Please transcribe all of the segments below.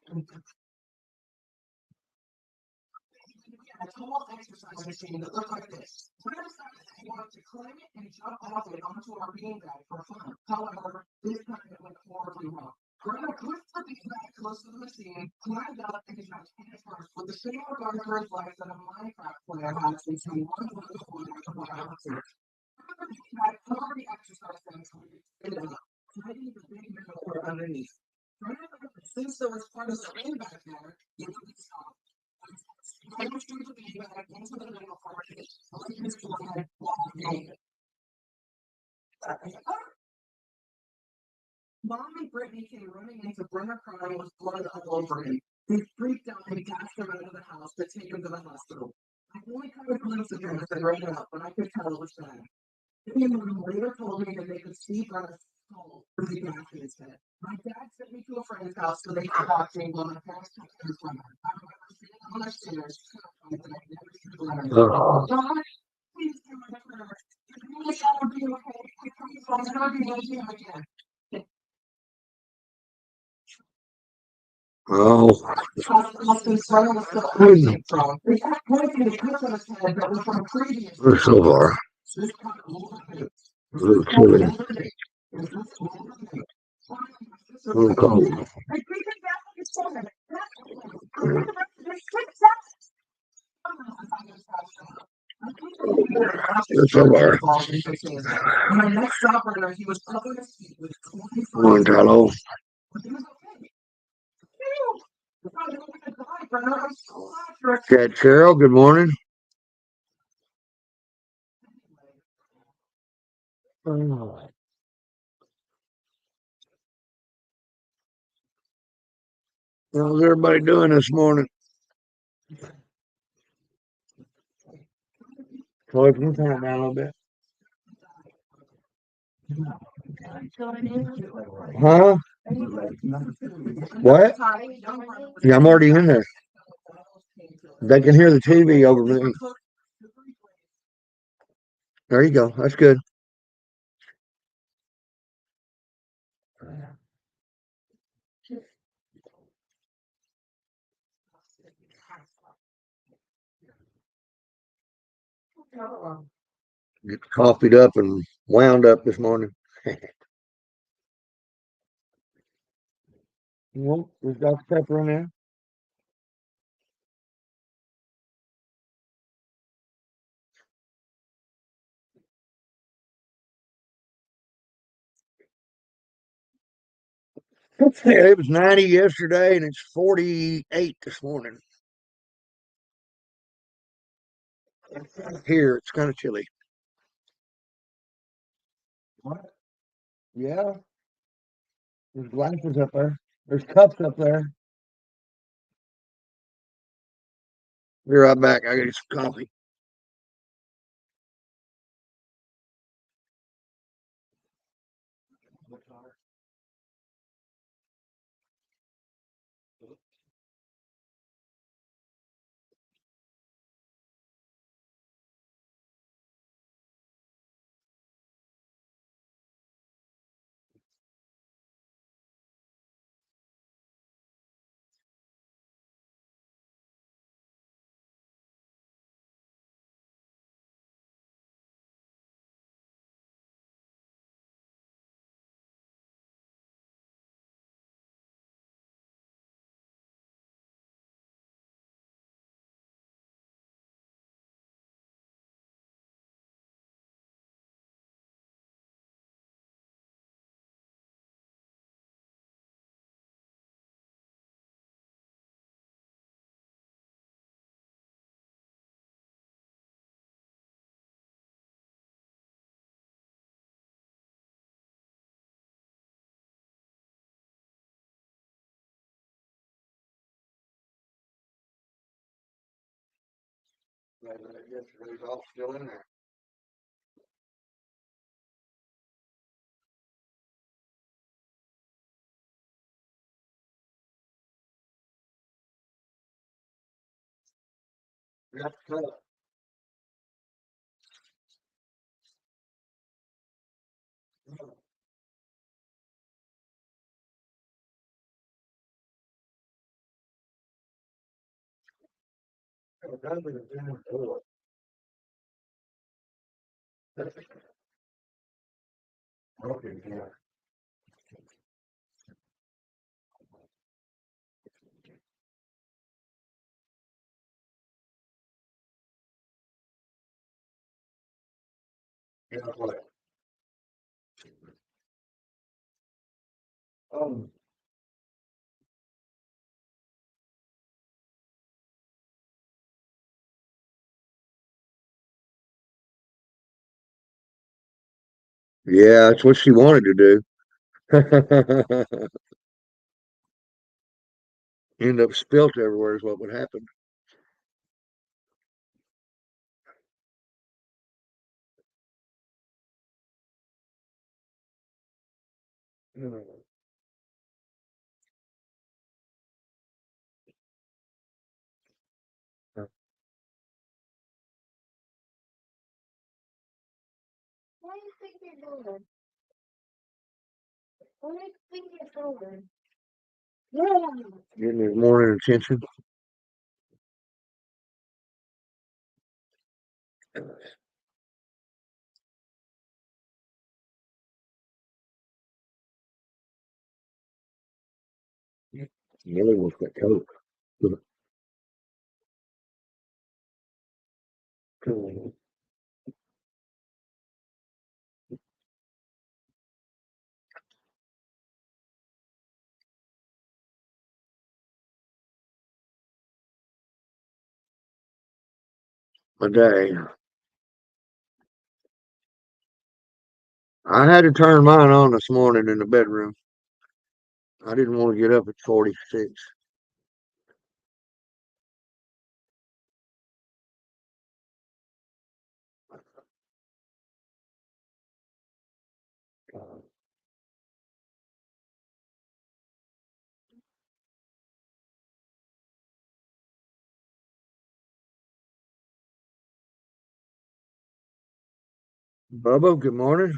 A tall exercise machine that looked like this. We decided that he wanted to climb it and jump off it onto our beanbag for fun. However, this time it went horribly wrong. Grandma pushed the beanbag close to the machine, climbed up, and got head first with the same regard for his life that a Minecraft player has until one little boy at the bottom of it. Had already exercised things so we could spit it up, hiding the big metal underneath. Since there was part of the beanbag there, it would stop. I was trying to be back into the middle part of it, like his forehead while naked. Mom and Brittany came running into Brenner crying with blood all over him. They freaked out and dashed him out of the house to take him to the hospital. I only caught a glimpse of him as they ran out, but I could tell it was bad. Anyone later told me that they could see Brenner's skull through the gash in his head. My dad sent me to a friend's house so they could watch me while my parents took care of Brenner. I remember sitting on the stairs, terrified that I'd never see Brenner. God, please do my prayer. I promise I will be okay. I promise I'll never be like him again. Oh. So far. A little chilly. A little cold. So far. My next stop runner, he was up on his feet with one Carlo. Cat Carol, good morning. Oh. How's everybody doing this morning? Troy, can you turn it down a little bit? Huh? What? Yeah, I'm already in there. They can hear the TV over me. There you go. That's good. Get coffeed up and wound up this morning. Well, we've got the pepper in there. It was 90 yesterday and it's 48 this morning. Here, it's kind of chilly. What? Yeah. There's glasses up there. There's cups up there. Be right back. I got some coffee. Yesterday's all still in there. Yep, Yeah, that's what she wanted to do. End up spilt everywhere is what would happen. What do you think you're doing? What do you think you're doing? Yeah. Getting his morning attention. Really wants that coat. A day. I had to turn mine on this morning in the bedroom. I didn't want to get up at 46. Bubba, good morning.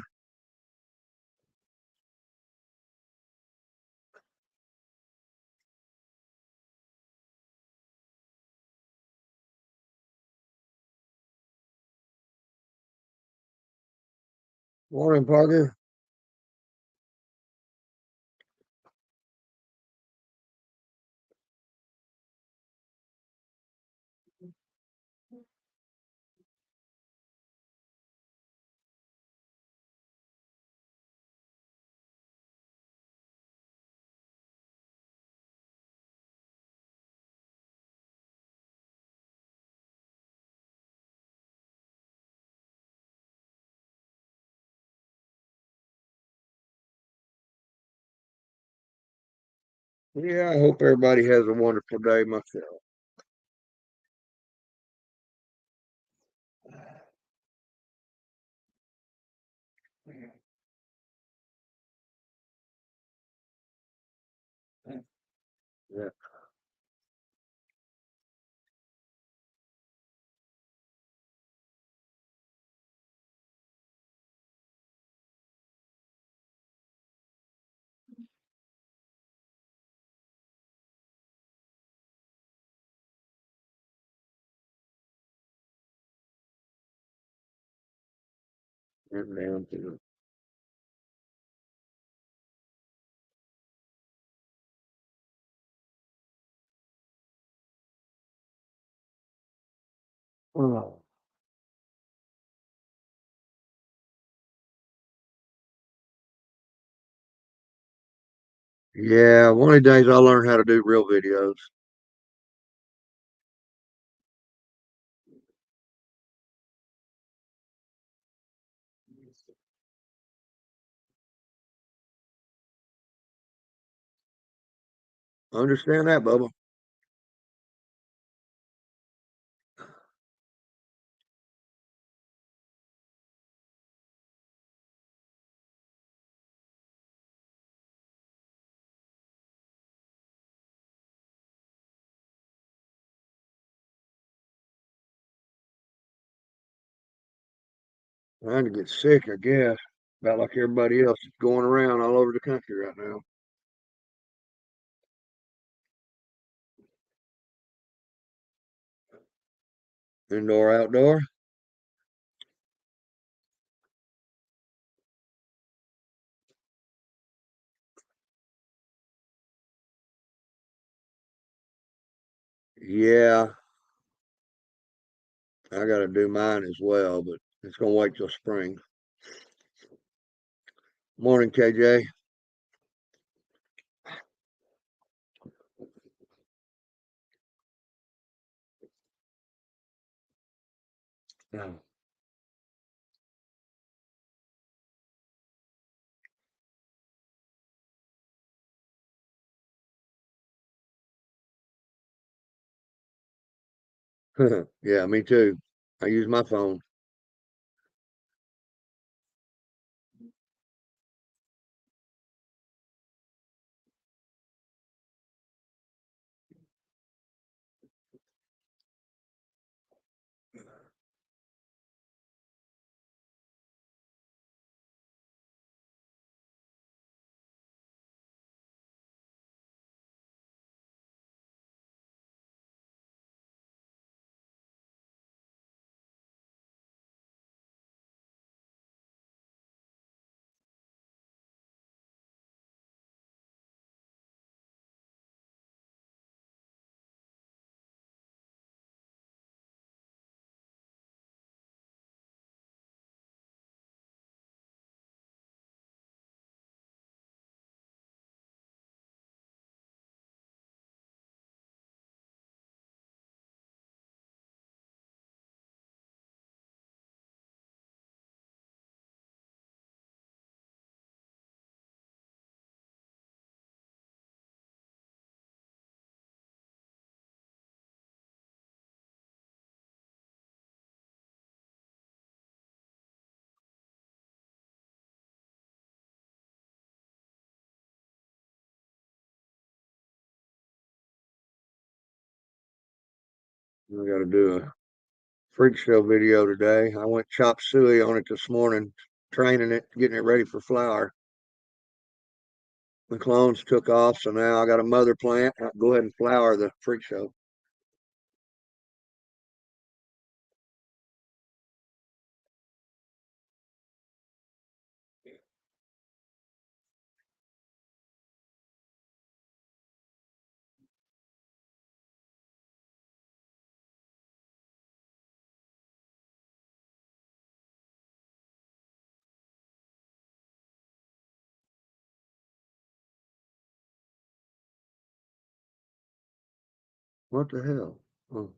Morning, Parker. Yeah, I hope everybody has a wonderful day myself. Yeah. Went down to oh. Yeah, one of the days I'll learn how to do real videos. Understand that, Bubba. Trying to get sick, I guess. About like everybody else is going around all over the country right now. Indoor, outdoor. Yeah, I got to do mine as well, but it's gonna wait till spring. Morning, KJ. Yeah. Yeah, me too. I use my phone. I got to do a freak show video today. I went chop suey on it this morning, training it, getting it ready for flower. The clones took off, so now I got a mother plant. I'll go ahead and flower the freak show. What the hell? Oh,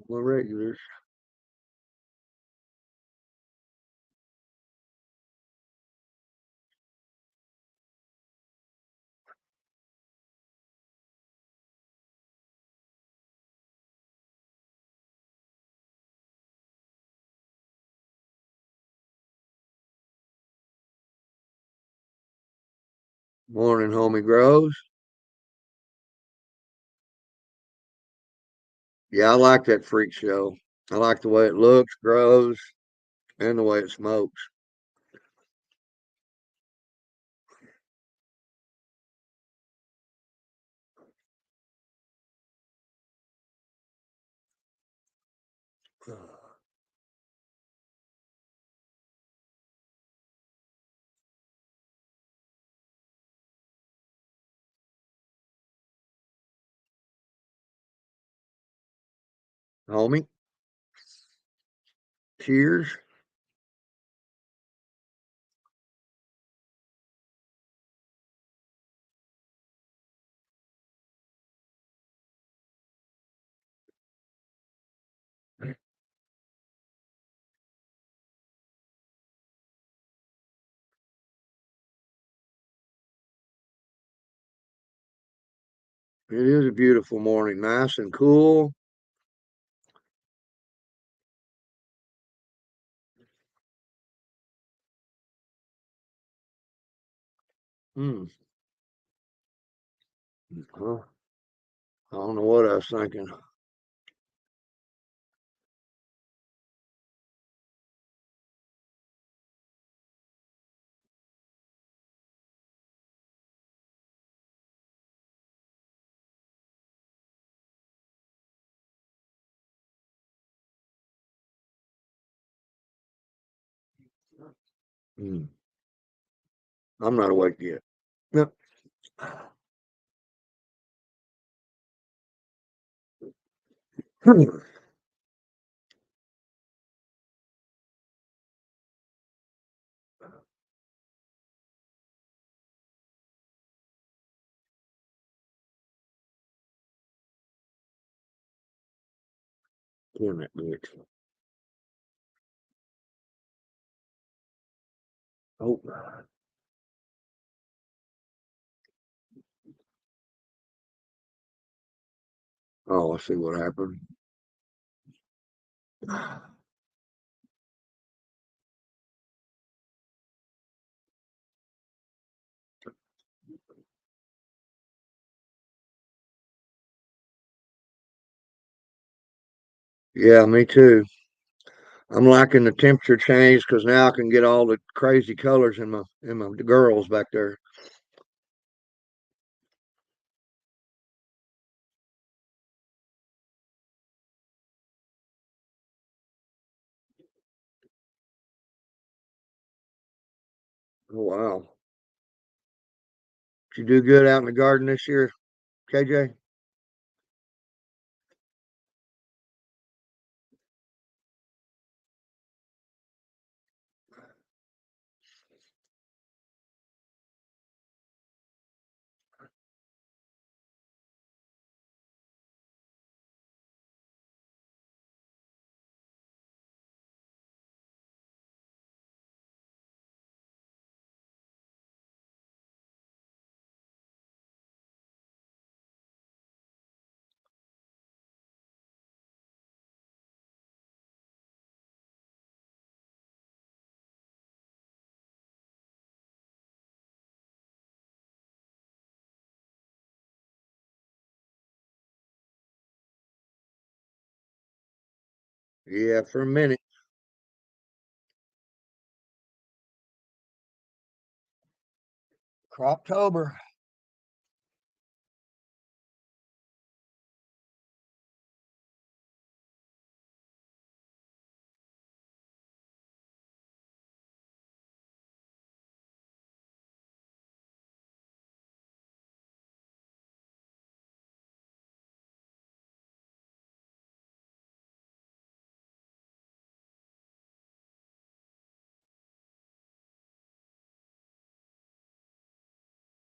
well, regulars. Morning, homie grows. Yeah, I like that freak show. I like the way it looks, grows, and the way it smokes. Homie, cheers. It is a beautiful morning, nice and cool. Hmm. Well, I don't know what I was thinking. Hmm. I'm not awake yet. Yep. Damn that bitch. Oh. Oh, I see what happened. Yeah, me too. I'm liking the temperature change because now I can get all the crazy colors in my girls back there. Oh wow. Did you do good out in the garden this year, KJ? Yeah, for a minute. Croptober.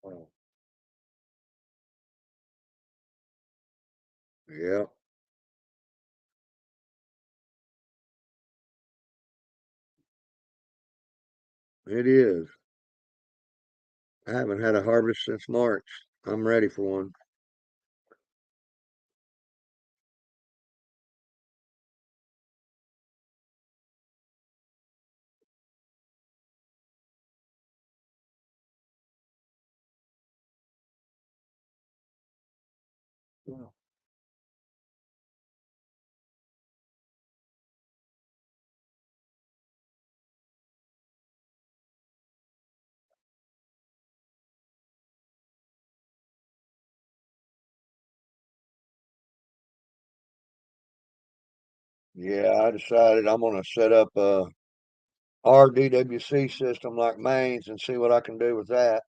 Oh, yeah, it is. I haven't had a harvest since March. I'm ready for one. Yeah, I decided I'm gonna set up a RDWC system like Maine's and see what I can do with that.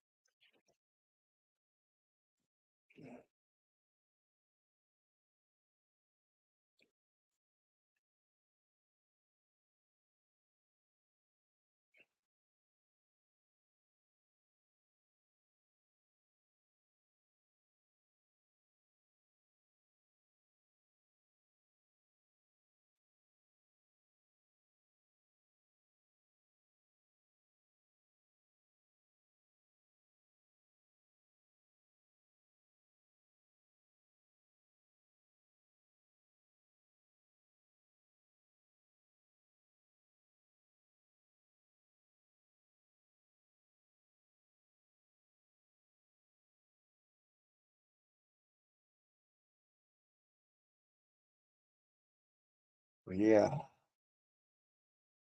Yeah.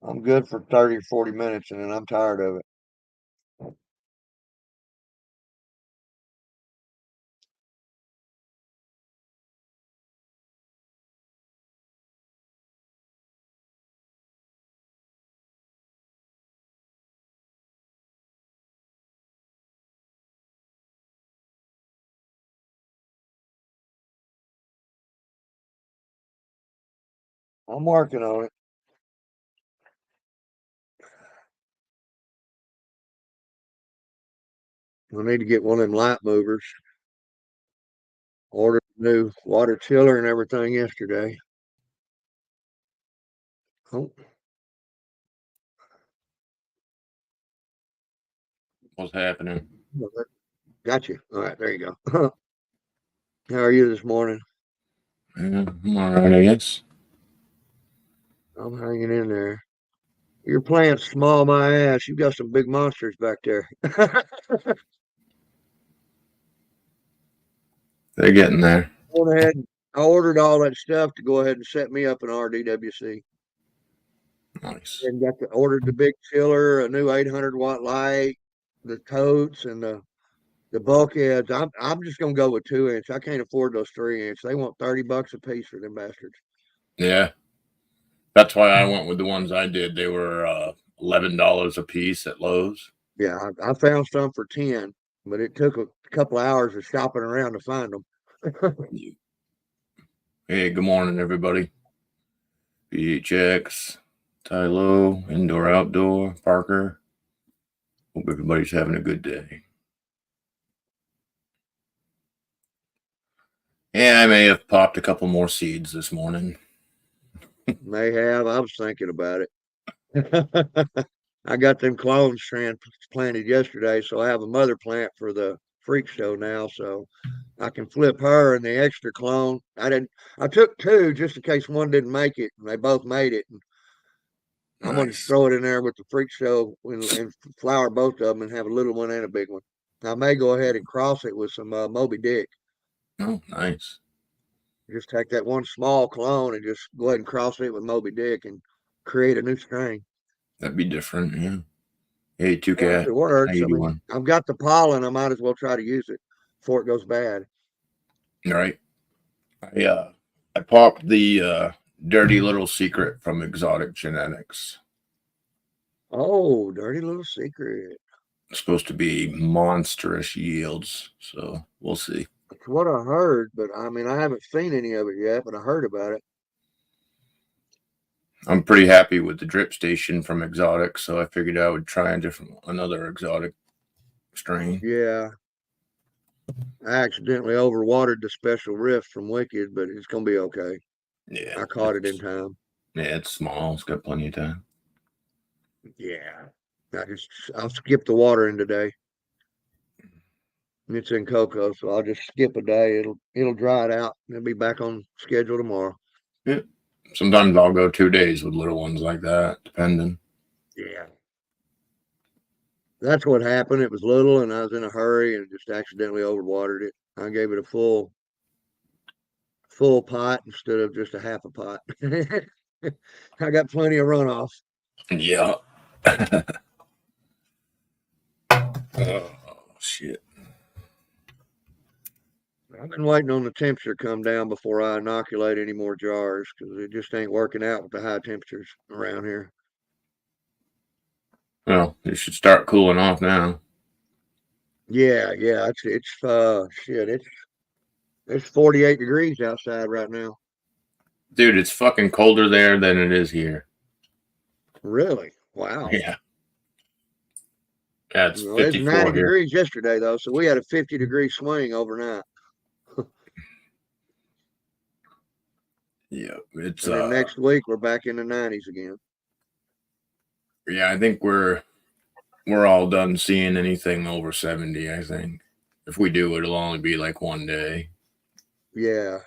I'm good for 30 or 40 minutes and then I'm tired of it. I'm working on it. I need to get one of them light movers. Ordered a new water chiller and everything yesterday. Oh, What's happening? got you. All right, there you go. How are you this morning? I'm all right, I guess. I'm hanging in there. Your plant's small, my ass. You've got some big monsters back there. They're getting there. Went ahead and I ordered all that stuff to go ahead and set me up an RDWC. Nice. And ordered the big chiller, a new 800-watt light, the totes, and the bulkheads. I'm just gonna go with 2-inch. I can't afford those 3-inch. They want $30 a piece for them bastards. Yeah. That's why I went with the ones I did. They were $11 a piece at Lowe's. Yeah, I found some for 10, but it took a couple hours of shopping around to find them. Hey, good morning, everybody. BHX, Ty Low, Indoor Outdoor, Parker. Hope everybody's having a good day. Yeah, I may have popped a couple more seeds this morning. May have. I was thinking about it. I got them clones transplanted yesterday, so I have a mother plant for the freak show now, so I can flip her and the extra clone. I took 2 just in case one didn't make it, and they both made it. And I'm gonna Nice. throw it in there with the freak show and flower both of them and have a little one and a big one. I may go ahead and cross it with some Moby Dick. Oh, nice. Just take that one small clone and just go ahead and cross it with Moby Dick and create a new strain. That'd be different, yeah. Hey, Well, if Two-Cat, it how works, you I mean, doing? I've got the pollen. I might as well try to use it before it goes bad. Right. I popped the dirty little secret from Exotic Genetics. Oh, dirty little secret. It's supposed to be monstrous yields, so we'll see. That's what I heard, but I mean, I haven't seen any of it yet, but I heard about it. I'm pretty happy with the drip station from Exotic, so I figured I would try another exotic strain. Yeah. I accidentally overwatered the special rift from Wicked, but it's gonna be okay. Yeah, I caught it in time. Yeah, it's small. It's got plenty of time. Yeah. I'll skip the watering today. It's in cocoa, so I'll just skip a day. It'll dry it out. It'll be back on schedule tomorrow. Yeah. Sometimes I'll go 2 days with little ones like that, depending. Yeah. That's what happened. It was little and I was in a hurry and just accidentally overwatered it. I gave it a full pot instead of just a half a pot. I got plenty of runoff. Yeah. Oh, shit. I've been waiting on the temperature to come down before I inoculate any more jars because it just ain't working out with the high temperatures around here. Well, it should start cooling off now. Yeah, it's 48 degrees outside right now. Dude, it's fucking colder there than it is here. Really? Wow. Yeah. Yeah, it's Well, it's 54 90 here. degrees yesterday though, so we had a 50-degree swing overnight. Yeah, it's And then next week we're back in the 90s again. Yeah, I think we're all done seeing anything over 70, I think. If we do, it'll only be like one day. Yeah.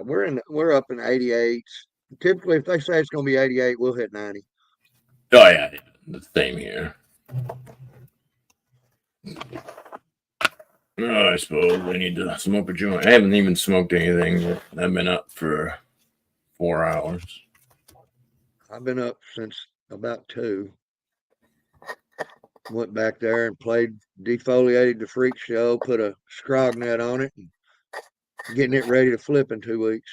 We're up in 88s. Typically if they say it's gonna be 88, we'll hit 90. Oh yeah, the same here. Oh, I suppose I need to smoke a joint. I haven't even smoked anything yet. I've been up for 4 hours. I've been up since about 2. Went back there and defoliated the freak show, put a scrog net on it, and getting it ready to flip in 2 weeks.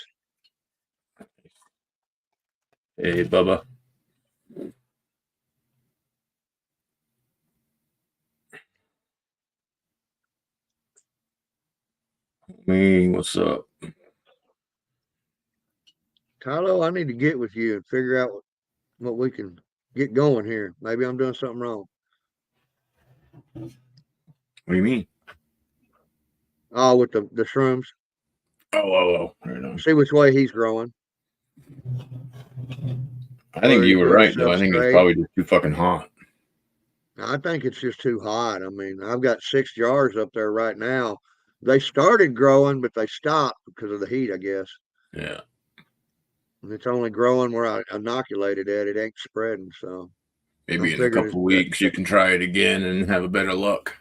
Hey, Bubba. Me, what's up? Tylo, I need to get with you and figure out what we can get going here. Maybe I'm doing something wrong. What do you mean? Oh, with the shrooms. Oh. Right on. See which way he's growing. I think you were right, though. I think it's probably just too fucking hot. I think it's just too hot. I mean, I've got 6 jars up there right now. They started growing, but they stopped because of the heat, I guess. Yeah. And it's only growing where I inoculated it. It ain't spreading, so. Maybe in a couple of weeks you can try it again and have a better luck.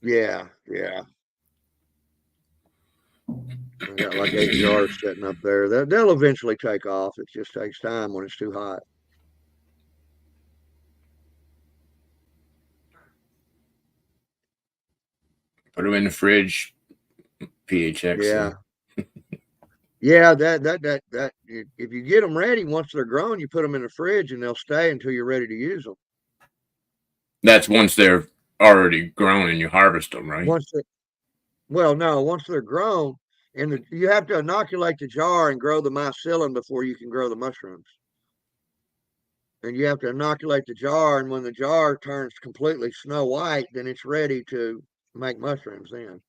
Yeah. I got like 8 jars sitting up there. They'll eventually take off. It just takes time when it's too hot. Put them in the fridge. PHX. Yeah. Yeah, that if you get them ready, once they're grown, you put them in the fridge and they'll stay until you're ready to use them. That's once they're already grown and you harvest them, right? Once they're grown, and you have to inoculate the jar and grow the mycelium before you can grow the mushrooms. And you have to inoculate the jar, and when the jar turns completely snow white, then it's ready to make mushrooms then.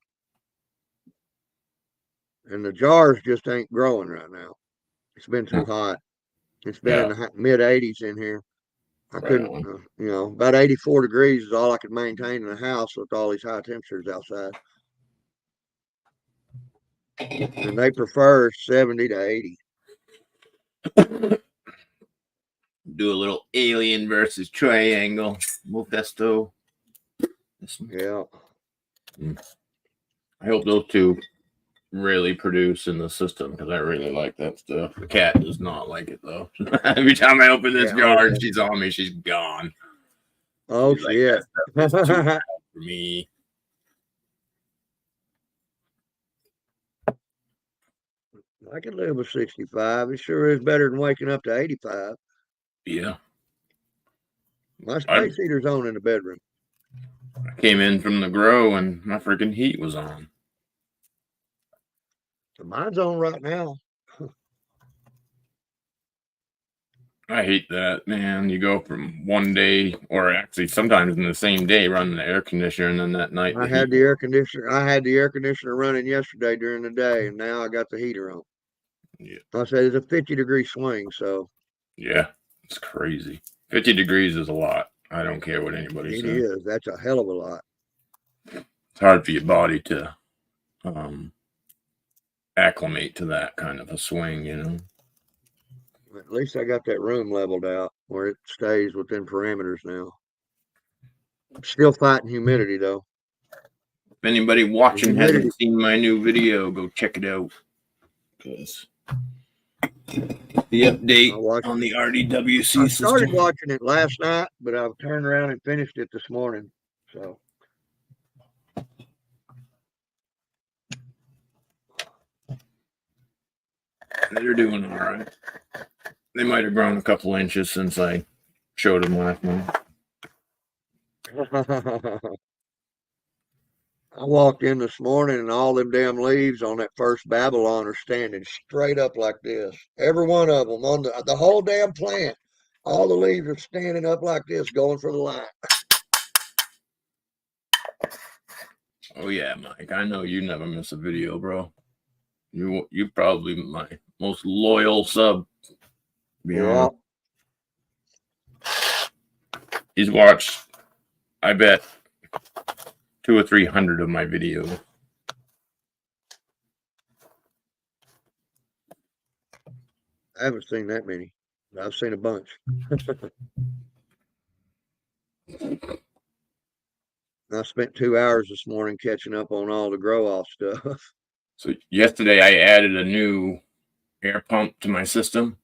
And the jars just ain't growing right now. It's been too hot. It's been in the mid 80s in here. I couldn't, about 84 degrees is all I could maintain in the house with all these high temperatures outside. And they prefer 70 to 80. Do a little alien versus triangle. Mephisto. Yeah. I hope those two really produce in the system because I really like that stuff. The cat does not like it though. Every time I open this jar and she's on me, she's gone. Oh shit. Like, that's too bad for me. I can live with 65. It sure is better than waking up to 85. Yeah. My space heater's on in the bedroom. I came in from the grow and my freaking heat was on. Mine's on right now. I hate that, man. You go from one day, or actually sometimes in the same day, running the air conditioner, and then that night I had the air conditioner running yesterday during the day, and now I got the heater on. Yeah. I said it's a 50-degree swing, so. Yeah, it's crazy. 50 degrees is a lot. I don't care what anybody says. It is. That's a hell of a lot. It's hard for your body to acclimate to that kind of a swing, you know. At least I got that room leveled out where it stays within parameters now. I'm still fighting humidity though. If anybody watching hasn't seen my new video, go check it out. Because the update on the RDWC system. I started watching it last night, but I've turned around and finished it this morning. So. They're doing all right. They might have grown a couple inches since I showed them last month. I walked in this morning and all them damn leaves on that first Babylon are standing straight up like this. Every one of them on the whole damn plant. All the leaves are standing up like this, going for the light. Oh yeah, Mike. I know you never miss a video, bro. You probably my most loyal sub. Yeah. He's watched, I bet, 200 or 300 of my videos. I haven't seen that many. I've seen a bunch. I spent 2 hours this morning catching up on all the grow off stuff. So yesterday I added a new air pump to my system.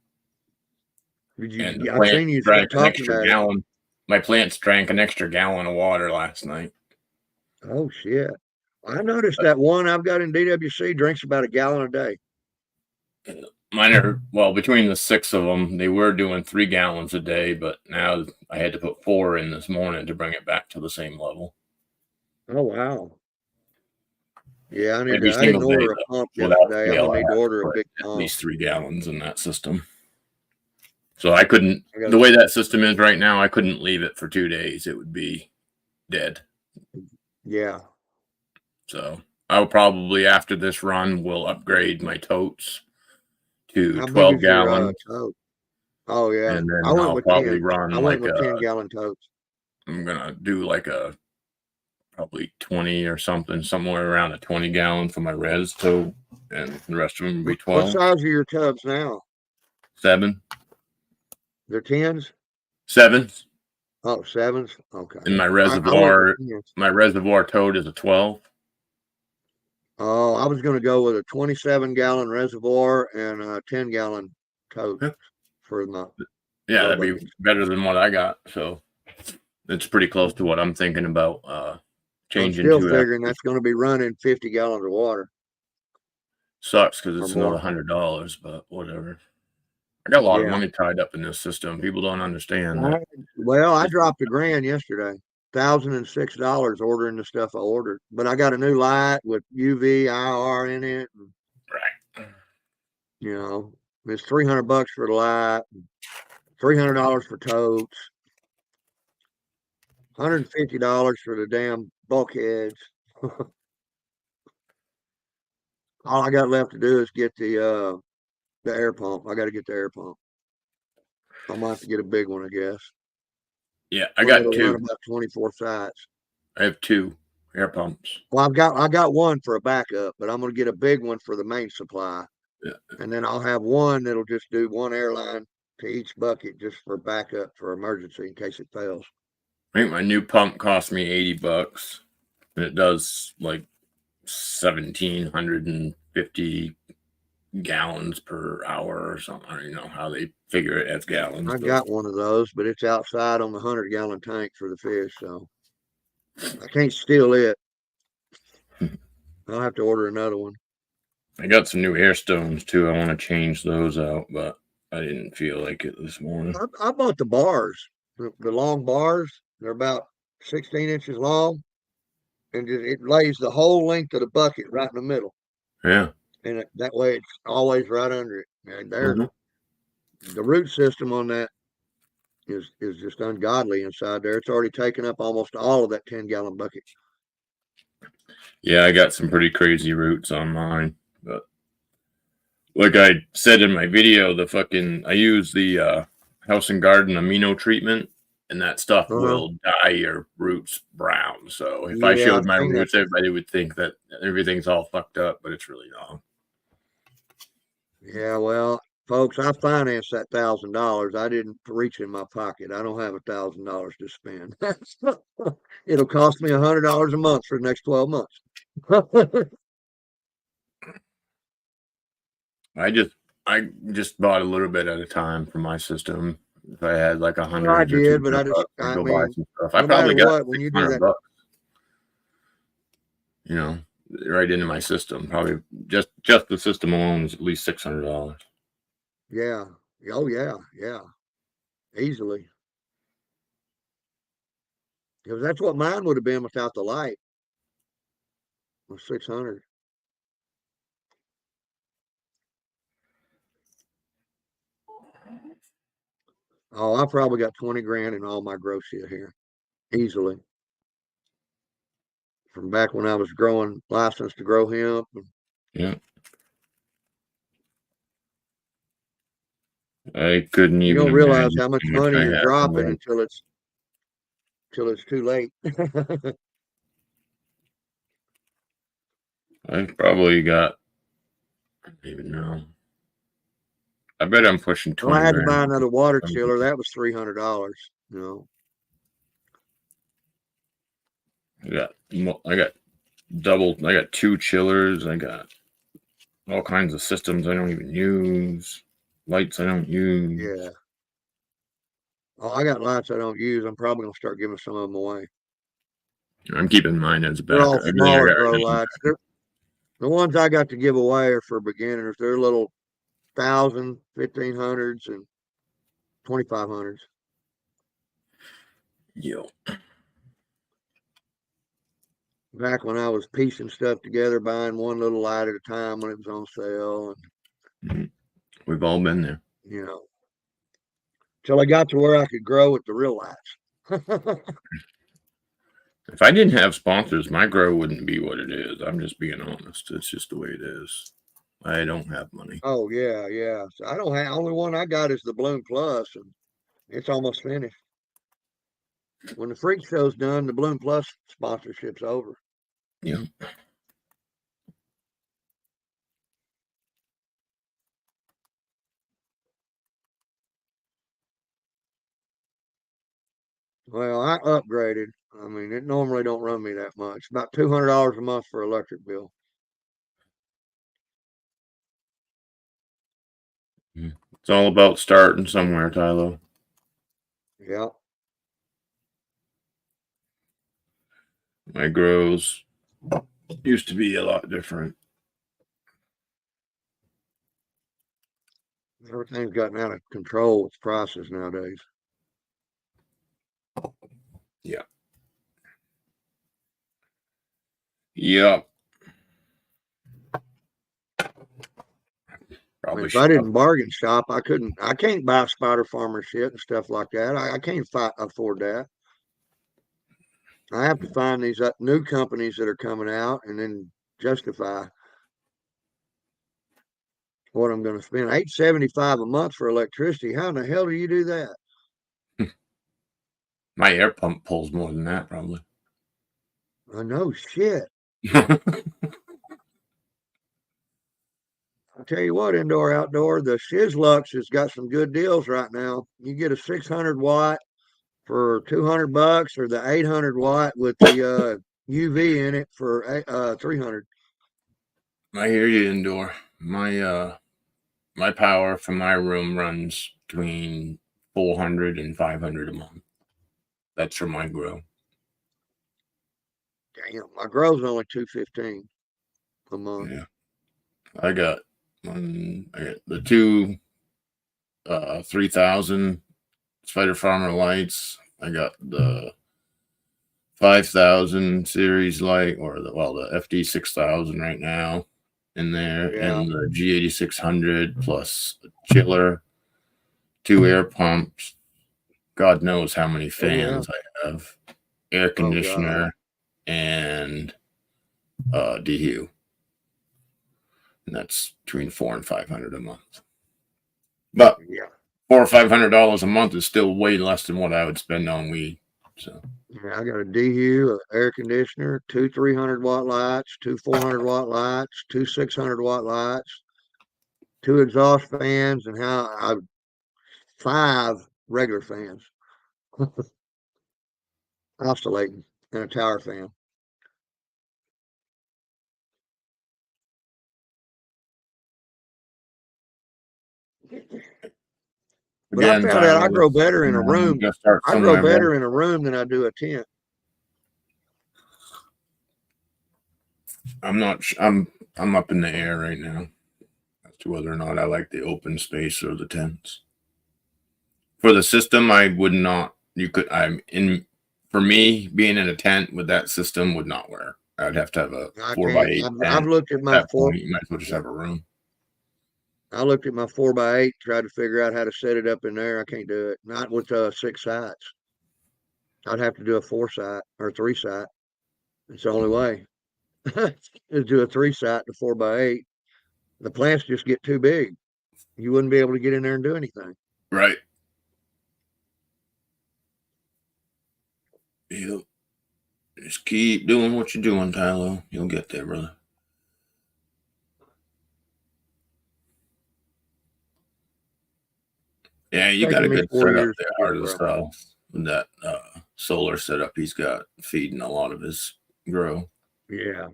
Did you? And the Yeah, I plant seen you drank an talking extra about it. gallon. My plants drank an extra gallon of water last night. Oh shit! I noticed that one I've got in DWC drinks about a gallon a day. Mine are, well, between the 6 of them, they were doing 3 gallons a day, but now I had to put 4 in this morning to bring it back to the same level. Oh wow! Yeah, I Every didn't single order day, a pump without yesterday. I'm fail, gonna I need to have to order a put big at pump. least 3 gallons in that system. So I couldn't, I gotta, the way that system is right now, I couldn't leave it for 2 days. It would be dead. yeah. So I'll probably, after this run, will upgrade my totes to How big 12 is your gallons. tote? Oh yeah, And I then went I'll with probably 10. I run went like with a, 10-gallon totes. I'm going to do like a, probably 20 or something, somewhere around a 20 gallon for my res tote. And the rest of them will be What 12. size are your tubs now? 7. They're 10s. 7s. Oh, 7s. Okay. And my I went with reservoir tote is a 12. Oh, I was going to go with a 27-gallon reservoir and a 10-gallon tote for my Yeah, grow that'd be buckets. better than what I got. So it's pretty close to what I'm thinking about I'm changing still to. figuring that's going to be running 50 gallons of water Sucks because or it's another more. $100, but whatever. I got a lot of Yeah. money tied up in this system. People don't understand that. Well, I dropped $1,000 yesterday. $1,006 ordering the stuff I ordered. But I got a new light with UV IR in it. And, Right. you know, it's $300 for the light, $300 for totes, $150 for the damn bulkheads. All I got left to do is get the air pump. I got to get the air pump. I might have to get a big one, I guess. Yeah, I But got it'll 2. run about 24 sites. I have 2 air pumps. Well, I got one for a backup, but I'm gonna get a big one for the main supply. Yeah. And then I'll have one that'll just do one airline to each bucket just for backup for emergency in case it fails. I think my new pump cost me $80, and it does like 1,750 gallons per hour or something. I don't even know how they figure it as gallons. I got one of those, but it's outside on the 100-gallon tank for the fish, so I can't steal it. I'll have to order another one. I got some new air stones too. I want to change those out, but I didn't feel like it this morning. I bought the bars, the long bars. They're about 16 inches long, and it lays the whole length of the bucket right in the middle. Yeah. And that way it's always right under it. And the root system on that is just ungodly inside there. It's already taken up almost all of that 10-gallon bucket. Yeah, I got some pretty crazy roots on mine, but like I said in my video, I use the House and Garden amino treatment, and that stuff will dye your roots brown. So if I showed my roots, everybody would think that everything's all fucked up, but it's really not. Yeah, well, folks, I financed that $1,000. I didn't reach in my pocket. I don't have $1,000 to spend. It'll cost me $100 a month for the next 12 months. I just bought a little bit at a time for my system. If I had like 100 I or did, but $200, I'd go buy some stuff. I no probably matter got what, when you do that, $600, you know, right into my system. Probably just the system alone is at least $600. yeah. Oh yeah, yeah. Easily. Because that's what mine would have been without the light. Was 600. Oh, I probably got 20 grand in all my grow shit here. Easily. From back when I was growing, licensed to grow hemp. Yeah. I couldn't even. You don't realize how much money you're dropping until it's too late. I probably got, I don't even know. I bet I'm pushing 20 Well, I had to grand. buy another water chiller. That was $300. You know. I got double. I got 2 chillers. I got all kinds of systems I don't even use. Lights I don't use. Yeah. Oh, I got lights I don't use. I'm probably gonna start giving some of them away. I'm keeping mine as a They're all backup. Everything I smaller got grow right now. lights. The ones I got to give away are for beginners. They're little 1,000, 1,500s, and 2,500s. Yo. Back when I was piecing stuff together, buying one little light at a time when it was on sale, and We've all been there. Till I got to where I could grow with the real lights. If I didn't have sponsors, my grow wouldn't be what it is. I'm just being honest. It's just the way it is. I don't have money. Oh yeah, yeah. So I don't have only one I got is the Bloom Plus, and it's almost finished. When the freak show's done, the Bloom Plus sponsorship's over. Yeah. Well, I upgraded. I mean, it normally don't run me that much. About $200 a month for electric bill. It's all about starting somewhere, Tyler. Yeah. My grows used to be a lot different. Everything's gotten out of control with prices nowadays. Yeah. Yep. I mean, if I didn't bargain shop, I can't buy Spider Farmer shit and stuff like that. I can't afford that. I have to find these new companies that are coming out and then justify what I'm going to spend. $8.75 a month for electricity. How in the hell do you do that? My air pump pulls more than that, probably. I know shit. I'll tell you what, indoor, outdoor, the Shizlux has got some good deals right now. You get a 600 watt for $200, or the 800 watt with the UV in it for 300. I hear you, indoor. My power from my room runs between 400 and 500 a month. That's for my grow. Damn, my grow's only $215 a month. Yeah, I got the two 3,000 Spider Farmer lights. I got the 5,000 series light, or the FD 6,000 right now in there, Yeah. and the G8600 plus a chiller, 2 air pumps. God knows how many fans I have, air conditioner, and DHU. And that's between $400 and $500 a month. But yeah, $400 or $500 a month is still way less than what I would spend on weed. So yeah, I got a DHU, an air conditioner, 2 300 watt lights, 2 400 watt lights, 2 600 watt lights, 2 exhaust fans, and 5 regular fans, oscillating, and a tower fan. But I found out I grow better in a room. I grow better in a room than I do a tent. I'm not. I'm up in the air right now as to whether or not I like the open space or the tents. For the system, I would not. You could. I'm in. For me, being in a tent with that system would not work. I'd have to have a 4x8 tent. I've looked at my You might as well just have a room. I looked at my 4x8, tried to figure out how to set it up in there. I can't do it. Not with 6 sites. I'd have to do a 4 site or 3 site. It's the only way. Is do a 3 site to 4x8. The plants just get too big. You wouldn't be able to get in there and do anything. Right. Yep. Just keep doing what you're doing, Tyler. You'll get there, brother. Yeah, you got a good setup there, Heart of the South. With that solar setup he's got feeding a lot of his grow. Yeah.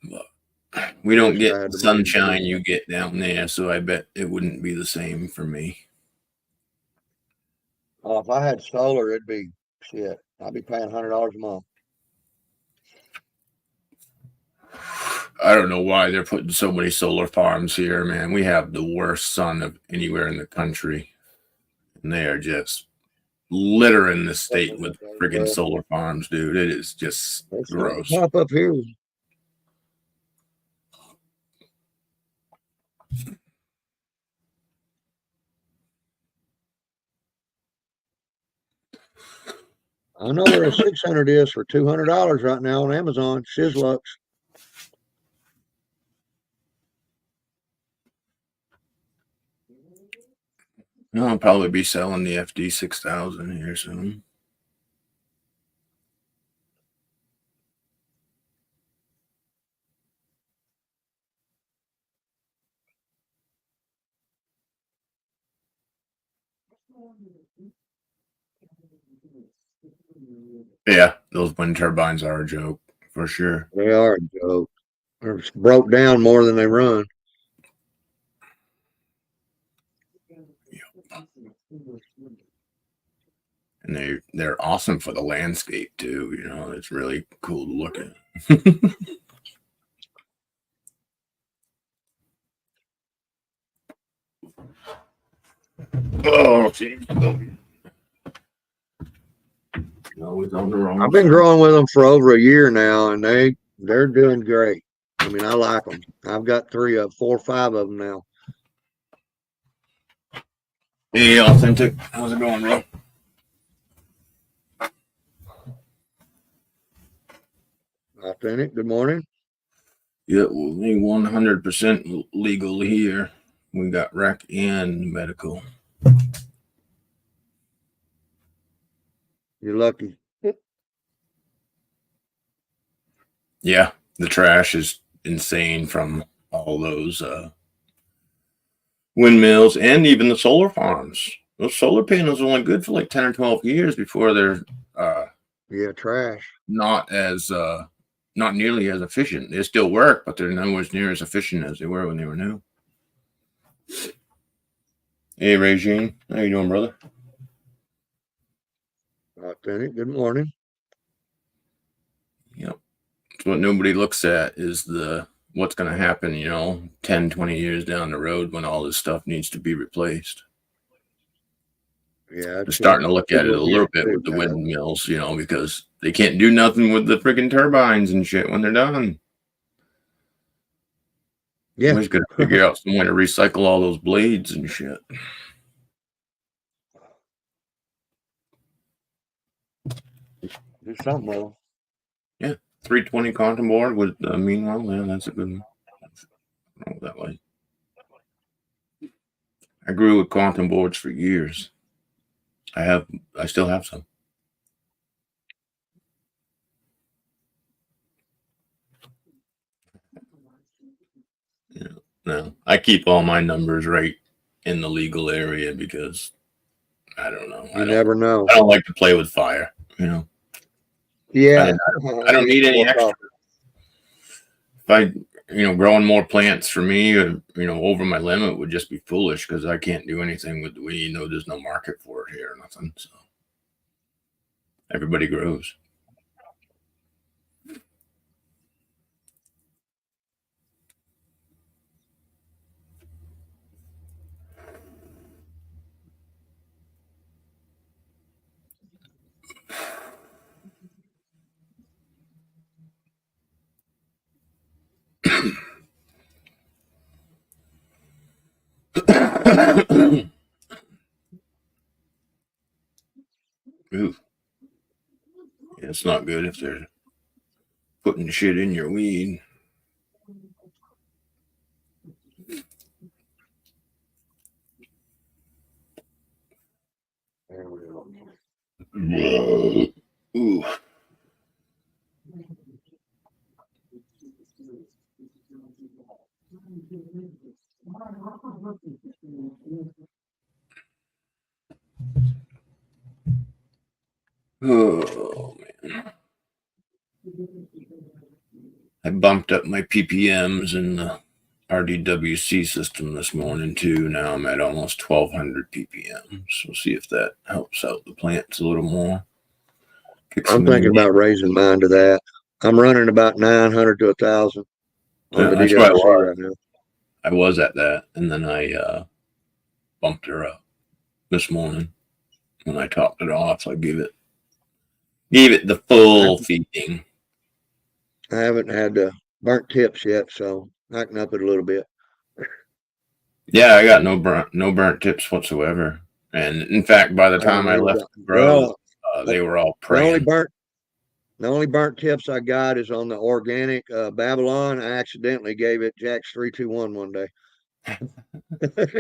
But we don't get the sunshine you get down there, so I bet it wouldn't be the same for me. Oh, if I had solar, it'd be shit. I'd be paying $100 a month. I don't know why they're putting so many solar farms here, man. We have the worst sun of anywhere in the country, and they are just littering the state with friggin' solar farms, dude. It is just It's starting to gross. pop up here. I know where a 600 is for $200 right now on Amazon. Shizlux. I'll probably be selling the FD 6000 here soon. Yeah, those wind turbines are a joke for sure. They are a joke. They're broke down more than they run. And they're awesome for the landscape too. You know, it's really cool to look at. Oh, geez. Always on the wrong. I've been growing with them for over a year now, and they're doing great. I mean, I like them. I've got 4 or 5 of them now. Hey, Authentic. How's it going, bro? Authentic. Good morning. Yeah, well, we 100% legal here. We got rec and medical. You're lucky. Yeah, the trash is insane from all those windmills and even the solar farms. Those solar panels are only good for like 10 or 12 years before they're Yeah, trash. not nearly as efficient. They still work, but they're nowhere near as efficient as they were when they were new. Hey, Regine, how you doing, brother? Authentic. Good morning. Yep. So what nobody looks at is what's going to happen, 10, 20 years down the road when all this stuff needs to be replaced. Yeah, They're starting to look at it a little bit with the windmills, because they can't do nothing with the freaking turbines and shit when they're done. Yeah. We just got to figure out some way to recycle all those blades and shit. Do something with them. Yeah, 320 quantum board with meanwhile, yeah, that's a good one. Wrong that way. I grew with quantum boards for years. I still have some. Yeah, no, I keep all my numbers right in the legal area because I don't know. You never know. I don't like to play with fire, Yeah. I don't need any extra. If I, growing more plants for me, over my limit would just be foolish because I can't do anything with the weed. There's no market for it here or nothing. So everybody grows. Ooh. Yeah, it's not good if they're putting shit in your weed. Ooh. Oh man. I bumped up my ppms in the RDWC system this morning too. Now I'm at almost 1200 ppm. So we'll see if that helps out the plants a little more. I'm thinking about raising mine to that. I'm running about 900 to 1,000 on the DWC right now. I was at that, and then I bumped her up this morning when I topped it off. So I gave it the full feeding. I haven't had the burnt tips yet, so I can up it a little bit. Yeah, I got no burnt tips whatsoever. And in fact, by the time I left the grow, they were all praying. The only burnt tips I got is on the organic Babylon. I accidentally gave it Jack's 321 one day.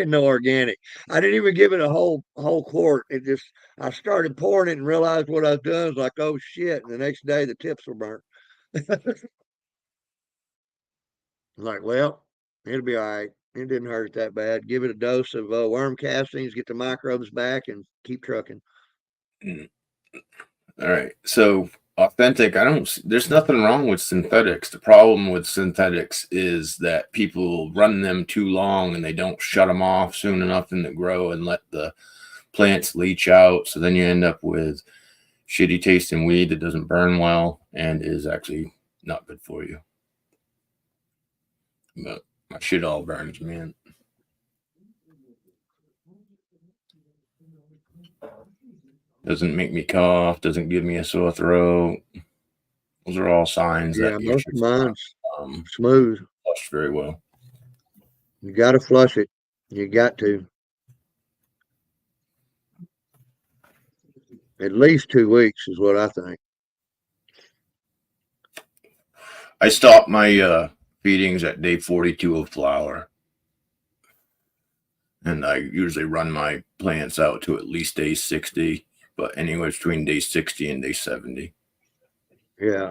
No organic. I didn't even give it a whole quart. It just, I started pouring it and realized what I was doing. I was like, oh shit. And the next day the tips were burnt. Like, well, it'll be all right. It didn't hurt it that bad. Give it a dose of worm castings, get the microbes back, and keep trucking. All right. So authentic, there's nothing wrong with synthetics. The problem with synthetics is that people run them too long and they don't shut them off soon enough in the grow and let the plants leach out. So then you end up with shitty tasting weed that doesn't burn well and is actually not good for you. But my shit all burns, man. Doesn't make me cough, doesn't give me a sore throat. Those are all signs that most of mine's smooth. Flushed very well. You got to flush it. You got to. At least 2 weeks is what I think. I stop my feedings at day 42 of flower. And I usually run my plants out to at least day 60, but anywhere between day 60 and day 70. Yeah.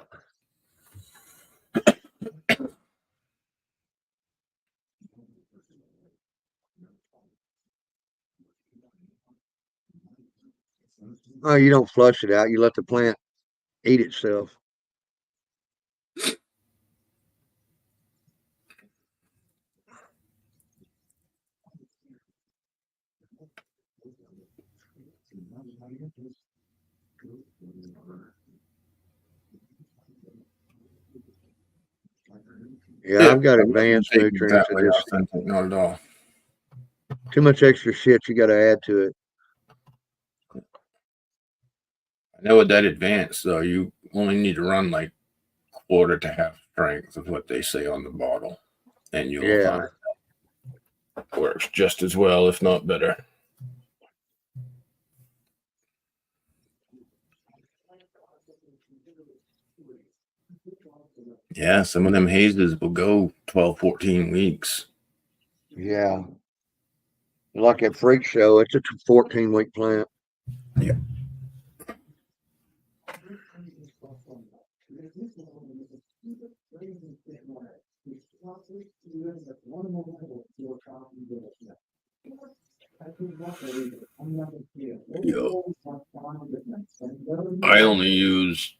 Oh, you don't flush it out. You let the plant eat itself. Yeah, I've got advanced nutrients. Authentic, not at all. Too much extra shit you got to add to it. I know with that advanced, though, you only need to run like quarter to half strength of what they say on the bottle, and you'll find it works just as well, if not better. Yeah, some of them hazes will go 12, 14 weeks. Yeah. Like at Freak Show, it's a 14-week plant. Yeah. Yo. I only use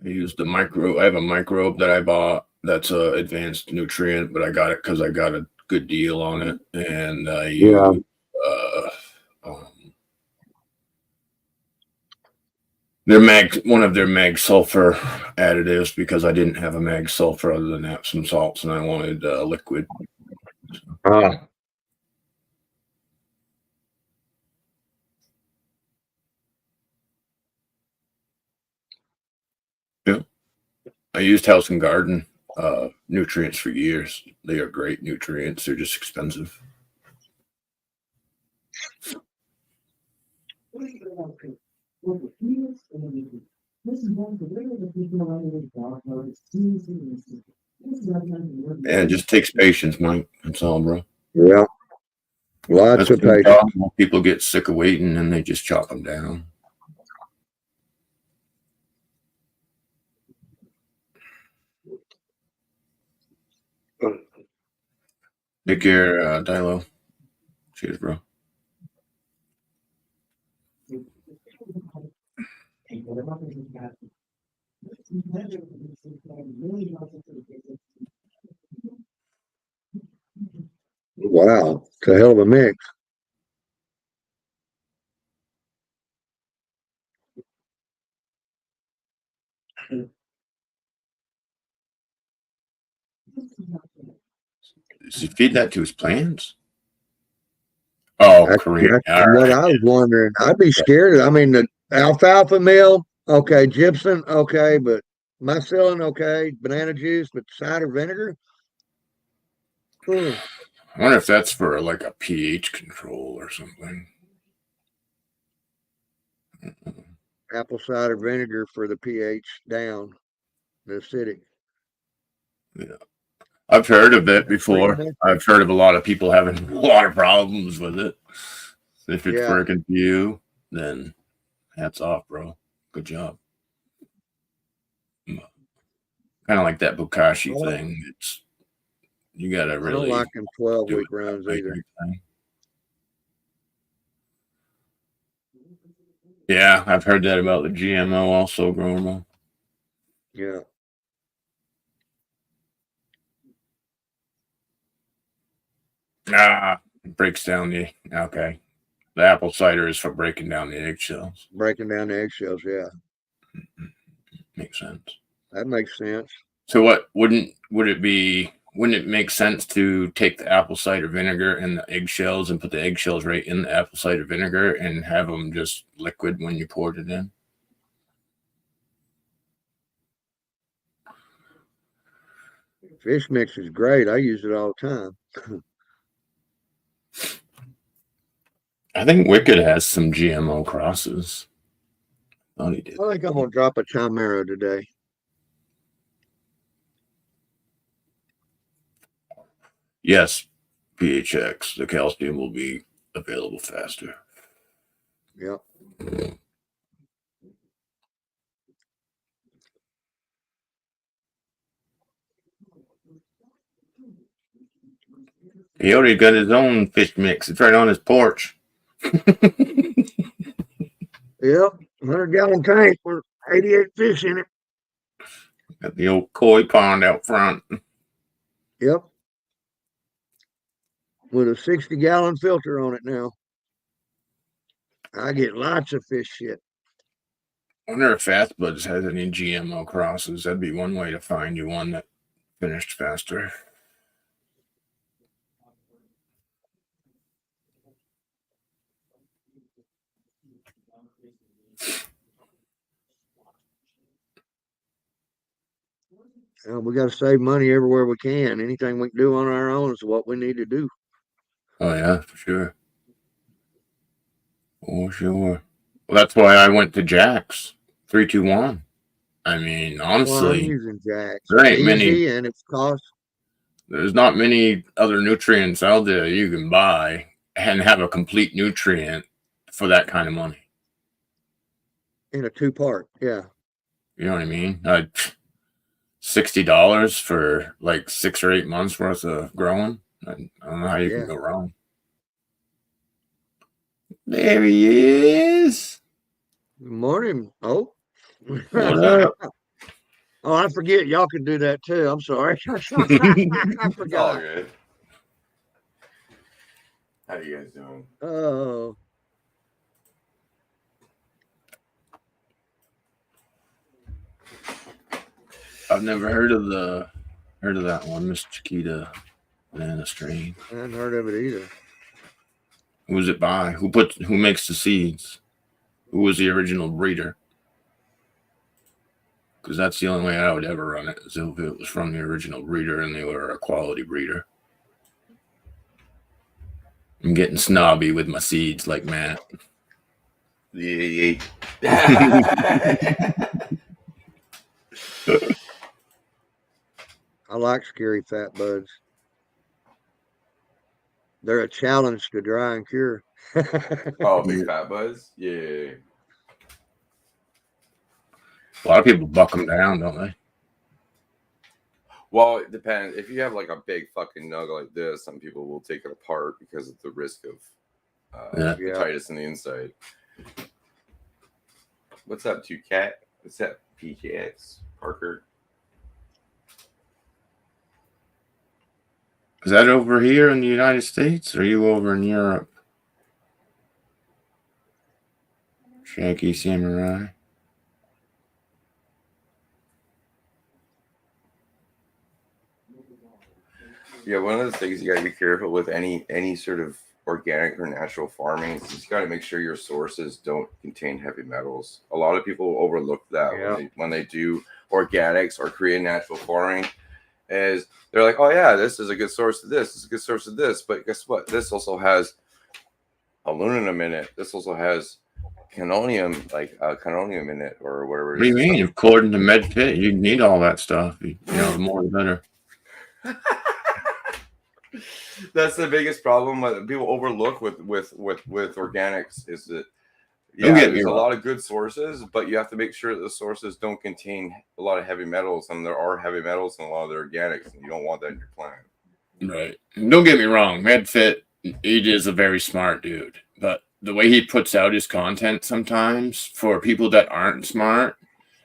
the microbe. I have a microbe that I bought that's a advanced nutrient, but I got it because I got a good deal on it, and I use one of their mag sulfur additives because I didn't have a mag sulfur other than Epsom salts, and I wanted liquid. Yeah, I used House and Garden nutrients for years. They are great nutrients. They're just expensive. Yeah, it just takes patience, Mike. That's all, bro. Yeah. Lots of patience. People get sick of waiting and they just chop them down. Take care, Dilo. Cheers, bro. Wow, it's a hell of a mix. Does he feed that to his plants? Oh, That's Korean. All what right. I was wondering. I'd be scared. I mean, the alfalfa meal, okay, gypsum, okay, but mycelium, okay, banana juice, but cider vinegar. Ooh, I wonder if that's for like a pH control or something. apple cider vinegar for the pH down, the acidic. Yeah. I've heard of it That's pretty before. much. I've heard of a lot of people having a lot of problems with it. If it's Yeah, working for you, then hats off, bro. Good job. Kind of like that Bokashi I don't, thing. It's you gotta I don't really like them 12 do week it that runs way. either. Yeah, I've heard that about the GMO also growing them. Yeah. It breaks down the okay. The apple cider is for breaking down the eggshells. Breaking down the eggshells. Yeah, Makes sense. that makes sense. So wouldn't it make sense to take the apple cider vinegar and the eggshells and put the eggshells right in the apple cider vinegar and have them just liquid when you poured it in? Fish mix is great. I use it all the time. I think Wicked has some GMO crosses. Thought he did. I think I'm gonna drop a chimera today. Yes, PHX. The calcium will be available faster. Yep. He already got his own fish mix. It's right on his porch. Yep. 100-gallon tank with 88 fish in it. Got the old koi pond out front. Yep. With a 60-gallon filter on it now. I get lots of fish shit. I wonder if Fastbuds has any GMO crosses. That'd be one way to find you one that finished faster. We got to save money everywhere we can. Anything we can do on our own is what we need to do. Oh yeah, for sure. For sure. Well, that's why I went to Jack's 321. I mean, Well, I'm honestly, using Jack's. there It's ain't many. easy and it's cost There's not many other nutrients out there you can buy and have a complete nutrient for that kind of money. in a 2-part. Yeah. You know what I mean? $60 for like 6 or 8 months worth of growing. I don't know how you can go wrong. There he is. Good morning. Oh. What up? Oh, I forget. Y'all can do that too. I'm sorry. I All forgot. good. How you guys doing? Oh. I've never heard of that one, Miss Chiquita banana strain. I hadn't heard of it either. Who was it by? Who makes the seeds? Who was the original breeder? Because that's the only way I would ever run it, is if it was from the original breeder and they were a quality breeder. I'm getting snobby with my seeds like Matt. Yeah. I like scary fat buds. They're a challenge to dry and cure. Oh, big fat buzz? Yeah. A lot of people buck them down, don't they? Well, it depends. If you have like a big fucking nug like this, some people will take it apart because of the risk of hepatitis in the inside. What's up, 2Cat? What's that, PKX? Parker? Is that over here in the United States, or are you over in Europe? Shaggy Samurai. Yeah, one of the things you got to be careful with any sort of organic or natural farming is you got to make sure your sources don't contain heavy metals. A lot of people overlook that when they do organics or create natural farming. Is they're like, oh yeah, this is a good source of this, this is a good source of this, but guess what? This also has aluminum in it. This also has canonium, like canonium in it, or whatever. What do you mean? According to MedFit, you need all that stuff. You know, the more the better. That's the biggest problem that people overlook with organics is that there's a lot of good sources, but you have to make sure that the sources don't contain a lot of heavy metals, and there are heavy metals in a lot of the organics, and you don't want that in your plant. Right. Don't get me wrong, MedFit, he is a very smart dude, but the way he puts out his content sometimes for people that aren't smart,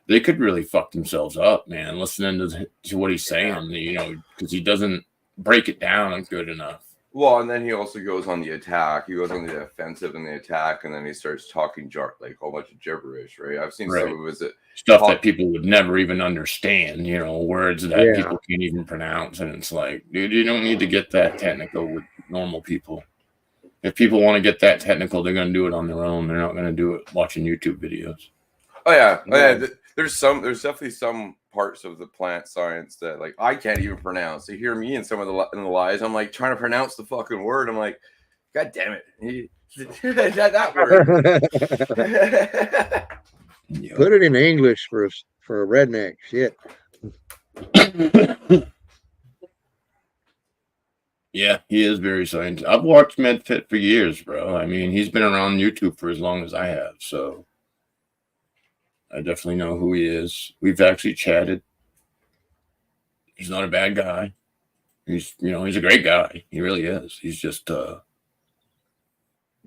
they could really fuck themselves up, man, listening to what he's saying, you know, because he doesn't break it down good enough. Well, and then he also goes on the attack. He goes on the offensive and the attack, and then he starts talking like a whole bunch of gibberish, right? I've seen some of his stuff that people would never even understand, you know, words that people can't even pronounce, and it's like, dude, you don't need to get that technical with normal people. If people want to get that technical, they're going to do it on their own. They're not going to do it watching YouTube videos. Oh yeah. There's definitely some parts of the plant science that like I can't even pronounce. You hear me in some of the lies. I'm like trying to pronounce the fucking word. I'm like, God damn it, that word. Put it in English for a redneck. Shit. Yeah, he is very scientific. I've watched MedFit for years, bro. I mean, he's been around YouTube for as long as I have, so I definitely know who he is. We've actually chatted. He's not a bad guy. He's a great guy. He really is. He's just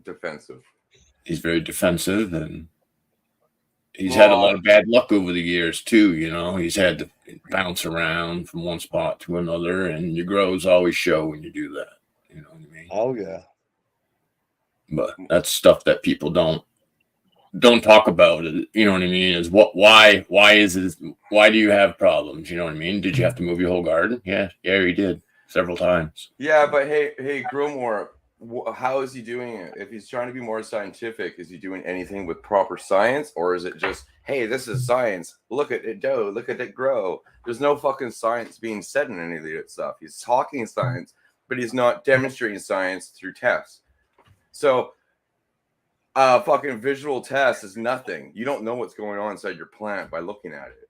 defensive. He's very defensive, and he's had a lot of bad luck over the years too. You know, he's had to bounce around from one spot to another, and your growths always show when you do that. You know what I mean? Oh yeah. But that's stuff that people don't talk about it. You know what I mean? Is why do you have problems? You know what I mean? Did you have to move your whole garden? Yeah, you did several times. Yeah, but hey, grow more. How is he doing it? If he's trying to be more scientific, is he doing anything with proper science, or is it just, hey, this is science? Look at it go, look at it grow. There's no fucking science being said in any of that stuff. He's talking science, but he's not demonstrating science through tests. So fucking visual test is nothing. You don't know what's going on inside your plant by looking at it.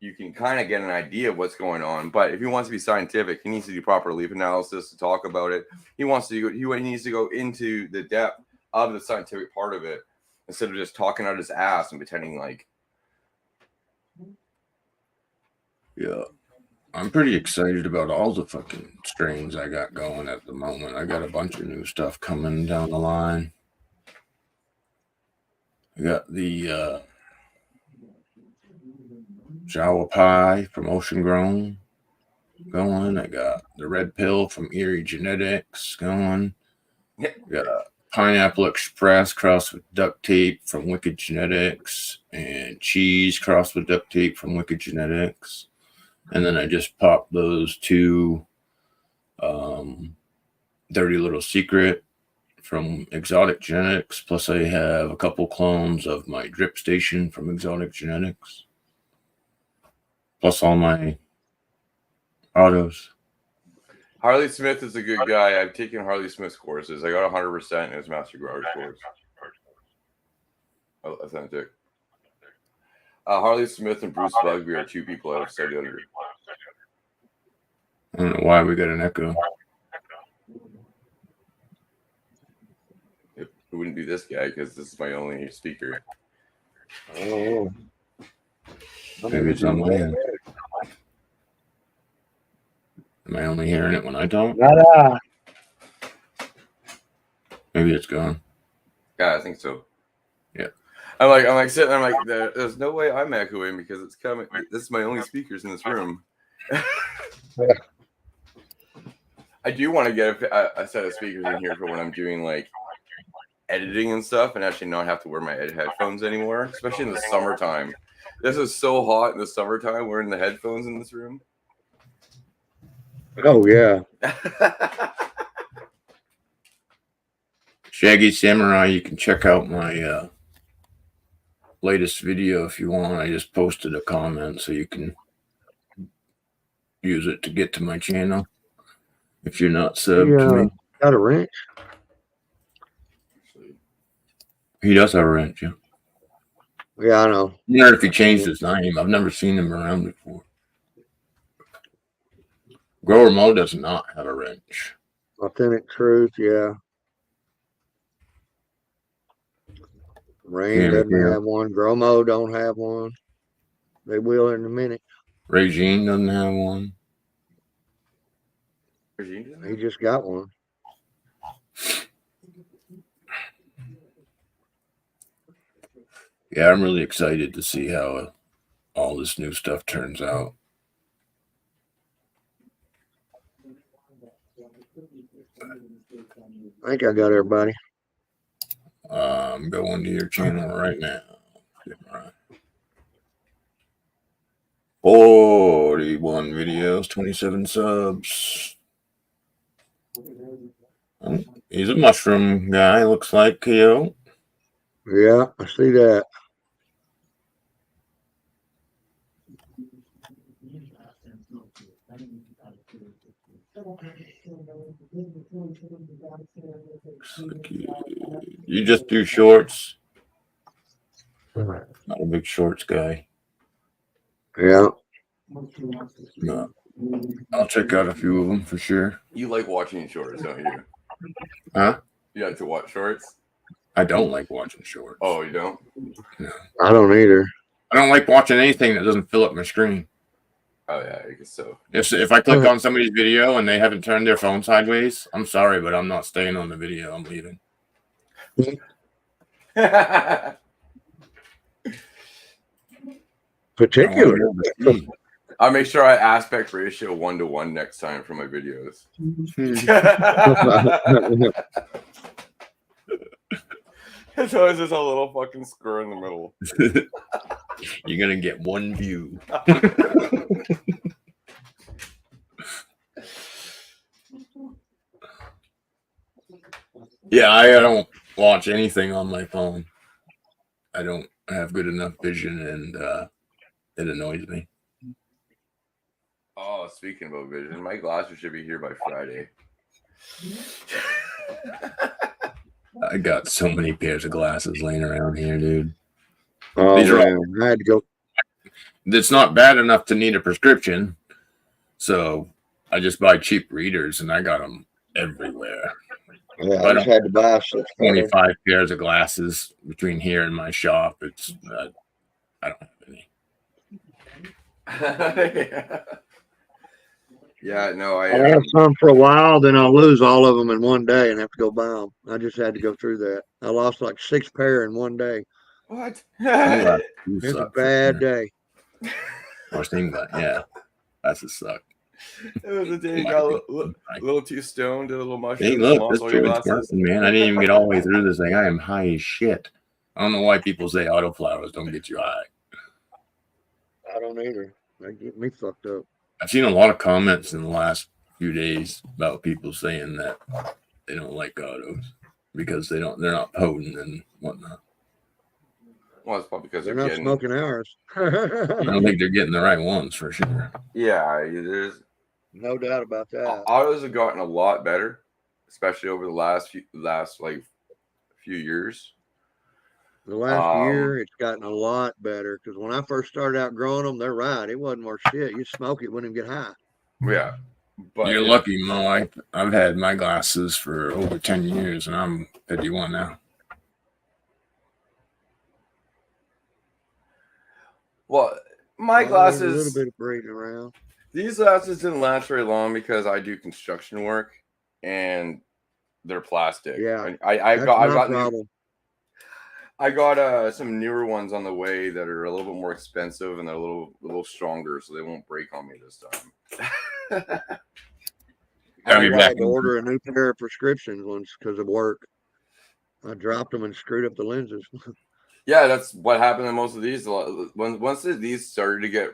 You can kind of get an idea of what's going on, but if he wants to be scientific, he needs to do proper leaf analysis to talk about it. He needs to go into the depth of the scientific part of it instead of just talking out his ass and pretending like. Yeah. I'm pretty excited about all the fucking strains I got going at the moment. I got a bunch of new stuff coming down the line. I got the Jawa Pie from Ocean Grown going. I got the Red Pill from Erie Genetics going. Got Pineapple Express crossed with duct tape from Wicked Genetics, and cheese crossed with duct tape from Wicked Genetics. And then I just popped those two Dirty Little Secret from Exotic Genetics. Plus I have a couple clones of my Drip Station from Exotic Genetics. Plus all my autos. Harley Smith is a good guy. I've taken Harley Smith's courses. I got 100% in his Master Grower's course. Authentic. Harley Smith and Bruce Bugby are two people I've studied under. I don't know why we got an echo. It wouldn't be this guy because this is my only speaker. Oh. Maybe it's on my end. Am I only hearing it when I don't? Maybe it's gone. Yeah, I think so. Yeah. I'm like sitting there, I'm like, there's no way I'm echoing because it's coming. This is my only speakers in this room. I do want to get a set of speakers in here for when I'm doing like editing and stuff, and actually not have to wear my headphones anymore, especially in the summertime. This is so hot in the summertime wearing the headphones in this room. Oh yeah. Shaggy Samurai, you can check out my latest video if you want. I just posted a comment so you can use it to get to my channel if you're not subbed to me. Got a wrench? He does have a wrench, yeah. Yeah, I know. I wonder if he changed his name. I've never seen him around before. Grower Mo does not have a wrench. Authentic Truth, yeah. Rain doesn't have one. Gromo don't have one. They will in a minute. Regine doesn't have one. He just got one. Yeah, I'm really excited to see how all this new stuff turns out. I think I got everybody. I'm going to your channel right now. 41 videos, 27 subs. Oh, he's a mushroom guy, looks like, Keo. Yeah, I see that. You just do shorts? Not a big shorts guy. Yeah. No. I'll check out a few of them for sure. You like watching shorts, don't you? Huh? You like to watch shorts? I don't like watching shorts. Oh, you don't? No. I don't either. I don't like watching anything that doesn't fill up my screen. Oh, yeah, I guess so. If I click on somebody's video and they haven't turned their phone sideways, I'm sorry, but I'm not staying on the video. I'm leaving. Particular. I'll make sure I aspect ratio 1:1 next time for my videos. It's always just a little fucking square in the middle. You're gonna get one view. Yeah, I don't watch anything on my phone. I don't have good enough vision, and it annoys me. Oh, speaking about vision, my glasses should be here by Friday. I got so many pairs of glasses laying around here, dude. Oh, These are man. I had to go. It's not bad enough to need a prescription, so I just buy cheap readers, and I got them everywhere. Yeah, I just had to buy 25 pairs of glasses between here and my shop. It's I don't have any. Yeah, no, I have some for a while, then I'll lose all of them in one day and have to go buy them. I just had to go through that. I lost like 6 pair in one day. What? It's a bad day. Yeah, that's a suck. It was a day you got a little too stoned, did a little mushroom. Hey, look, this joint's working, man. I didn't even get all the way through this thing. I am high as shit. I don't know why people say autoflowers don't get you high. I don't either. They get me fucked up. I've seen a lot of comments in the last few days about people saying that they don't like autos because they're not potent and whatnot. Well, it's probably because they're not smoking ours. I don't think they're getting the right ones for sure. Yeah, there's no doubt about that. Autos have gotten a lot better, especially over the last few years. The last year, it's gotten a lot better because when I first started out growing them, they're right. It wasn't worth shit. You smoke it, wouldn't even get high. Yeah. But you're lucky, Mo. I've had my glasses for over 10 years and I'm 51 now. Well, my glasses. A little bit of breathing around. These glasses didn't last very long because I do construction work and they're plastic. Yeah. I got some newer ones on the way that are a little bit more expensive and they're a little stronger, so they won't break on me this time. I'll be I back. had to order a new pair of prescriptions once because of work. I dropped them and screwed up the lenses. Yeah, that's what happened in most of these. Once these started to get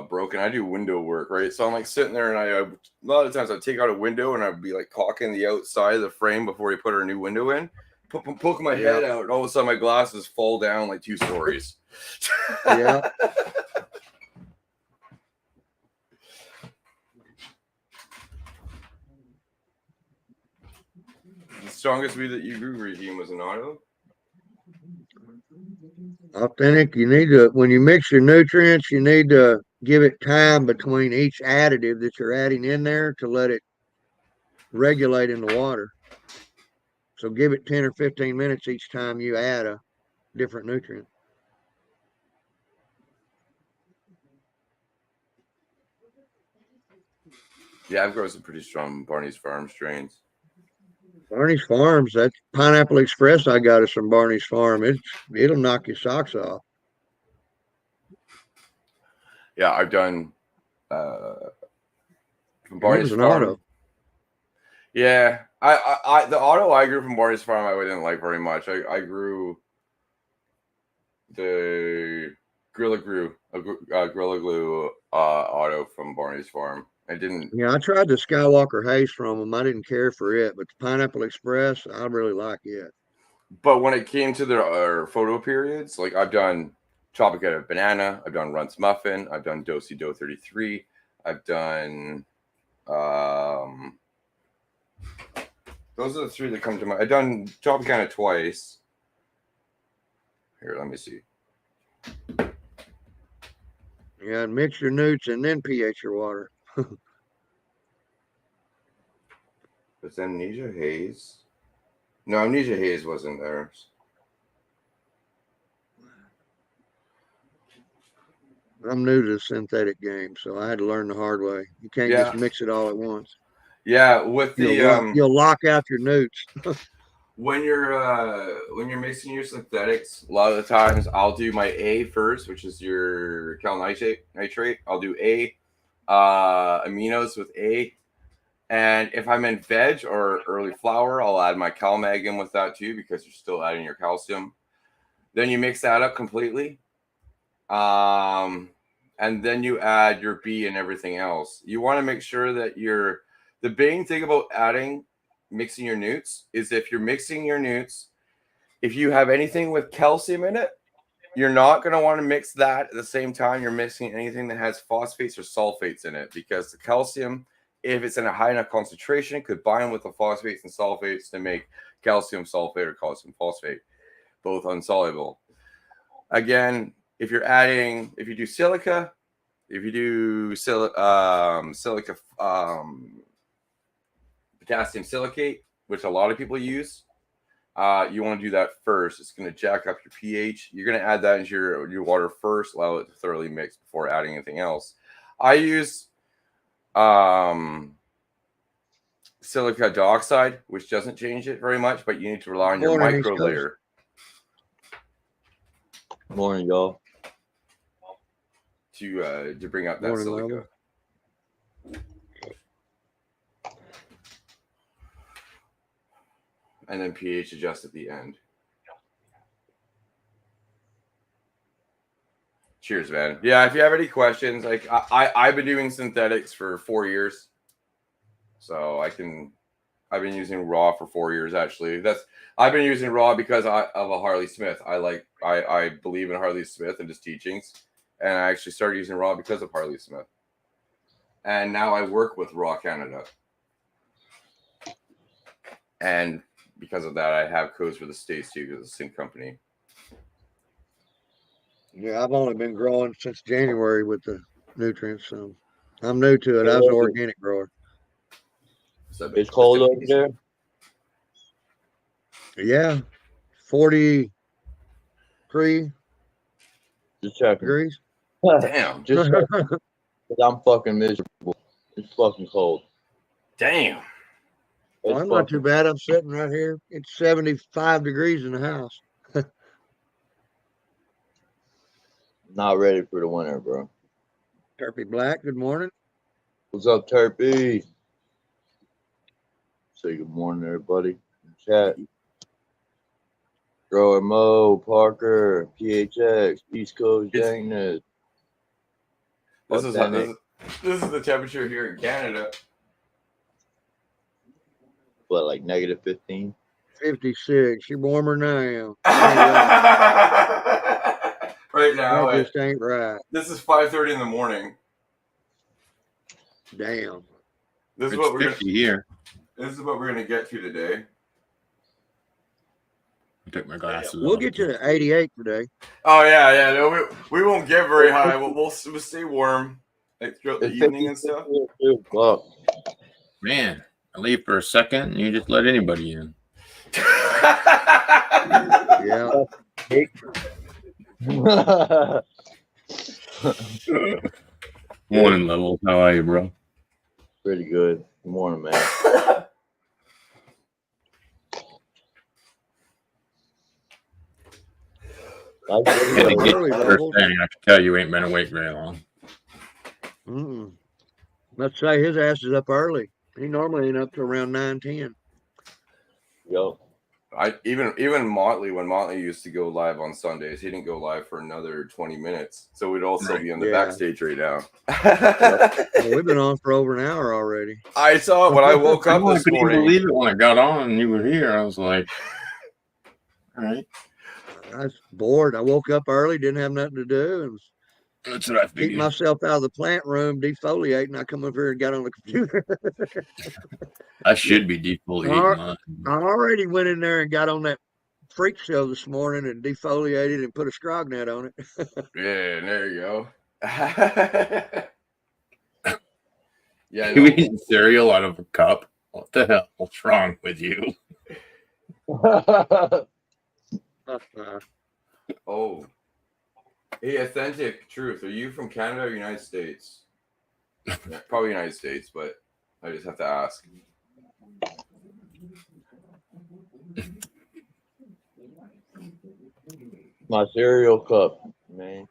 broken, I do window work, right? So I'm like sitting there, and a lot of times I'd take out a window and I'd be like caulking the outside of the frame before you put our new window in. Poke my head out, and all of a sudden my glasses fall down like 2 stories. Yeah. The strongest weed that you grew, Regime, was an auto. Authentic. You need to, when you mix your nutrients, you need to give it time between each additive that you're adding in there to let it regulate in the water. So give it 10 or 15 minutes each time you add a different nutrient. Yeah, I've grown some pretty strong Barney's Farm strains. Barney's Farms, that Pineapple Express I got is from Barney's Farm. It'll knock your socks off. Yeah, I've done from Barney's Barney's Farm. Auto. Yeah, I the auto I grew from Barney's Farm I didn't like very much. I grew the Gorilla Glue auto from Barney's Farm. I didn't. Yeah, I tried the Skywalker Haze from them. I didn't care for it, but the Pineapple Express, I really like it. But when it came to the photo periods, like I've done Tropical Banana, I've done Runts Muffin, I've done Dosey Do 33, I've done those are the 3 that come to mind. I've done Tropicana twice. Here, let me see. Yeah, and mix your newts and then pH your water. It's Amnesia Haze. No, Amnesia Haze wasn't there. I'm new to the synthetic game, so I had to learn the hard way. You can't just mix it all at once. Yeah, with the you'll lock out your newts. when you're mixing your synthetics, a lot of the times I'll do my A first, which is your cal nitrate. I'll do A aminos with A. And if I'm in veg or early flower, I'll add my CalMag in with that too, because you're still adding your calcium. Then you mix that up completely. And then you add your B and everything else. You want to make sure that the main thing about mixing your newts is if you're mixing your newts, if you have anything with calcium in it, you're not going to want to mix that at the same time you're mixing anything that has phosphates or sulfates in it, because the calcium, if it's in a high enough concentration, could bind with the phosphates and sulfates to make calcium sulfate or calcium phosphate, both insoluble. Again, if you do silica, silica potassium silicate, which a lot of people use, you want to do that first. It's going to jack up your pH. You're going to add that into your water first, allow it to thoroughly mix before adding anything else. I use silica dioxide, which doesn't change it very much, but you need to rely on your micro layer. Morning, y'all. To bring up that silica. Level. And then pH adjust at the end. Cheers, man. Yeah, if you have any questions, like I've been doing synthetics for 4 years. So I've been using raw for 4 years actually. I've been using raw because of a Harley Smith. I believe in Harley Smith and his teachings. And I actually started using raw because of Harley Smith. And now I work with Raw Canada. And because of that, I have codes for the States too, because it's the same company. Yeah, I've only been growing since January with the nutrients, so I'm new to it. I was an organic grower. So it's cold over there. Yeah, 43 Just checking. degrees. Damn. Just checking. I'm fucking miserable. It's fucking cold. Damn. Well, I'm not too bad. I'm sitting right here. It's 75 degrees in the house. Not ready for the winter, bro. Turpy Black, good morning. What's up, Turpy? Say good morning, everybody. Chat. Grower Mo, Parker, PHX, East Coast Jangness. This is the temperature here in Canada. What, like negative 15? 56. You're warmer now. Right now, That just ain't right. this is 5:30 in the morning. Damn. This is It's what we're 50 here. This is what we're gonna get to today. I took my glasses We'll off. get to the 88 today. Oh yeah. No, we won't get very high. We'll stay warm like throughout the evening and stuff. Man, I leave for a second and you just let anybody in. Yeah. Morning level. How are you, bro? Pretty good. Good morning, man. First thing I can tell you ain't been awake very long. Let's say his ass is up early. He normally ain't up to around 9-10. Yo. Even Motley, when Motley used to go live on Sundays, he didn't go live for another 20 minutes. So we'd also be on the backstage right now. Well, we've been on for over an hour already. I saw it when I woke up this morning. I couldn't believe it when I got on and you were here. I was like, all right. I was bored. I woke up early, didn't have nothing to do, and that's what I figured. Keep myself out of the plant room, defoliating. I come over here and got on the computer. I should be defoliating. I already went in there and got on that freak show this morning and defoliated and put a scrog net on it. Yeah, there you go. Yeah, you eating cereal out of a cup? What the hell? What's wrong with you? Oh. Hey, Authentic Truth, are you from Canada or United States? Yeah, probably United States, but I just have to ask. My cereal cup, man.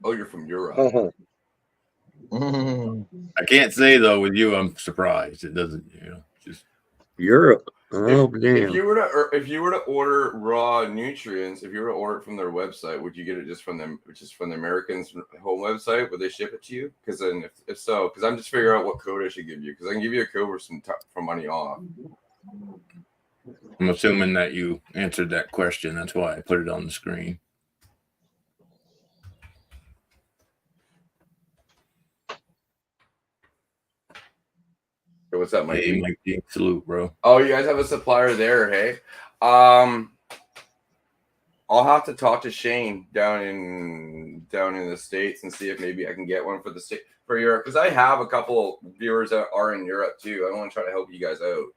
Oh, you're from Europe. I can't say though. With you, I'm surprised. It doesn't, just Europe. Oh, damn. If you were to order raw nutrients, if you were to order it from their website, would you get it just from them, which is from the Americans' home website? Would they ship it to you? Because then, if so, because I'm just figuring out what code I should give you. Because I can give you a code for money off. I'm assuming that you answered that question. That's why I put it on the screen. What's up, Mike? Hey, Mike, salute, bro. Oh, you guys have a supplier there, hey? I'll have to talk to Shane down in the States and see if maybe I can get one for Europe, because I have a couple viewers that are in Europe too. I want to try to help you guys out,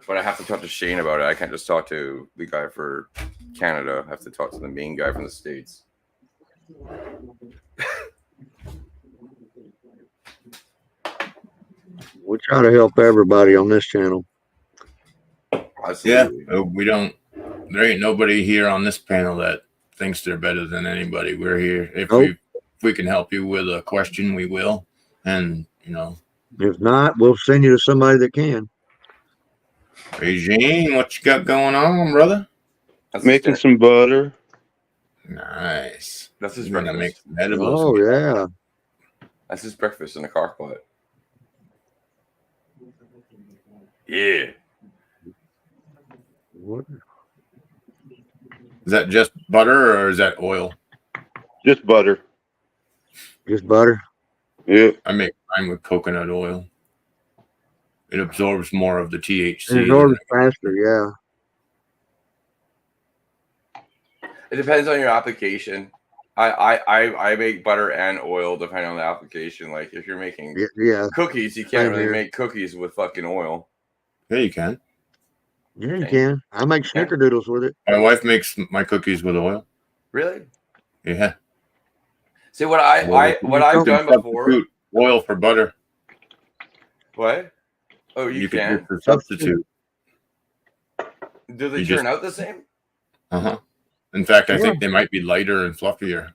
but I have to talk to Shane about it. I can't just talk to the guy for Canada. I have to talk to the main guy from the States. We try to help everybody on this channel. Absolutely. Yeah, there ain't nobody here on this panel that thinks they're better than anybody. We're here. If we can help you with a question, we will. And, if not, we'll send you to somebody that can. Regine, what you got going on, brother? Making some butter. Nice. That's his breakfast. breakfast. Make some edibles. Oh, yeah. That's his breakfast in a crock pot. Yeah. What? Is that just butter or is that oil? Just butter. Just butter? Yeah. I make mine with coconut oil. It absorbs more of the THC. It absorbs faster, yeah. It depends on your application. I make butter and oil depending on the application. Like if you're making cookies, you can't really make cookies with fucking oil. Yeah, you can. Yeah, you can. I make snickerdoodles with it. My wife makes my cookies with oil. Really? Yeah. See what I've done before. Oil for butter. What? Oh, you can substitute. Do they turn out the same? In fact, I think they might be lighter and fluffier.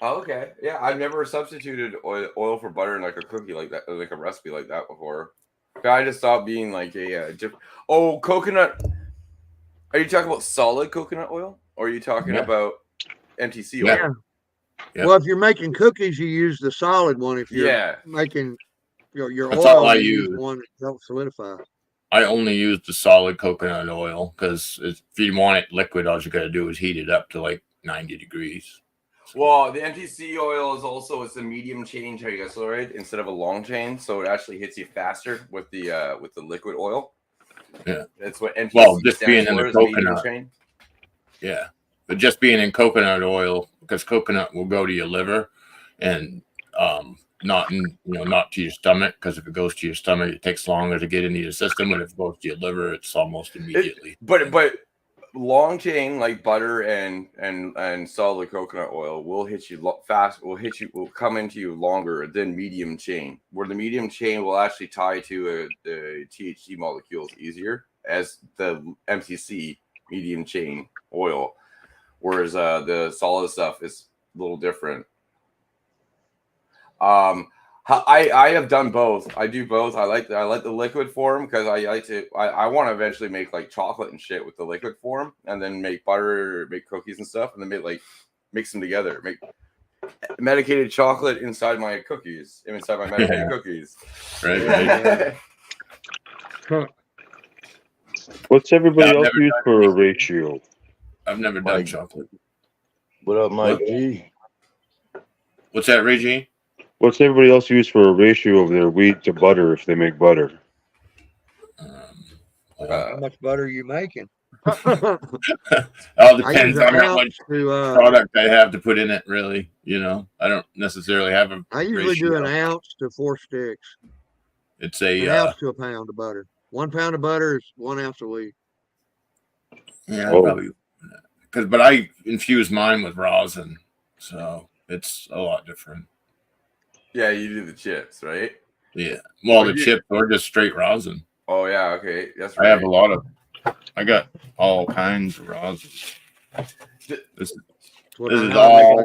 Oh, okay. Yeah, I've never substituted oil for butter in like a cookie like that, like a recipe like that before. I just stopped being like a coconut. Are you talking about solid coconut oil, or are you talking Yeah. about MTC Yeah. oil? Yep. Well, if you're making cookies, you use the solid one. If you're Yeah. making your That's all oil, I you use use. the one that helps solidify. I only use the solid coconut oil because if you want it liquid, all you got to do is heat it up to like 90 degrees. Well, the MTC oil is also it's a medium chain triglyceride instead of a long chain, so it actually hits you faster with the liquid oil. Yeah, that's what MTC well, just being stands in for the is medium coconut. chain. Yeah, but just being in coconut oil because coconut will go to your liver, and not to your stomach, because if it goes to your stomach, it takes longer to get into your system, and if it goes to your liver, it's almost immediately. But long chain like butter and solid coconut oil will hit you fast. Will come into you longer than medium chain, where the medium chain will actually tie to the THC molecules easier as the MCC medium chain oil, whereas the solid stuff is a little different. I have done both. I do both. I like the liquid form because I want to eventually make like chocolate and shit with the liquid form, and then make butter, make cookies and stuff, and then mix them together. Make medicated chocolate inside my cookies, inside my medicated cookies. Right. What's everybody else use for a ratio? I've never done chocolate. What up, Mike G? What's that, Reggie? What's everybody else use for a ratio of their wheat to butter if they make butter? How much butter are you making? All depends on how much product I have to put in it, really. I don't necessarily have a I usually do an ounce to 4 sticks. It's an ounce to a pound of butter. 1 pound of butter is 1 ounce a week. Yeah, probably. But I infuse mine with rosin, so it's a lot different. Yeah, you do the chips, right? Yeah. Well, the chips or just straight rosin. Oh yeah, okay, that's right. I have a lot of. I got all kinds of rosin. This is all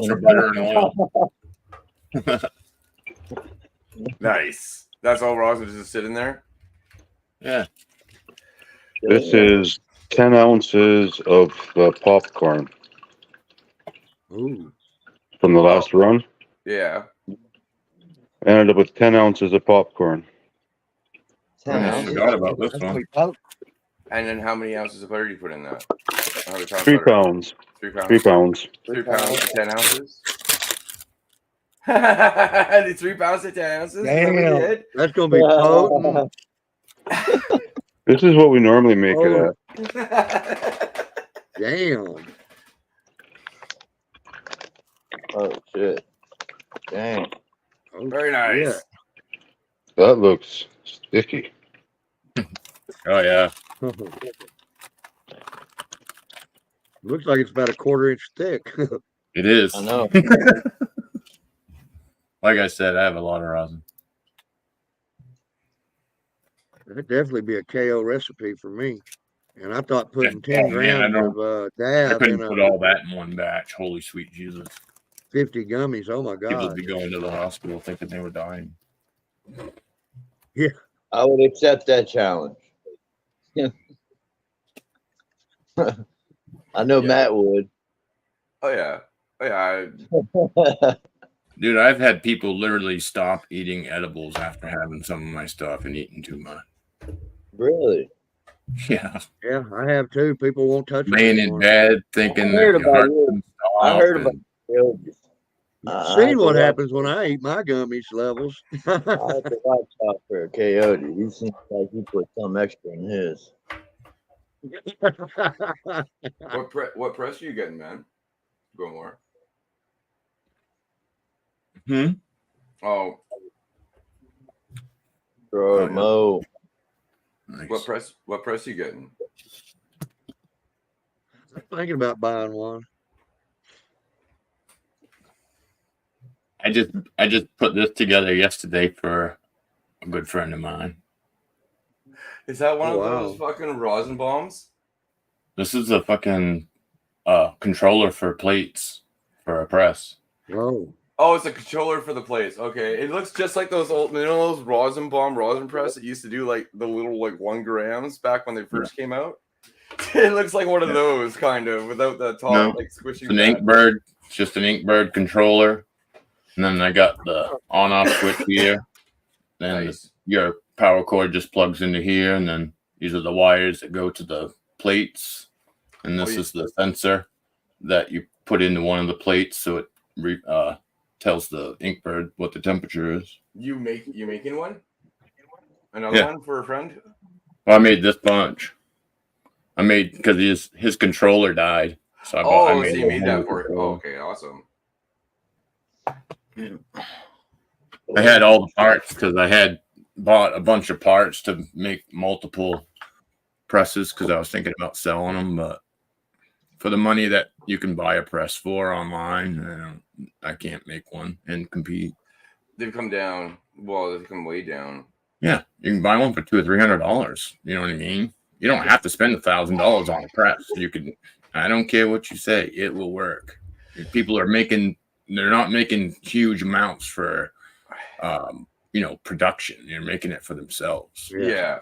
for butter and oil. Nice. That's all rosin just sitting there. Yeah. This is 10 ounces of popcorn. Ooh. From the last run. Yeah. Ended up with 10 ounces of popcorn. 10 ounces. I forgot about this one. And then how many ounces of butter do you put in that? 3 pounds. 3 pounds. 3 pounds. 3 pounds to 10 ounces. 3 pounds to 10 ounces. Damn, that's gonna be potent. This is what we normally make it at. Damn. Oh shit. Dang. Very nice. Yeah. That looks sticky. Oh yeah. Looks like it's about a 1/4 inch thick. It is. I know. Like I said, I have a lot of rosin. That'd definitely be a KO recipe for me. And I thought putting 10 grams of dab I couldn't in put all that in one batch. Holy sweet Jesus. 50 gummies. Oh my People god. would be going to the hospital thinking they were dying. Yeah. I would accept that challenge. I know Matt would. Oh yeah. Oh yeah. Dude, I've had people literally stop eating edibles after having some of my stuff and eating too much. Really? Yeah. Yeah, I have too. People won't touch it Laying anymore. in bed thinking I heard that your about heart you. can I stop. heard about you. Seen what happens when I eat my gummies levels. I have to watch out for a coyote. He seems like he put some extra in his. What press are you getting, man? Go more. Oh. Bro, Mo. Nice. What press are you getting? I'm thinking about buying one. I just put this together yesterday for a good friend of mine. Is that one of those fucking rosin bombs? This is a fucking controller for plates for a press. Oh, Oh, it's a controller for the plates. Okay, it looks just like those old, those rosin press that used to do like the little like 1 grams back when they first came out. It looks like one of those kind of without the top No, like squishing. It's an Inkbird. It's just an Inkbird controller, and then I got the on-off switch here. Then Nice. your power cord just plugs into here, and then these are the wires that go to the plates, and this is the sensor that you put into one of the plates, so it tells the Inkbird what the temperature is. You making one? Another one for a friend? Well, I made this bunch. I made because his controller died, so I made that for it. Oh, okay, awesome. I had all the parts because I had bought a bunch of parts to make multiple presses because I was thinking about selling them, but for the money that you can buy a press for online, I can't make one and compete. They've come down. Well, they've come way down. Yeah, you can buy one for $200 or $300. You know what I mean? You don't have to spend $1,000 on a press. You can. I don't care what you say; it will work. People are making. They're not making huge amounts for, production. They're making it for themselves. Yeah.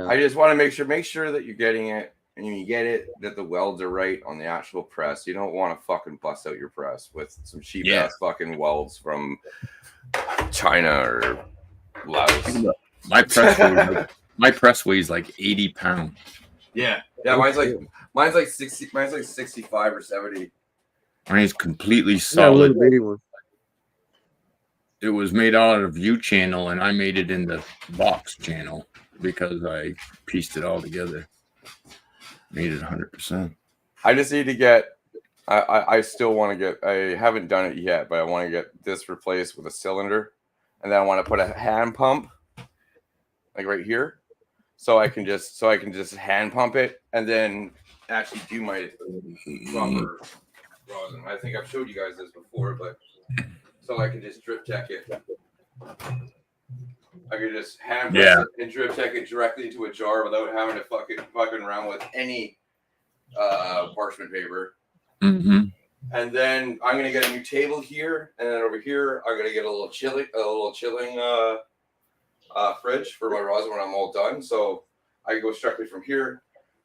I just want to make sure that you're getting it, and you get it that the welds are right on the actual press. You don't want to fucking bust out your press with some cheap ass fucking welds from China or Laos. My press weighs like 80 pounds. Yeah, mine's like 60. Mine's like 65 or 70. Mine's completely yeah, a solid. little bitty one. It was made out of U channel, and I made it in the box channel because I pieced it all together. Made it 100%. I just need to get. I still want to get. I haven't done it yet, but I want to get this replaced with a cylinder, and then I want to put a hand pump, like right here. So I can just hand pump it and then actually do my proper rosin. I think I've showed you guys this before, but so I can just drip tech it. I can just hand press it and drip tech it directly into a jar without having to fucking around with any parchment paper. Mm-hmm. And then I'm gonna get a new table here, and then over here I'm gonna get a little chilling fridge for my rosin when I'm all done. So I go directly from here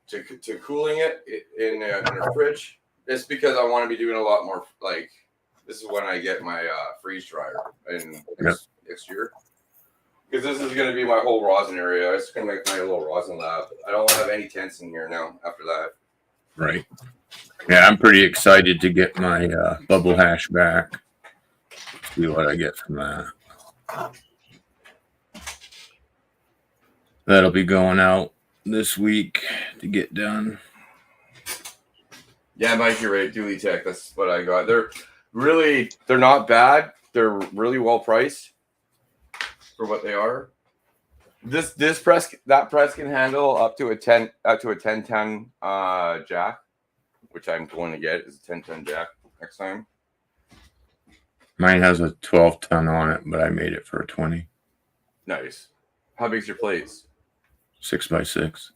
to cooling it in a fridge. It's because I want to be doing a lot more. Like this is when I get my freeze dryer in next year. Because this is going to be my whole rosin area. I'm just going to make my little rosin lab. I don't want to have any tents in here now after that. Right. Yeah, I'm pretty excited to get my bubble hash back. See what I get from that. That'll be going out this week to get done. Yeah, Mike, you're right. Gtgt, that's what I got. They're not bad. They're really well priced for what they are. That press can handle up to a 10-ton jack, which I'm going to get is a 10-ton jack next time. Mine has a 12-ton on it, but I made it for a 20. Nice. How big's your plates? 6x6.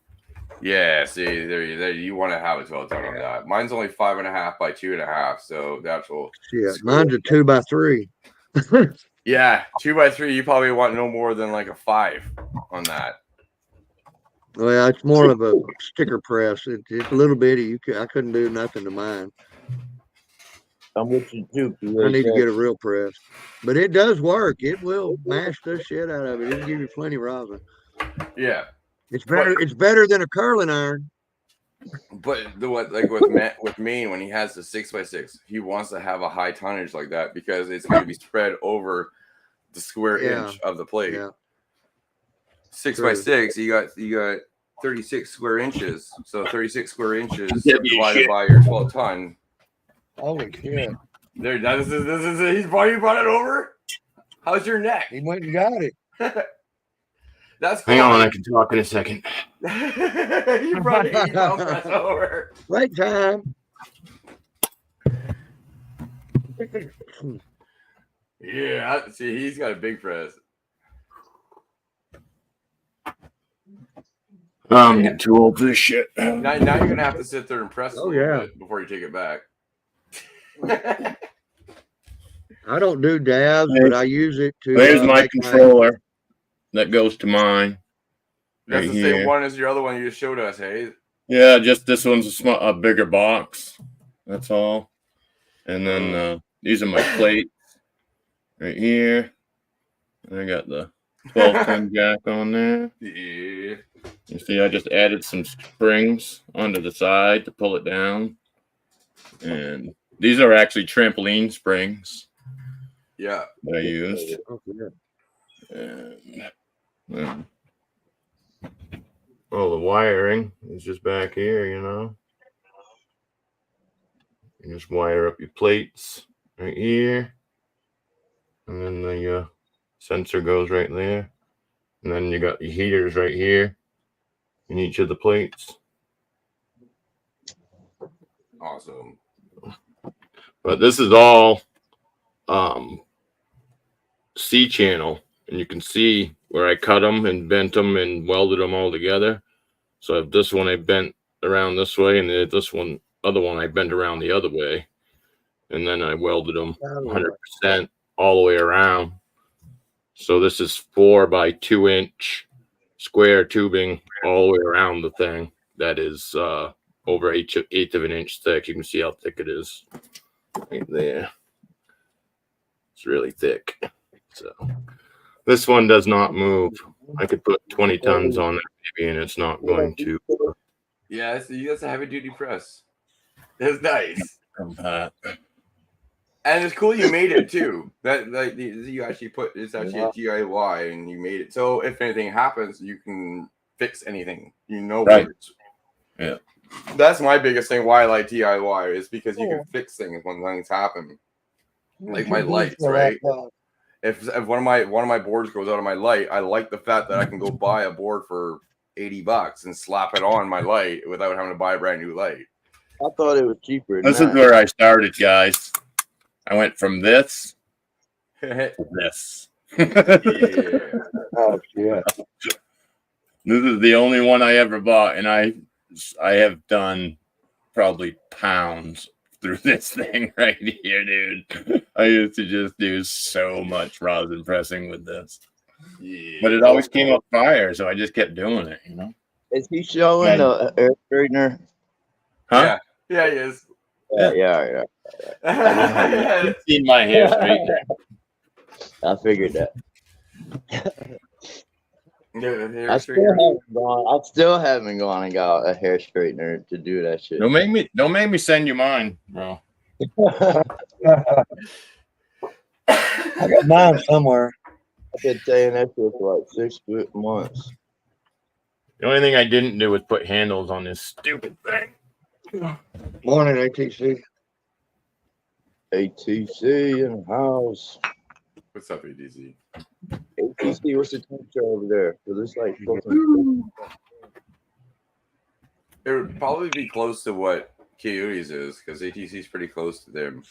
Yeah, see, there you want to have a 12-ton on that. Mine's only 5.5 by 2.5, so the actual. Yeah, mine's a 2x3. Yeah, 2x3. You probably want no more than like a 5 on that. Well, it's more of a sticker press. It's a little bitty. I couldn't do nothing to mine. I'm with you too. I need to get a real press, but it does work. It will mash the shit out of it. It'll give you plenty of rosin. Yeah, it's better. It's better than a curling iron. But with Maine, when he has the 6x6, he wants to have a high tonnage like that because it's going to be spread over the square inch of the plate. Yeah. 6x6, you got 36 square inches. So 36 square inches divided by your 12-ton. Holy shit! There, this is he's brought it over. How's your neck? He went and got it. That's cool. Hang on, I can talk in a second. You brought it over. Right time. Yeah, see, he's got a big press. I'm getting too old for this shit. Now you're gonna have to sit there and press a little bit before you take it back. I don't do dabs, but I use it to. There's my make controller that goes to mine. That's Right the here. same one as your other one you just showed us, hey? Yeah, just this one's a bigger box. That's all. And then these are my plates right here. And I got the 12-pin jack on there. Yeah. You see, I just added some springs onto the side to pull it down. And these are actually trampoline springs Yeah. that I used. Oh, yeah. And all the wiring is just back here, you know. You just wire up your plates right here. And then the sensor goes right there. And then you got your heaters right here in each of the plates. Awesome. But this is all C channel, and you can see where I cut them and bent them and welded them all together. So if this one I bent around this way, and this other one I bent around the other way, and then I welded them 100% all the way around. So this is 4 by 2 inch square tubing all the way around the thing. That is over eighth of an inch thick. You can see how thick it is right there. It's really thick. So this one does not move. I could put 20 tons on it maybe, and it's not going to. Yeah, that's a heavy duty press. It's nice. And it's cool you made it too. That like you actually put it's actually a DIY and you made it. So if anything happens, you can fix anything. You know, right? Yeah. That's my biggest thing. Why I like DIY is because you can fix things when things happen. Like my lights, right? If one of my boards goes out of my light, I like the fact that I can go buy a board for $80 and slap it on my light without having to buy a brand new light. I thought it was cheaper. This is where I started, guys. I went from this to this. Yeah. Oh, yeah. This is the only one I ever bought, and I have done probably pounds through this thing right here, dude. I used to just do so much rosin pressing with this. Yeah. But it always came up fire, so I just kept doing it, you know. Is he showing the air straightener? Huh? Yeah, he is. Yeah. You've seen my hair straightener. I figured that. Yeah, I still haven't gone and got a hair straightener to do that shit. Don't make me send you mine, bro. I got mine somewhere. I've been saying that shit for like 6 months. The only thing I didn't do was put handles on this stupid thing. Morning, ATC. ATC in the house. What's up, ADZ? ATC, what's the temperature over there? Because it's like fucking. It would probably be close to what Coyotes is because ATC is pretty close to them.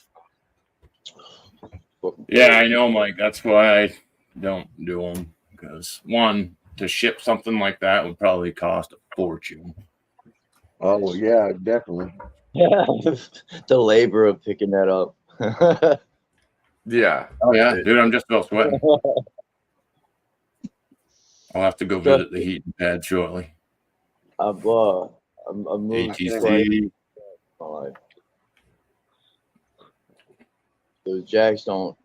Yeah, I know, Mike. That's why I don't do them. Because one, to ship something like that would probably cost a fortune. Oh, well, yeah, definitely. Yeah, the labor of picking that up. Yeah. Oh, yeah. Dude, I'm just about sweating. I'll have to go visit the heating pad shortly. I'm ATC. Those jacks don't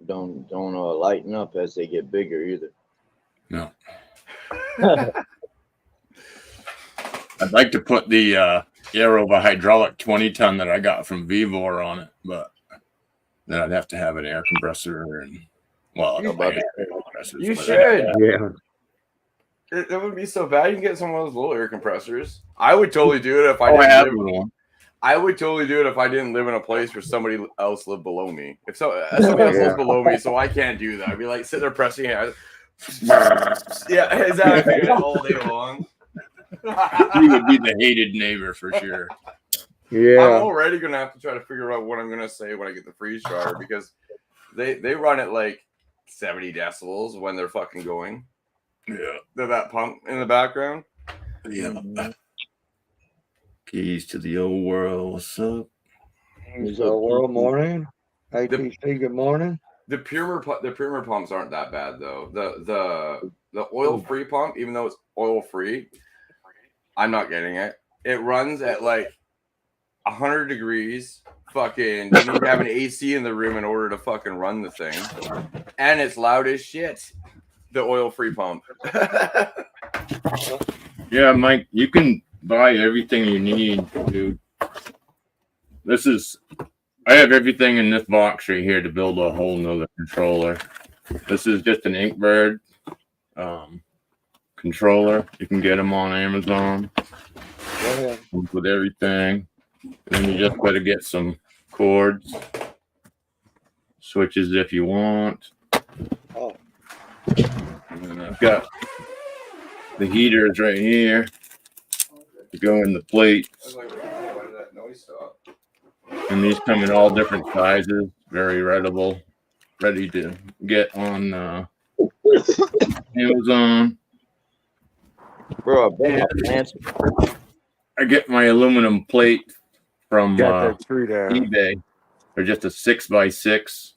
lighten up as they get bigger either. No. I'd like to put the Aero hydraulic 20-ton that I got from Vivor on it, but then I'd have to have an air compressor and you should. Yeah. That would be so bad. You can get some of those little air compressors. I would totally do it if I didn't live. I would totally do it if I didn't live in a place where somebody else lived below me. If somebody else lives below me, so I can't do that. I'd be like sitting there pressing it. Yeah, exactly. All day long. You would be the hated neighbor for sure. Yeah. I'm already gonna have to try to figure out what I'm gonna say when I get the freeze dryer because they run at like 70 decibels when they're fucking going. Yeah. They're that pump in the background. Yeah. Keys to the old world. What's up? So, world morning. ATC, good morning. The Pyramid pumps aren't that bad though. The oil free pump, even though it's oil free, I'm not getting it. It runs at like 100 degrees. Fucking, you need to have an AC in the room in order to fucking run the thing, and it's loud as shit. The oil free pump. Yeah, Mike, you can buy everything you need, dude. I have everything in this box right here to build a whole nother controller. This is just an Inkbird controller. You can get them on Amazon. Comes with everything. And then you just got to get some cords, switches if you want. Oh. And then I've got the heaters right here to go in the plate. I was like, why did that noise stop? And these come in all different sizes, very readable, ready to get on Amazon. Bro, I get my aluminum plate from Got that tree down. eBay. They're just a 6x6,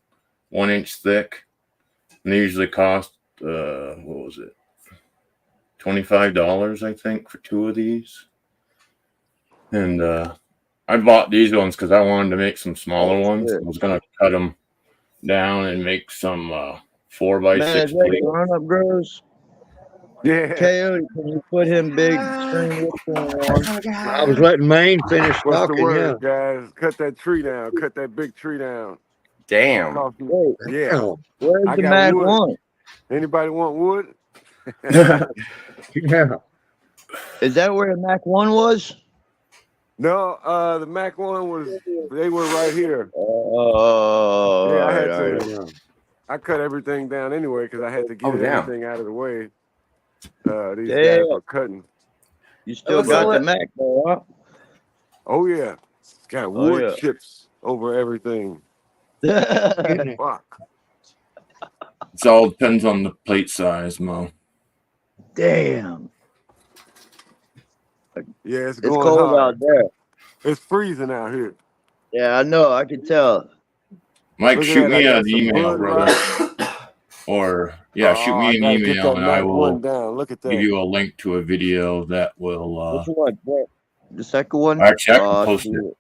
1 inch thick, and they usually cost what was it, $25, I think, for 2 of these. And I bought these ones because I wanted to make some smaller ones. I was gonna cut them down and make some 4x6 Man, is that grown-up girls? Yeah. Coyote, can you put him big screen? What's going on? I was letting Maine finish What's the talking, word, guys? Cut that tree down. Cut that big tree down. Damn. Cost me- Wait, Yeah. Oh, where's I the got Mac wood. 1? Anybody want wood? yeah. Is that where the Mac 1 was? No, the Mac one was. They were right here. Oh, Yeah, I all had right, to- all right. I cut everything down anyway because I had to get Oh, damn. everything out of the way. These Yeah. guys were cutting. You still What's got that? the Mac, though, huh? Oh yeah, got wood yeah. chips over everything. Getting it. Fuck. It all depends on the plate size, Mo. Damn. Yeah, it's It's going cold hard. out there. It's freezing out here. Yeah, I know. I can tell. Mike, Look at shoot that, I me got an some email, Bud brother. Light. Or, yeah, shoot me I an gotta get email that and I Mac will one down. Look at give that. you a link to a video that will. Which one? Where? The second one? Actually, I can Oh, post see it.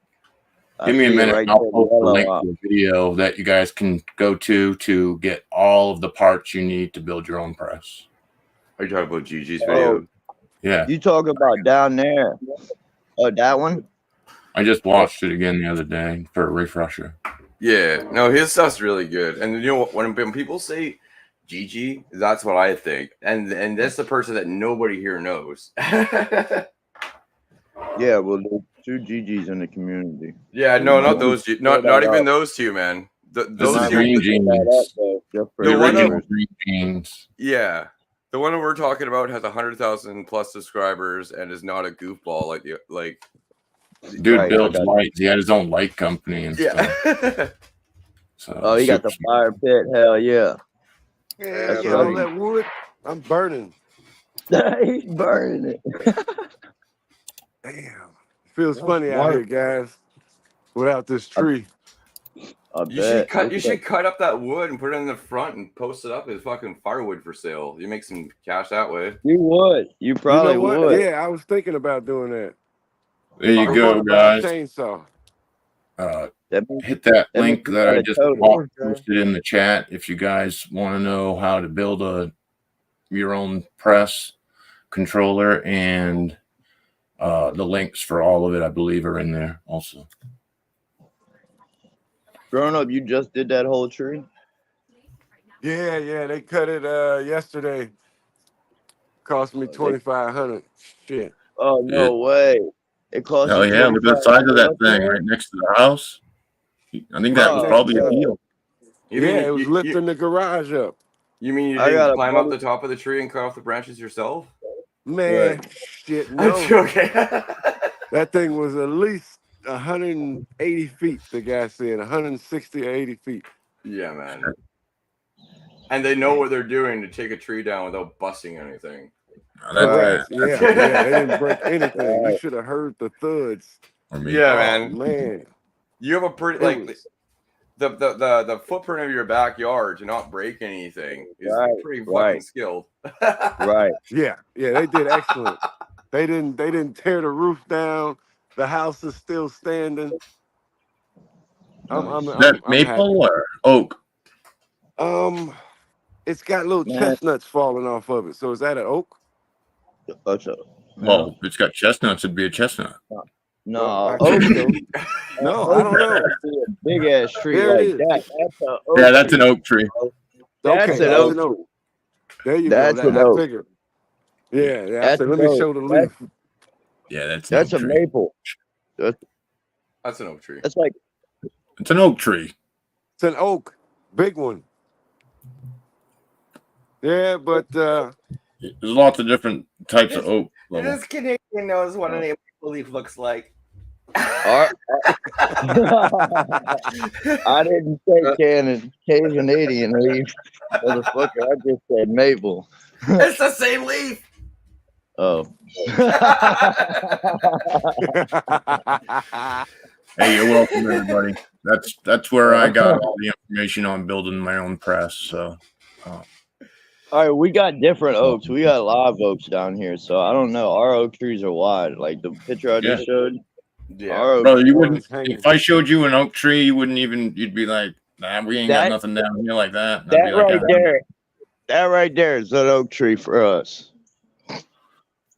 I Give me a see it minute. right And I'll there, post a yellow link up. to a video that you guys can go to get all of the parts you need to build your own press. Are you talking about Gigi's Oh. video? Yeah, You talk about down there. Oh, that one? I just watched it again the other day for a refresher. Yeah, no, his stuff's really good. And you know what? When people say Gigi, that's what I think. And that's the person that nobody here knows. Yeah, well, there's 2 GGs in the community. Yeah, no, not those. Not even those two, man. This Those is two. Green That Jeans. up, though, just for The The the one original viewers. Green Jeans. Yeah, the one that we're talking about has 100,000 plus subscribers and is not a goofball like. Dude Right, builds I got lights. He had his own light company and stuff. Yeah. So, Oh, he got the fire pit. Hell yeah. Yeah, That's see all right. that wood? I'm burning. He's burning it. Damn. Feels funny out here, guys. Without this tree. I You should bet. you should cut up that wood and put it in the front and post it up as fucking firewood for sale. You make some cash that way. You would. You probably You know what? would. Yeah, I was thinking about doing that. there you I'm go, gonna buy a guys. chainsaw. That means Hit that That link means that you I gotta just code it. posted in the chat if you guys want to know how to build your own press controller, and the links for all of it, I believe, are in there also. Growing up, you just did that whole tree? Yeah, they cut it yesterday. Cost me $2,500. Shit. Oh, no way. It cost Oh you yeah, look at the size of that $2,500 thing there? right next to the house. I think that was Oh, probably a yeah. deal. You Yeah, mean it was you, lifting the garage up. you mean you I got didn't a climb up buddy- the top of the tree and cut off the branches yourself? Man, shit, no. Okay. That thing was at least 180 feet, the guy said. 160 or 80 feet. Yeah, man. And they know what they're doing to take a tree down without busting anything. That's Yeah, they didn't break anything. You should have heard the thuds. for me. Yeah, Oh, man. man. You have a pretty It like was- the footprint of your backyard to not break anything is pretty fucking skilled. Right. Yeah, they did excellent. They didn't tear the roof down. The house is still standing. I'm That maple happy. or oak? It's got little chestnuts falling off of it. So is that an oak? Well, if it's got chestnuts, it'd be a chestnut. No, Well, oak. No, I don't know. A big ass tree There it like is. that. That's an oak. Yeah, that's an oak tree. That's Okay, an that's oak. There you That's go. an I oak. figured. Yeah. I That's said, let an me oak. show the leaf. Yeah, that's That's a an oak tree. maple. That's an oak tree. That's like It's an oak tree. It's an oak, big one. Yeah, but There's lots of different types of oak. This Canadian knows what a maple leaf looks like. I didn't say Canadian leaf, motherfucker. I just said maple. It's the same leaf. Oh. Hey, you're welcome, everybody. That's where I got all the information on building my own press. So, all right, we got different oaks. We got live oaks down here, so I don't know. Our oak trees are wide, like the picture I just showed. Yeah, bro, you wouldn't. If I showed you an oak tree, you wouldn't even. You'd be like, "Nah, we ain't got nothing down here like that." And I'd be like, that right there is an oak tree for us.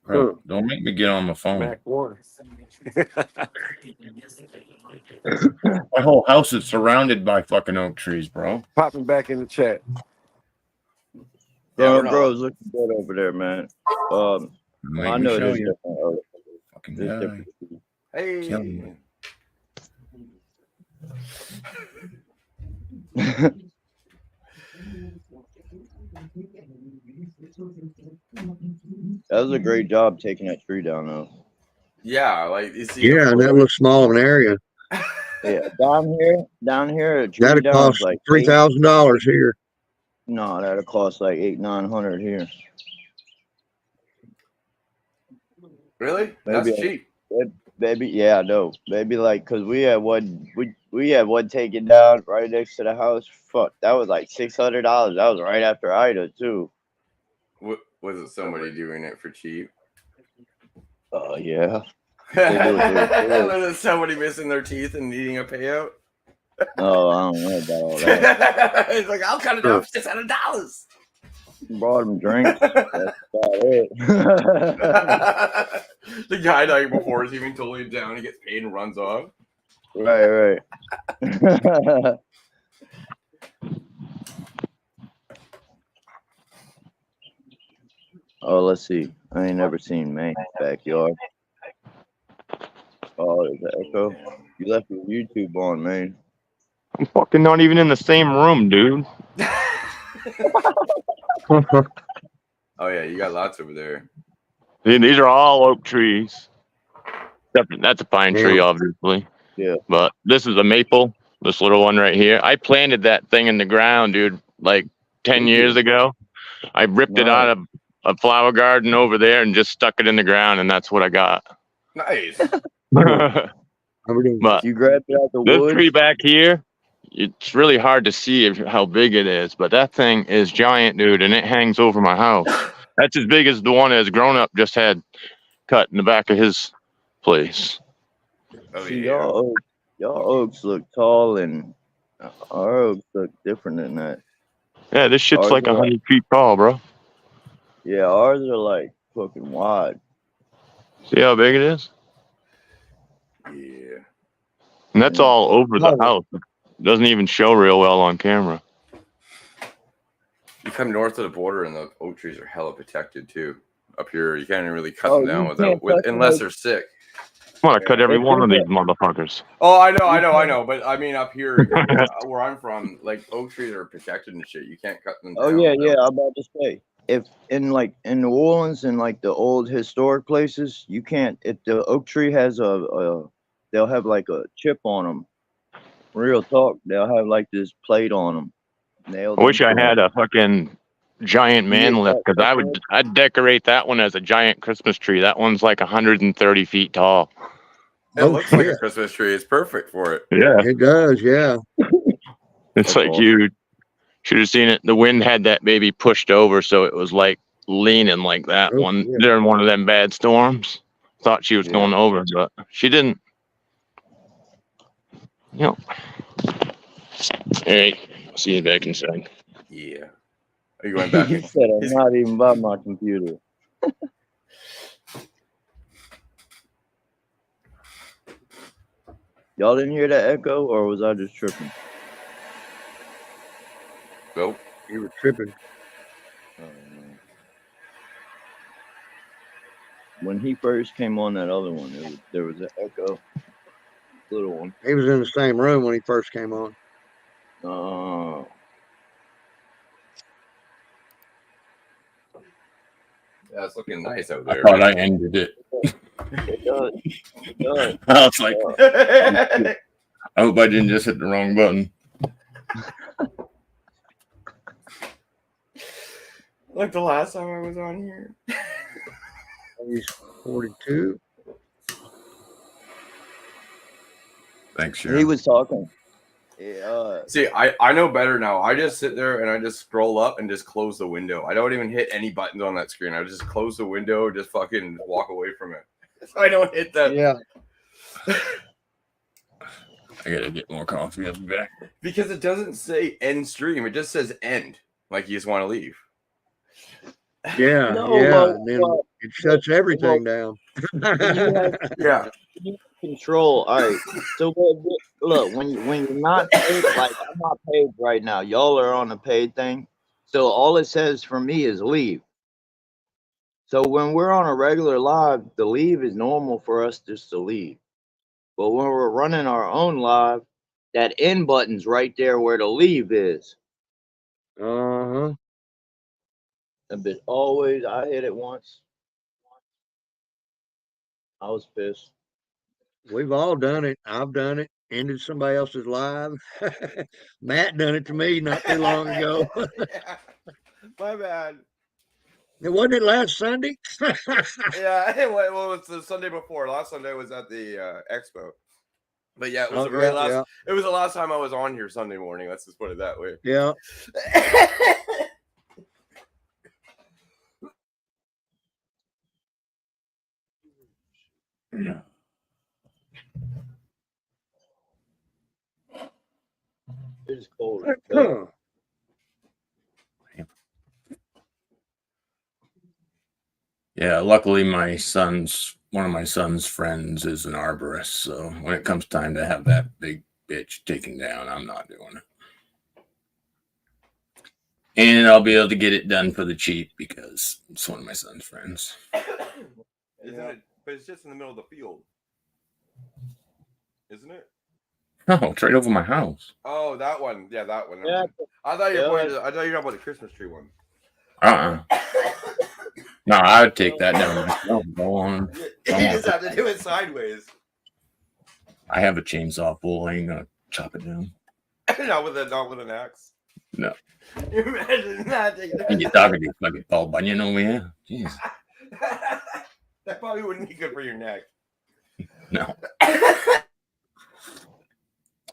Bro, don't make me get on my phone. Mac 1. My whole house is surrounded by fucking oak trees, bro. Popping back in the chat. Bro's looking good over there, man. I know there's different oaks. Fucking There's guy. different. Hey. That was a great job taking that tree down, though. Yeah, like you see. Yeah, and that looks small of an area. Yeah, down here, a tree That'd down cost is like $3,000 here. No, that'd cost like $800-900 here. Really? That's cheap. Maybe, yeah, no, maybe like because we had one taken down right next to the house. Fuck, that was like $600. That was right after Ida too. Was it somebody doing it for cheap? Yeah. Was it somebody missing their teeth and needing a payout? Oh, I don't know about all that. It's like, I'll cut it off $600. Brought him drinks. That's about it. The guy like before is even totally down. He gets paid and runs off. Right. Oh, let's see. I ain't never seen Maine's backyard. Oh, there's an echo. You left your YouTube on, man. I'm fucking not even in the same room, dude. Oh yeah, you got lots over there. These are all oak trees. That's a pine tree, obviously. Yeah. But this is a maple. This little one right here. I planted that thing in the ground, dude, like 10 years ago. I ripped it out of a flower garden over there and just stuck it in the ground, and that's what I got. Nice. But you grabbed it out the this woods? tree back here, it's really hard to see how big it is, but that thing is giant, dude, and it hangs over my house. That's as big as the one as Grown Up just had cut in the back of his place. Oh, See, yeah. y'all oaks look tall, and our oaks look different than that. Yeah, this shit's Ours like are 100 feet tall, bro. Yeah, ours are like fucking wide. See how big it is? Yeah. And that's all over the house. It doesn't even show real well on camera. You come north of the border, and the oak trees are hella protected too. Up here, you can't really cut them down unless they're sick. I want to cut every one of these motherfuckers. Oh, I know. But I mean, up here, where I'm from, like oak trees are protected and shit. You can't cut them down. Oh yeah. I'm about to say, if in New Orleans and like the old historic places, you can't. If the oak tree has they'll have like a chip on them. Real talk, they'll have like this plate on them. I wish I had a fucking giant man lift, because I'd decorate that one as a giant Christmas tree. That one's like 130 feet tall. It looks like a Christmas tree. It's perfect for it. Yeah, It does, yeah. It's That's like awesome. you should have seen it. The wind had that baby pushed over, so it was like leaning like that Oh, one yeah. during one of them bad storms. Thought she was Yeah. going over, but she didn't. Yep. Hey, see you back inside. Yeah. Are you going back? He said, I'm not even by my computer. Y'all didn't hear that echo, or was I just tripping? Nope. You were tripping. Oh, no. When he first came on that other one, there was an echo. Little one. He was in the same room when he first came on. Oh. Yeah, it's looking nice out I there. thought I ended it. It does. It does. I was like, Yeah. I hope I didn't just hit the wrong button. Like the last time I was on here. He's 42. Thanks, He Sharon. was talking. See, I know better now. I just sit there and I just scroll up and just close the window. I don't even hit any buttons on that screen. I just close the window, just fucking walk away from it. So I don't hit that. Yeah. I gotta get more coffee. I'll be back. Because it doesn't say end stream. It just says end. Like you just want to leave. Yeah. No, yeah. well, And then it shuts everything down. you have Yeah. control. All right. So look, when you're not paid, like I'm not paid right now. Y'all are on a paid thing. So all it says for me is leave. So when we're on a regular live, the leave is normal for us just to leave. But when we're running our own live, that end button's right there where the leave is. Uh-huh. A bit always. I hit it once. I was pissed. We've all done it. I've done it. Ended somebody else's live. Matt done it to me not too long ago. Yeah. My bad. It wasn't it last Sunday? Yeah, well, it was the Sunday before. Last Sunday was at the expo. But yeah, it was Oh, the very last. yeah. It was the last time I was on here Sunday morning. Let's just put it that way. Yeah. It's cold. as hell. Yeah, luckily one of my son's friends is an arborist, so when it comes time to have that big bitch taken down, I'm not doing it. And I'll be able to get it done for the cheap because it's one of my son's friends. Isn't it? But it's just in the middle of the field, isn't it? Oh, it's right over my house. Oh, that one. Yeah, that one. Yeah. I thought you were Yeah. pointing. I thought you were talking about the Christmas tree one. No, I would take that down myself. Go on. You just have to do it sideways. I have a chainsaw pull. I ain't gonna chop it down. not with an axe. No. Imagine that. And you're talking to fucking Paul Bunyan over here. Jeez. That probably wouldn't be good for your neck. No.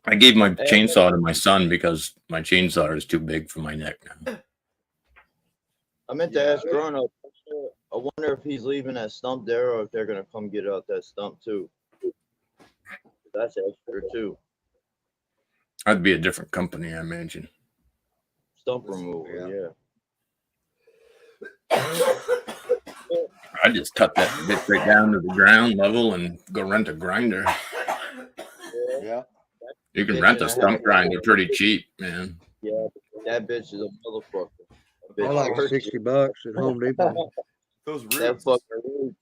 I gave my chainsaw to my son because my chainsaw is too big for my neck now. I meant to ask Grown Up. I wonder if he's leaving that stump there or if they're gonna come get out that stump too. That's extra too. I'd be a different company, I imagine. Stump removal, yeah. I just cut that bit right down to the ground level and go rent a grinder. Yeah. You can rent a stump grinder pretty cheap, man. Yeah, that bitch is a motherfucker. I like $60 at Home Depot. Those That roots. fucker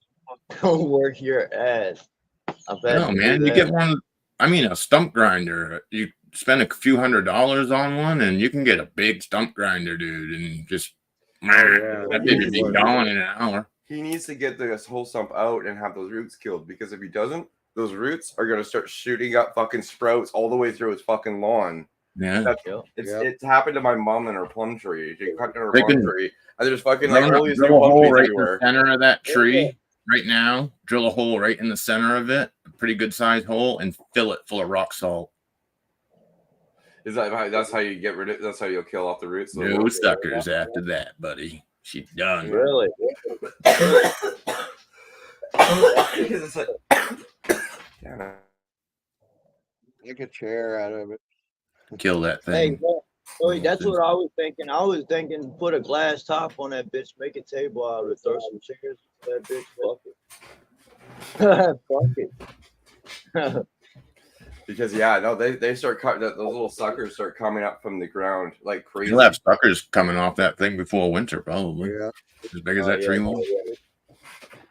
don't work your ass. No, man, you get one. I mean, a stump grinder. You spend a few $100s on one, and you can get a big stump grinder, dude, and just that baby be gone in an hour. He needs to get this whole stump out and have those roots killed because if he doesn't, those roots are gonna start shooting up fucking sprouts all the way through his fucking lawn. Yeah, It's happened to my mom and her plum tree. She cut down her plum tree, and there's fucking like all these new drill a plum hole trees right everywhere. in the center of that tree right now. Drill a hole right in the center of it, a pretty good sized hole, and fill it full of rock salt. Is that's how you get rid of? That's how you'll kill off the roots. No suckers after that, buddy. She's done. Really? Because it's like, damn it. Make a chair out of it. Kill that Hey, thing. Joey, that's what I was thinking. I was thinking put a glass top on that bitch, make a table out of it, throw some chairs on that bitch, fuck it. Fuck it. Because yeah, no, they start cutting those little suckers start coming up from the ground like crazy. You'll have suckers coming off that thing before winter, probably. Yeah. As big as that tree was.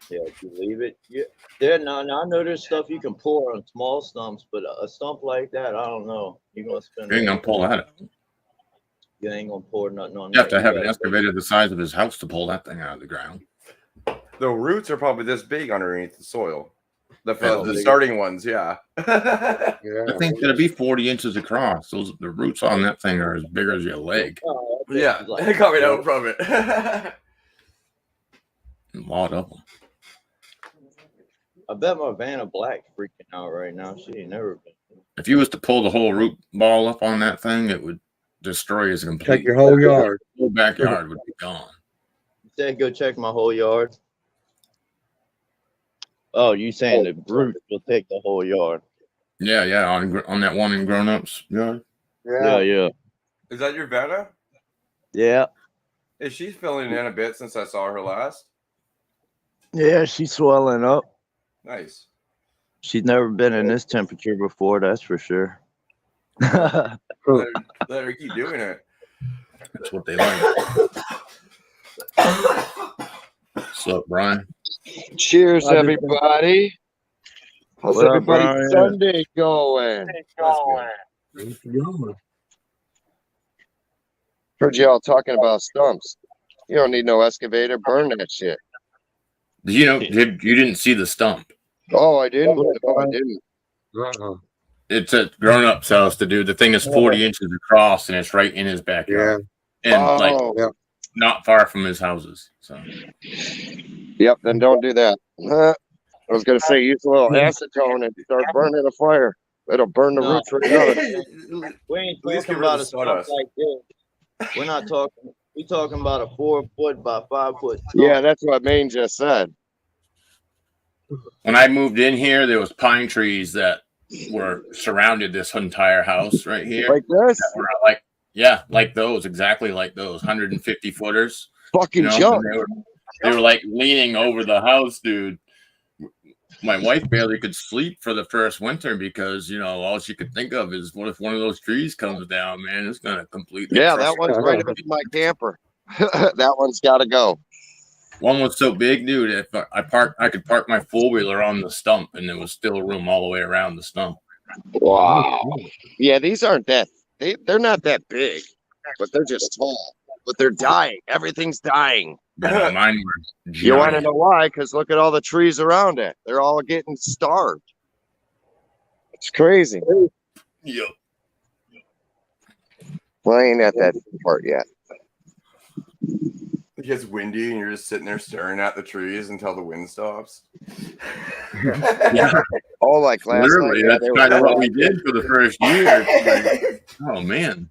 Yeah, if you leave it. Yeah. Now I know there's stuff you can pull on small stumps, but a stump like that, I don't know. You're gonna spend. You ain't gonna pull that out. You ain't gonna pour nothing on. You have to have an excavator the size of his house to pull that thing out of the ground. The roots are probably this big underneath the soil. The big. starting ones, yeah. I think it'll be 40 inches across. The roots on that thing are as big as your leg. Yeah, coming out from it. A lot of them. I bet my Vanna Black freaking out right now. She ain't never been. If you was to pull the whole root ball up on that thing, it would destroy his complete. Take your whole yard. Whole backyard would be gone. You said go check my whole yard. Oh, you saying the roots will take the whole yard? Yeah, on that one in Grown Ups yard. Yeah. Is that your Vanna? Yeah. Is she filling in a bit since I saw her last? Yeah, she's swelling up. Nice. She's never been in this temperature before, that's for sure. Let her keep doing it. That's what they like. What's up, Brian? Cheers, everybody. How's What up, everybody's Brian? Sunday going? Heard y'all talking about stumps. You don't need no excavator. Burn that shit. Did you know you didn't see the stump? Oh, I didn't. No, I didn't. It's at Grown Up's house. The dude, the thing is 40 inches across, and it's right in his backyard, and like not far from his houses. So, yep. Then don't do that. I was gonna say use a little acetone and start burning a fire. It'll burn the roots right out. We ain't talking about a stump like this. We're not talking. We talking about a 4 foot by 5 foot stump. Yeah, that's what Maine just said. when I moved in here, there was pine trees that were surrounded this entire house right here. Like this? That were like those, exactly like those 150 footers. Fucking jump. They were like leaning over the house, dude. My wife barely could sleep for the first winter because, all she could think of is what if one of those trees comes down, man? It's going to completely. Yeah, that one's right up in my camper. That one's got to go. One was so big, dude. If I could park my 4-wheeler on the stump and there was still room all the way around the stump. Wow. Yeah, these aren't that. They're not that big, but they're just tall. But they're dying. Everything's dying. Yeah, mine were giant. You want to know why? Because look at all the trees around it. They're all getting starved. It's crazy. Yep. Well, I ain't at that part yet. It gets windy and you're just sitting there staring at the trees until the wind stops. Yeah. Oh, like last Literally, night. that's kind of what we did for the first year. Like, oh, man.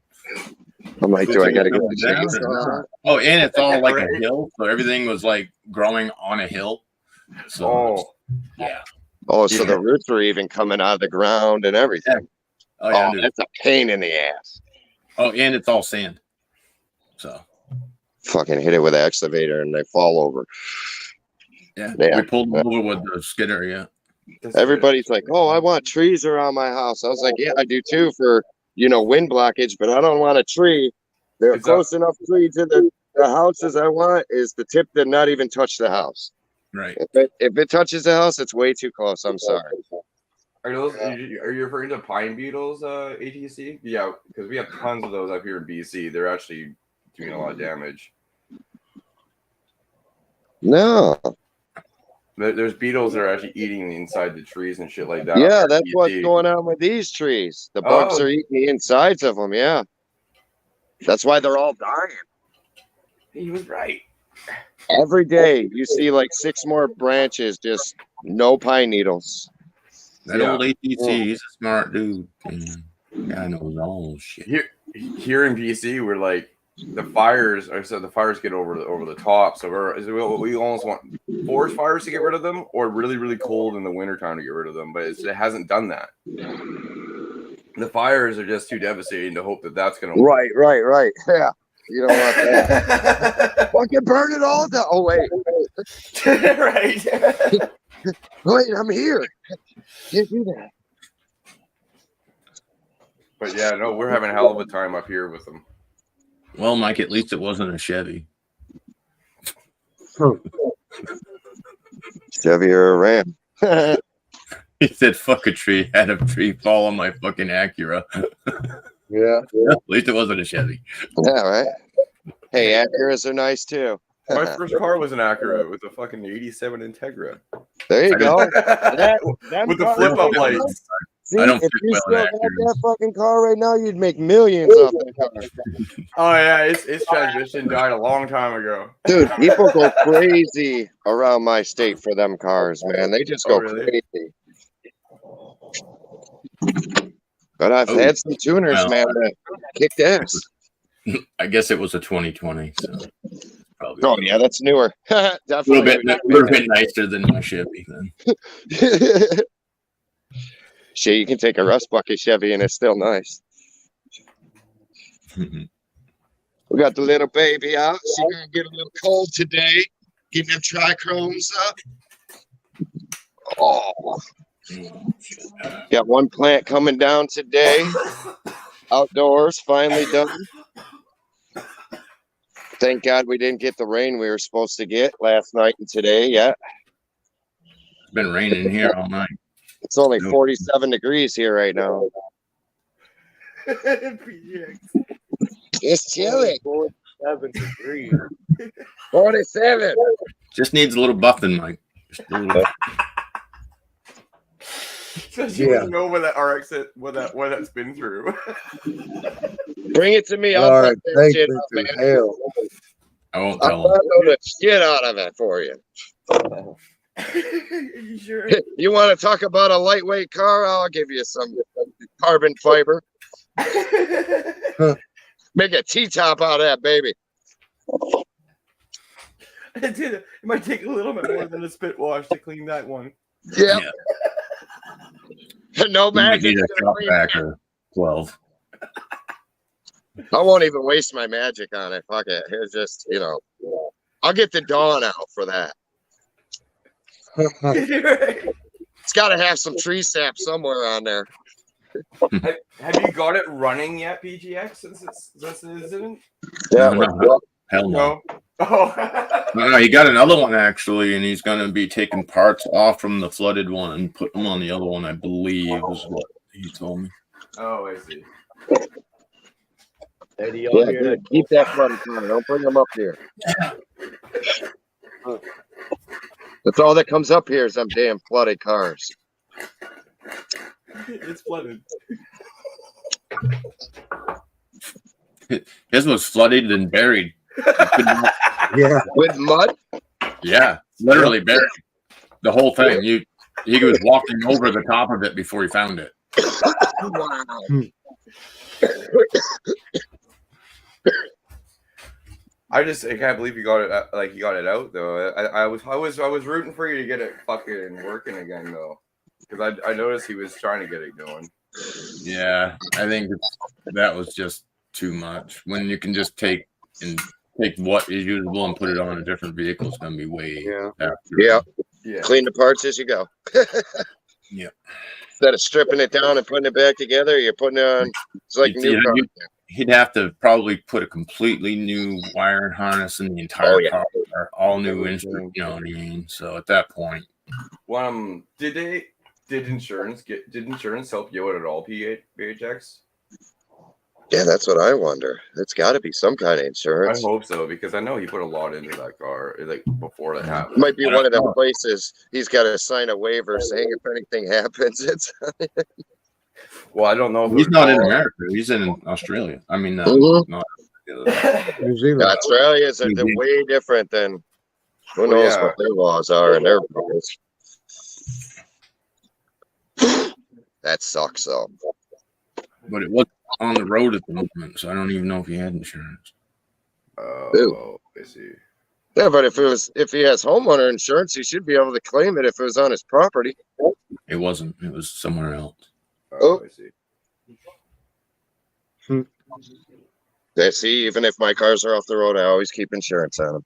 I'm like, do I got to get the chainsaw? Oh, and it's all like a hill, so everything was like growing on a hill. So, yeah. Oh, so the roots were even coming out of the ground and everything. Yeah. Oh, yeah, that's a pain in the ass. Oh, and it's all sand. So fucking hit it with an excavator and they fall over. Yeah. We pulled them over with the skidder. Yeah. Everybody's like, "Oh, I want trees around my house." I was like, "Yeah, I do too for wind blockage, but I don't want a tree. They're close enough trees to the houses I want is the tip to not even touch the house. Right. If it touches the house, it's way too close. I'm sorry." Are you referring to pine beetles, ATC? Yeah, because we have tons of those up here in BC. They're actually doing a lot of damage. No. There's beetles that are actually eating inside the trees and shit like that. Yeah, that's what's going on with these trees. The bugs are eating the insides of them. Yeah. That's why they're all dying. He was right. Every day you see like 6 more branches, just no pine needles. That old ATC, he's a smart dude. I know all shit. Here in BC, we're like the fires get over the top. So we almost want forest fires to get rid of them, or really really cold in the wintertime to get rid of them. But it hasn't done that. The fires are just too devastating to hope that that's going to Right. Yeah, you don't want that. Fucking burn it all down. Oh wait, right. wait, I'm here. Can't do that. But yeah, no, we're having a hell of a time up here with them. Well, Mike, at least it wasn't a Chevy. Chevy or a Ram. He said, "Fuck a tree." Had a tree fall on my fucking Acura. Yeah. At least it wasn't a Chevy. Yeah, right. Hey, Acuras are nice too. My first car was an Acura with a fucking '87 Integra. There you go. With the flip up lights. See, I don't if fit you well still in got Acuras. that fucking car right now, you'd make millions off that car. Oh yeah, its transmission died a long time ago. Dude, people go crazy around my state for them cars, man. They just go really? crazy. But I've had some tuners, man, that kicked ass. I guess it was a 2020. So probably Oh yeah, that's newer. a Definitely. little bit nicer than my Chevy then. Shit, you can take a rust bucket Chevy and it's still nice. We got the little baby out. She's gonna get a little cold today. Getting them trichromes up. Oh, got one plant coming down today. Outdoors, finally done. Thank God we didn't get the rain we were supposed to get last night and today yet. It's been raining here all night. It's only 47 degrees here right now. It's chilly. 47 degrees. 47. Just needs a little buffing, Mike. Just a little. So you wouldn't know what that RX what that's been through. Bring it to me. I'll All right. fuck that Thank shit you up, to man. hell. I won't I'll tell him. know the shit out of it for you. You sure? You want to talk about a lightweight car? I'll give you some carbon fiber. Make a T-top out of that, baby. It might take a little bit more than a spit wash to clean that one. Yep. No You might magic. need a drop back or 12. I won't even waste my magic on it. Fuck it. It's just, I'll get the Dawn out for that. It's got to have some tree sap somewhere on there. Have you got it running yet, PGX? Since it isn't? Yeah. No. Hell no. Oh. No, he got another one actually, and he's going to be taking parts off from the flooded one and put them on the other one, I believe, is what he told me. Oh, I see. Eddie, Yeah, keep that flooded car. Don't bring them up here. That's all that comes up here is them damn flooded cars. It's flooded. His was flooded and buried. Yeah. With mud? Yeah, literally buried. The whole thing. He was walking over the top of it before he found it. Wow. I can't believe you got it. You got it out though. I was rooting for you to get it fucking working again though, because I noticed he was trying to get it going. Yeah, I think that was just too much. When you can just take what is usable and put it on a different vehicle, it's gonna be way after. Yeah. Yeah. Clean the parts as you go. Yeah. Instead of stripping it down and putting it back together, you're putting it on. It's like a new car. He'd have to probably put a completely new wiring harness in the entire car, all new instrument. You know what I mean? So at that point, did insurance help you out at all, PHX? Yeah, that's what I wonder. It's got to be some kind of insurance. I hope so, because I know he put a lot into that car, before that happened. Might be one of them places he's got to sign a waiver saying if anything happens, it's. Well, I don't know. If he's not in America. He's in Australia. I mean, Mhm. not New Zealand. Australia's are way different than who knows what their laws are and their rules. That sucks, though. but it wasn't on the road at the moment, so I don't even know if he had insurance. Oh, I see. Yeah, but if he has homeowner insurance, he should be able to claim it if it was on his property. It wasn't. It was somewhere else. Oh. I see. Yeah, see, even if my cars are off the road, I always keep insurance on them.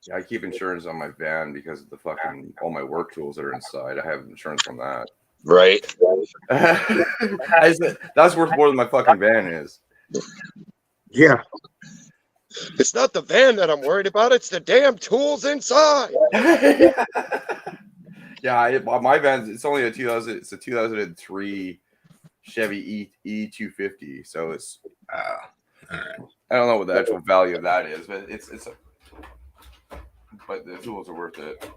Yeah, I keep insurance on my van because of the fucking all my work tools that are inside. I have insurance on that. Right. That's worth more than my fucking van is. Yeah. It's not the van that I'm worried about. It's the damn tools inside. Yeah, my van. It's only a 2000. It's a 2003 Chevy E250. So it's. All right. I don't know what the actual value of that is, but but the tools are worth it.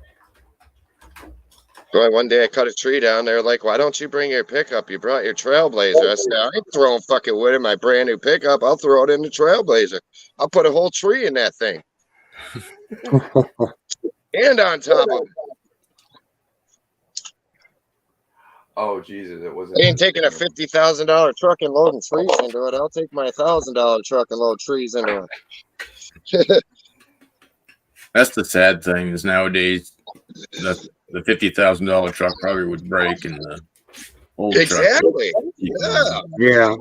Boy, one day I cut a tree down. They're like, "Why don't you bring your pickup? You brought your Trailblazer." I said, "I ain't throwing fucking wood in my brand new pickup. I'll throw it in the Trailblazer. I'll put a whole tree in that thing, and on top of it." Oh Jesus! It wasn't. I ain't taking a $50,000 truck and loading trees into it. I'll take my $1,000 truck and load trees into it. That's the sad thing is nowadays the $50,000 truck probably would break, and the old Exactly. truck. Yeah, Yeah.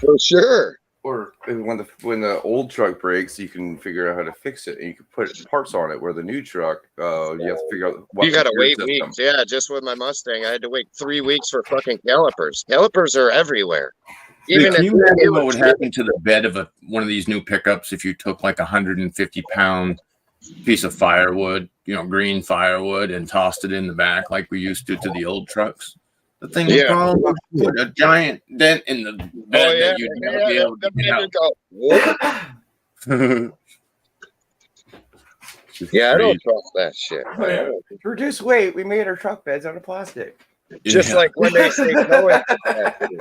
for sure. Or when the old truck breaks, you can figure out how to fix it, and you can put parts on it. Where the new truck, you have to figure out what You gotta repair wait system. weeks. Yeah, just with my Mustang, I had to wait 3 weeks for fucking calipers. Calipers are everywhere. Dude, can you imagine what would happen? happen to the bed of one of these new pickups if you took like 150-pound piece of firewood, green firewood, and tossed it in the back like we used to the old trucks? The thing would probably put a giant dent in the bed that you'd never be able to get out. Yeah, I don't trust that shit. Reduce weight. We made our truck beds out of plastic. Just like when they say towing capacity.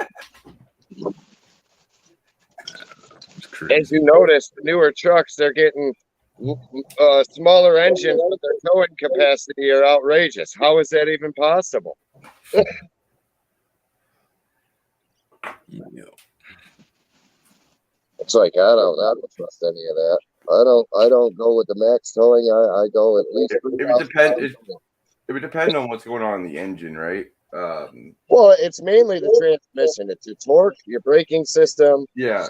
As you notice, the newer trucks, they're getting smaller engines, but their towing capacity are outrageous. How is that even possible? It's like I don't trust any of that. I don't go with the max towing. I go at least. It would depend on what's going on in the engine, right? Well, it's mainly the transmission. It's your torque, your braking system. Yeah.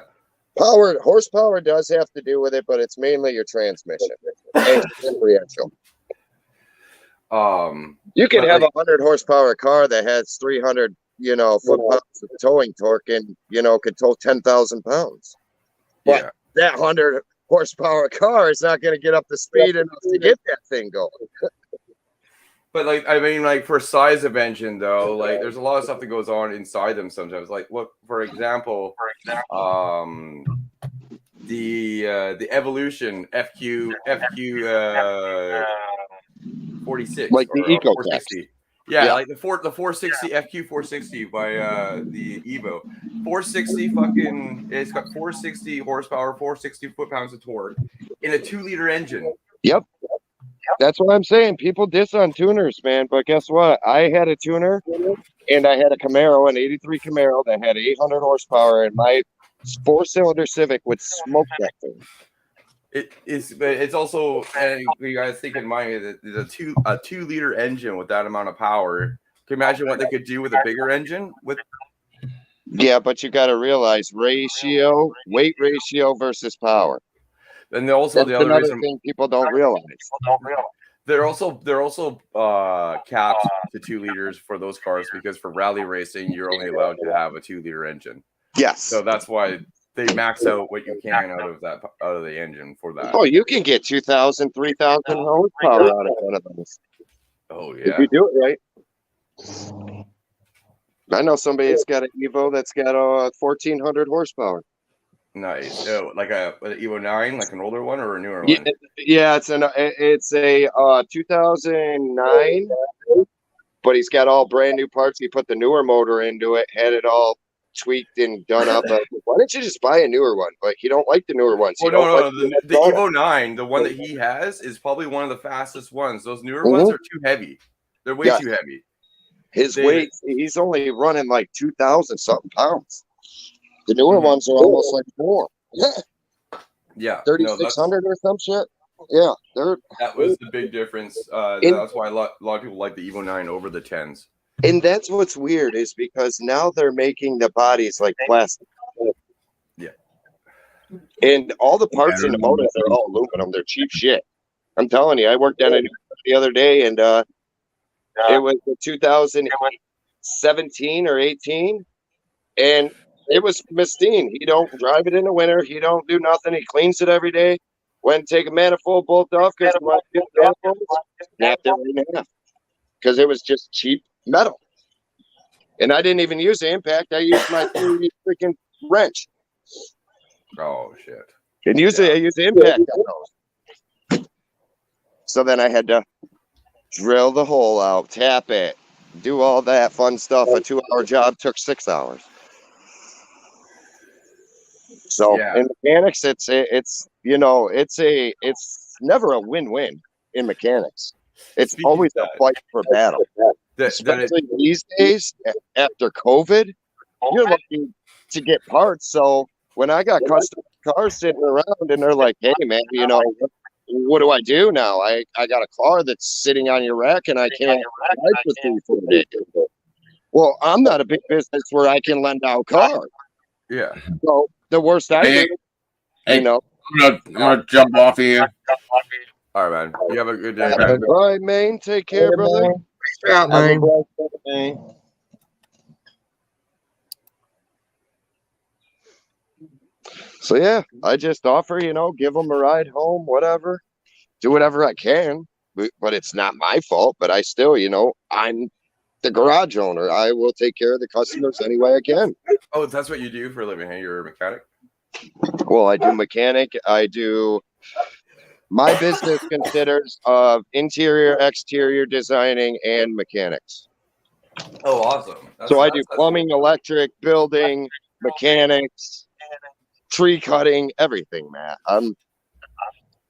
Horsepower does have to do with it, but it's mainly your transmission and differential. You can have a 100 horsepower car that has 300, foot-pounds of towing torque and, could tow 10,000 pounds. But that 100 horsepower car is not going to get up to speed enough to get that thing going. But for size of engine though, there's a lot of stuff that goes on inside them sometimes. Look, for example, the Evolution FQ 46, like the Eco 460. Yeah, like the 460 FQ 460 by the Evo 460. It's got 460 horsepower, 460 foot-pounds of torque in a 2-liter engine. Yep. That's what I'm saying. People diss on tuners, man. But guess what? I had a tuner, and I had a Camaro, an '83 Camaro that had 800 horsepower, and my 4-cylinder Civic would smoke that thing. It is, but it's also, and you guys think in mind that a 2-liter engine with that amount of power. Can you imagine what they could do with a bigger engine? Yeah, but you got to realize weight ratio versus power. And also the other thing people don't realize. They're also capped to 2 liters for those cars because for rally racing you're only allowed to have a 2-liter engine. Yes. So that's why they max out what you can out of the engine for that. Oh, you can get 2,000, 3,000 horsepower out of one of those. Oh yeah. If you do it right. I know somebody that's got an Evo that's got 1,400 horsepower. Nice. So, like an Evo 9, like an older one or a newer one? Yeah, it's a 2009, but he's got all brand new parts. He put the newer motor into it, had it all tweaked and done up. Why don't you just buy a newer one? But he don't like the newer ones. Well, no. The Evo 9, the one that he has, is probably one of the fastest ones. Those newer ones are too heavy. They're way too heavy. His They- weight, he's only running like 2,000 something pounds. The newer ones are almost like more. Yeah, Yeah, 3,600 or some shit. Yeah, that was the big difference. And- That's why a lot of people like the Evo 9 over the 10s. and that's what's weird is because now they're making the bodies like plastic. Yeah. And all the parts in the motors are all aluminum. They're cheap shit. I'm telling you, I worked on it the other day, and it was 2017 or 18, and it was pristine. He don't drive it in the winter. He don't do nothing. He cleans it every day. Went and take a manifold bolt off because he wanted to get manifolds. Snapped it right in half because it was just cheap metal. And I didn't even use the impact. I used my freaking wrench. Oh shit! And usually I use the impact on those. So then I had to drill the hole out, tap it, do all that fun stuff. A 2-hour job took 6 hours. So Yeah. in mechanics, it's never a win-win in mechanics. It's Speaking always of a that, fight for battle. Especially these days after COVID, you're lucky to get parts. So when I got custom cars sitting around and they're like, hey man, what do I do now? I got a car that's sitting on your rack and I can't ride for 3-4 days. Well, I'm not a big business where I can lend out cars. Yeah. So the worst I do, Hey, I'm gonna jump off here. All right, man. You have a good day. all right, man. Take care, brother. Out, Have a man. blessed day, man. So yeah, I just offer, give them a ride home, whatever, do whatever I can, but it's not my fault. But I still, I'm the garage owner. I will take care of the customers any way I can. Oh, that's what you do for a living? Hey, you're a mechanic? Well, I do mechanic. My business considers of interior, exterior designing and mechanics. Oh, awesome. So I do plumbing, electric, building, mechanics, tree cutting, everything, man.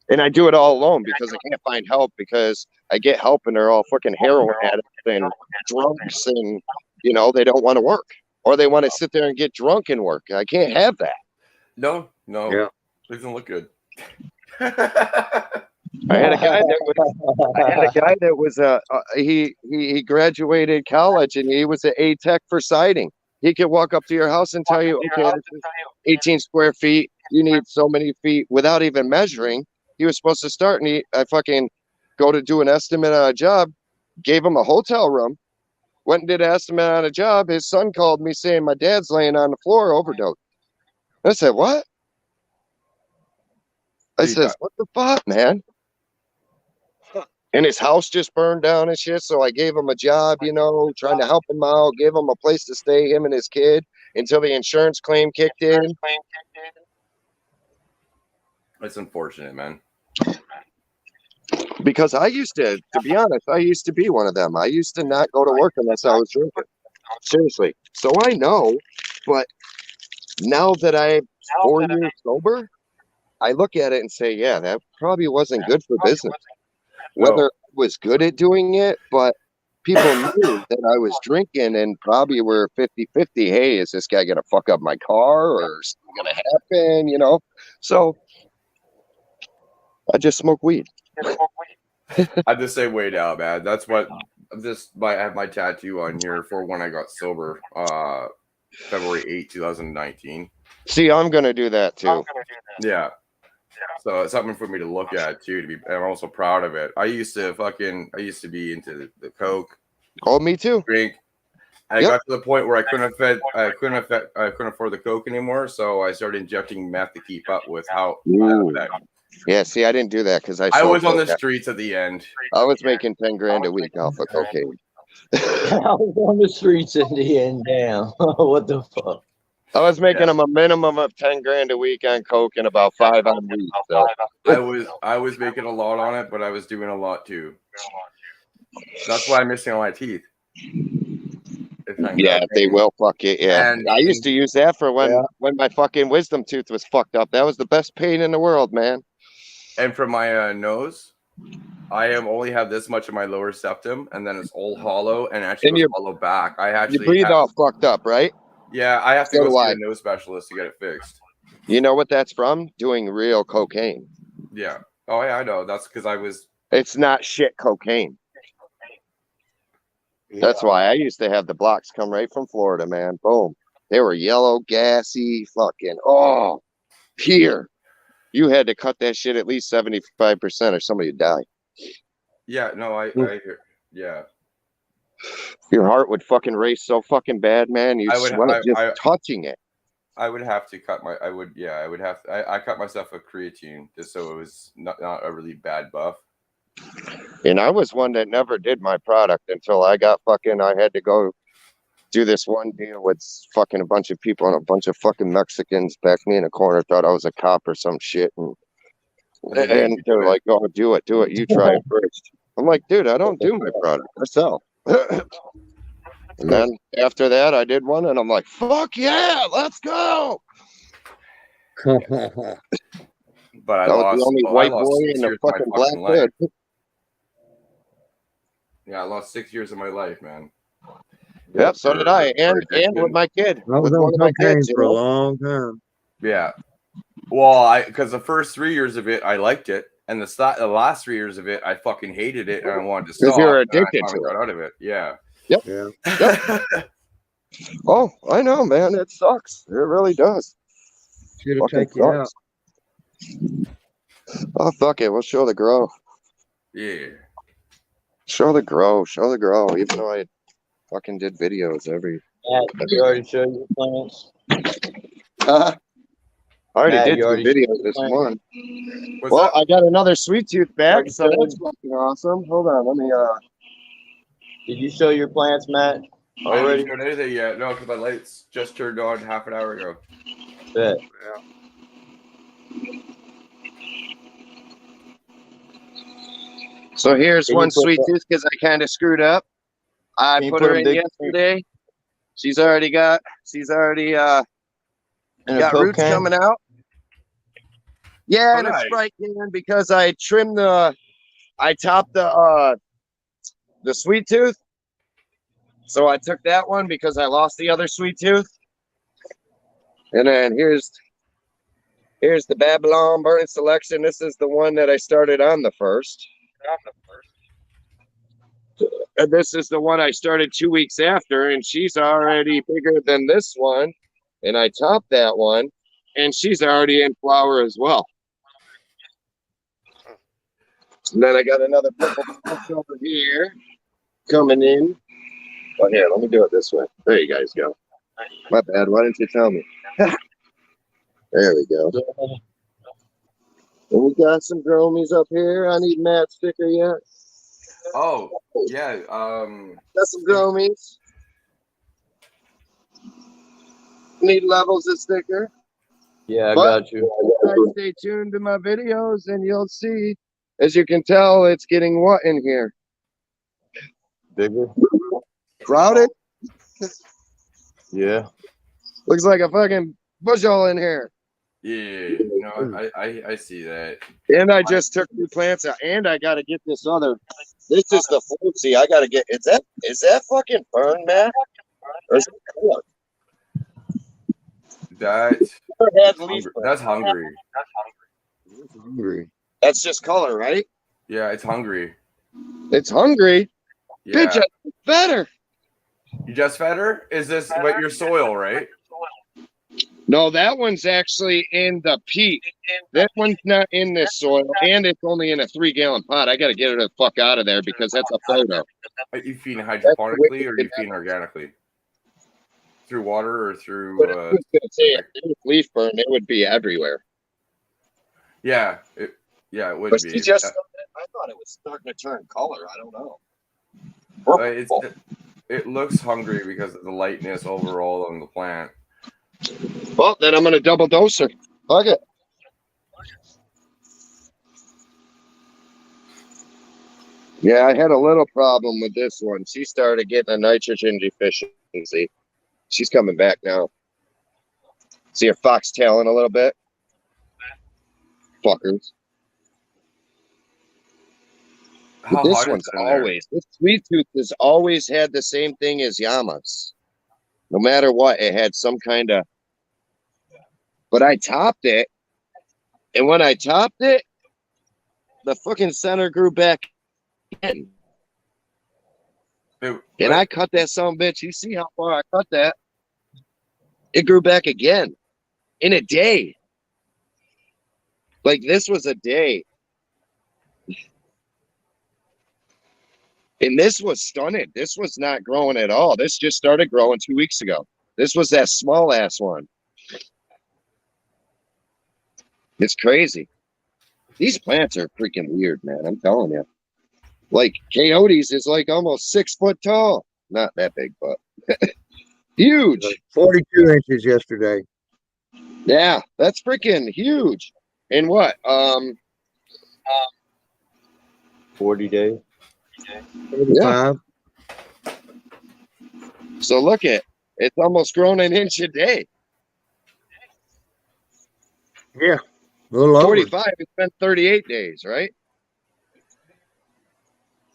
And I do it all alone because I can't find help because I get help and they're all fucking heroin addicts and drunks and, they don't want to work or they want to sit there and get drunk and work. I can't have that. No. Yeah. Doesn't look good. I had a guy that was he graduated college and he was an A tech for siding. He could walk up to your house and tell you, okay, this is 18 square feet. You need so many feet without even measuring. He was supposed to start and I fucking go to do an estimate on a job, gave him a hotel room, went and did an estimate on a job. His son called me saying my dad's laying on the floor overdosed. I said, what? I says, what the fuck, man? And his house just burned down and shit. So I gave him a job, trying to help him out, gave him a place to stay, him and his kid, until the insurance claim kicked in. That's unfortunate, man. Because I used to be honest, I used to be one of them. I used to not go to work unless I was drinking. Seriously. So I know, but now that I'm 4 years sober, I look at it and say, yeah, that probably wasn't good for business. Whether I was good at doing it, but people knew that I was drinking and probably were 50-50. Hey, is this guy going to fuck up my car or is something going to happen, So I just smoke weed. I'm the same way now, man. That's what I have my tattoo on here for when I got sober, February 8, 2019. See, I'm going to do that too. Yeah. So it's something for me to look at too. I'm also proud of it. I used to be into the coke. Oh, me too. Drink. I got to the point where I couldn't afford the coke anymore. So I started injecting meth to keep up with how. Yeah, see, I didn't do that because I was on the streets at the end. I was making 10 grand a week off of cocaine. I was on the streets in the end. Damn. What the fuck? I was making them a minimum of 10 grand a week on coke and about 5 on weed. So I was making a lot on it, but I was doing a lot too. That's why I'm missing all my teeth. Yeah, they will fuck it. Yeah, and I used to use that for when my fucking wisdom tooth was fucked up. That was the best pain in the world, man. And from my nose, I am only have this much of my lower septum, and then it's all hollow, and actually And goes you hollow back. I you actually breathe have, all fucked up, right? yeah, I have to So go do see I. a nose specialist to get it fixed. You know what that's from? Doing real cocaine. Yeah. Oh yeah, I know. That's because I was. It's not shit cocaine. Yeah. That's why I used to have the blocks come right from Florida, man. Boom. They were yellow, gassy, fucking, oh, here. You had to cut that shit at least 75% or somebody would die. Yeah. No, I hear. Yeah. Your heart would fucking race so fucking bad, man. You'd I would. sweat just touching it. I would have to cut my. I would. Yeah. I would have. I cut myself a creatine just so it was not a really bad buff. And I was one that never did my product until I got fucking, I had to go do this one deal with fucking a bunch of people, and a bunch of fucking Mexicans backed me in a corner, thought I was a cop or some shit. And they're like, oh, do it. You try it first. I'm like, dude, I don't do my product. I sell. And then after that, I did one, and I'm like, fuck yeah, let's go. But I That was lost. the only I white lost boy 6 in the years of my fucking black life. hood. Yeah, I lost 6 years of my life, man. Yep, so did I, and addiction. with my kid, I was with one on of my cocaine kids. for a long time. Yeah. Well, because the first 3 years of it, I liked it, and the last 3 years of it, I fucking hated it, and I wanted to stop. Because you're and I addicted finally to got it. out of it. Yeah. Yep. Yeah. Yep. Oh, I know, man. It sucks. It really does. Should have Fucking taken you out. sucks. Oh, fuck it. We'll show the grow. Yeah. Show the grow. Show the grow. Even though I fucking did videos every. You already showed your plants? I already Matt, did you 2 already videos this plants? morning. What's Well, that? I got another sweet tooth back, Already so showed that's him? fucking awesome. Hold on. Let me, Did you show your plants, Matt? I Already? haven't shown anything yet. No, because my lights just turned on half an hour ago. Bet. So here's Can you one put sweet the- tooth because I kind of screwed up. I Can you put put her a in big- yesterday. She's already got And a got Coke roots can? coming out. Yeah, Oh, and a nice. Sprite can because I trimmed I topped the sweet tooth. So I took that one because I lost the other sweet tooth. And then here's the Babylon Burning Selection. This is the one that I started on the first. And this is the one I started 2 weeks after, and she's already bigger than this one. And I topped that one, and she's already in flower as well. And then I got another purple patch over here coming in. Oh, here, let me do it this way. There you guys go. My bad. Why didn't you tell me? There we go. And we got some dromies up here. I need Matt's sticker yet. Oh, yeah. Got some dromies. Need levels of sticker. Yeah, I But- got you. Stay tuned to my videos and you'll see. As you can tell, it's getting what in here? Bigger? Crowded? Yeah. Looks like a fucking bushel in here. Yeah. No, I see that. And I just took 2 plants out, and I got to get this other. This is the Floatsy. I got to get. Is that fucking fern, Matt? Or is it color? That's hungry. Hungry. That's just color, right? Yeah, it's hungry. It's hungry. Yeah. Bitch, it's better. You just fed her? Is this what your soil, right? No, that one's actually in the peat. That one's not in this soil, and it's only in a 3-gallon pot. I got to get her the fuck out of there because that's a photo. Are you feeding hydroponically or are you feeding organically? Through water or through? But I was gonna say, if it was leaf burn, it would be everywhere. Yeah, it would But be. she just, I thought it was starting to turn color. I don't know. It looks hungry because of the lightness overall on the plant. Well, then I'm gonna double dose her. Fuck it. Yeah, I had a little problem with this one. She started getting a nitrogen deficiency. She's coming back now. See her foxtailing a little bit? Fuckers. But this one's always, this sweet tooth has always had the same thing as Yama's. No matter what, it had some kind of, but I topped it. And when I topped it, the fucking center grew back in. And I cut that son of a bitch. You see how far I cut that? It grew back again in a day. Like this was a day. And this was stunning. This was not growing at all. This just started growing 2 weeks ago. This was that small ass one. It's crazy. These plants are freaking weird, man. I'm telling you. Like Coyotes is like almost 6 foot tall. Not that big, but huge. 42 inches yesterday. Yeah, that's freaking huge. And what? 40 days. 35. So look at it's almost grown an inch a day. Yeah. A little over. 45, it's been 38 days, right?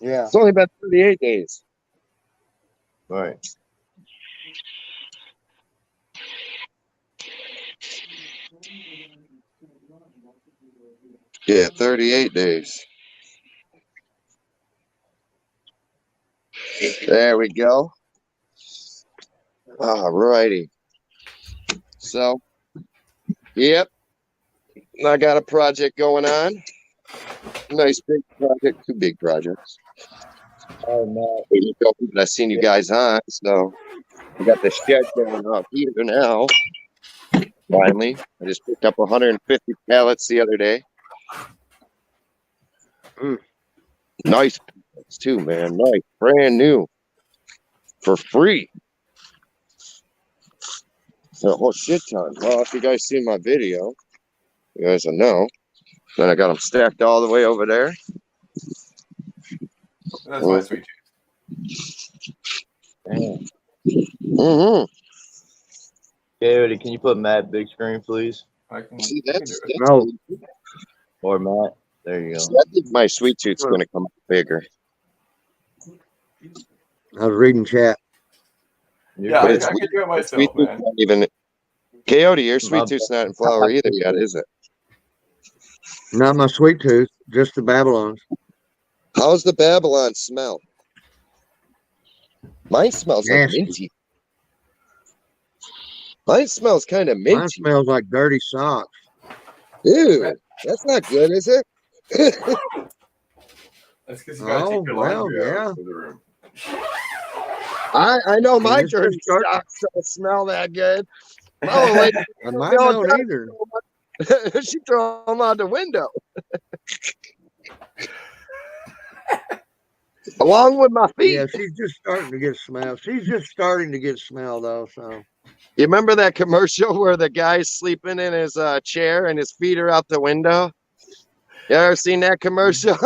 Yeah. It's only been 38 days. Right. Yeah, 38 days. There we go. All righty. So, yep. I got a project going on. Nice big project, 2 big projects. Oh, no. But I seen you guys on, so we got the shed going up here now. Finally, I just picked up 150 pallets the other day. Nice pallets too, man. Nice, brand new, for free. So a whole shit ton. Well, if you guys seen my video, you guys will know. Then I got them stacked all the way over there. That's my sweet Damn. Mm-hmm. Coyote, can you put Matt big screen, please? I can See, do that's it. No. Or Matt? There you go. I think my sweet tooth's going to come up bigger. I was reading chat. Yeah, But I it's can do it myself, sweet tooth man. not even. Coyote, your sweet tooth's not in flower either yet, is it? Not my sweet tooth, just the Babylons. How's the Babylon smell? Mine smells like Nasty. minty. Mine smells kind of Mine minty. smells like dirty socks. Ew, that's not good, is it? That's because you gotta Oh, take your well, laundry yeah. out of the room. I know my It's just dirty starting. socks don't smell that good. Oh, like, And mine don't either. she threw them out the window. Along with my feet. Yeah, she's just starting to get smell. She's just starting to get smell, though. So You remember that commercial where the guy's sleeping in his chair and his feet are out the window? You ever seen that commercial?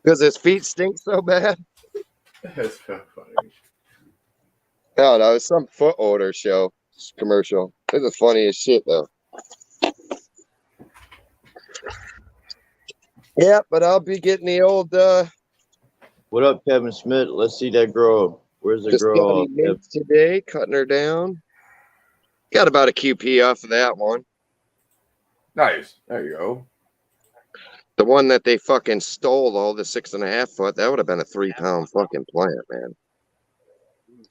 Because his feet stink so bad. That's so funny. Oh, no, it's some foot odor show commercial. It's the funniest shit, though. Yeah, but I'll be getting the old What up, Kevin Smith? Let's see that girl. Where's the girl? Scotty mints today, cutting her down. Got about a QP off of that one. Nice. There you go. The one that they fucking stole, all the 6.5 foot, that would have been a 3 pound fucking plant, man.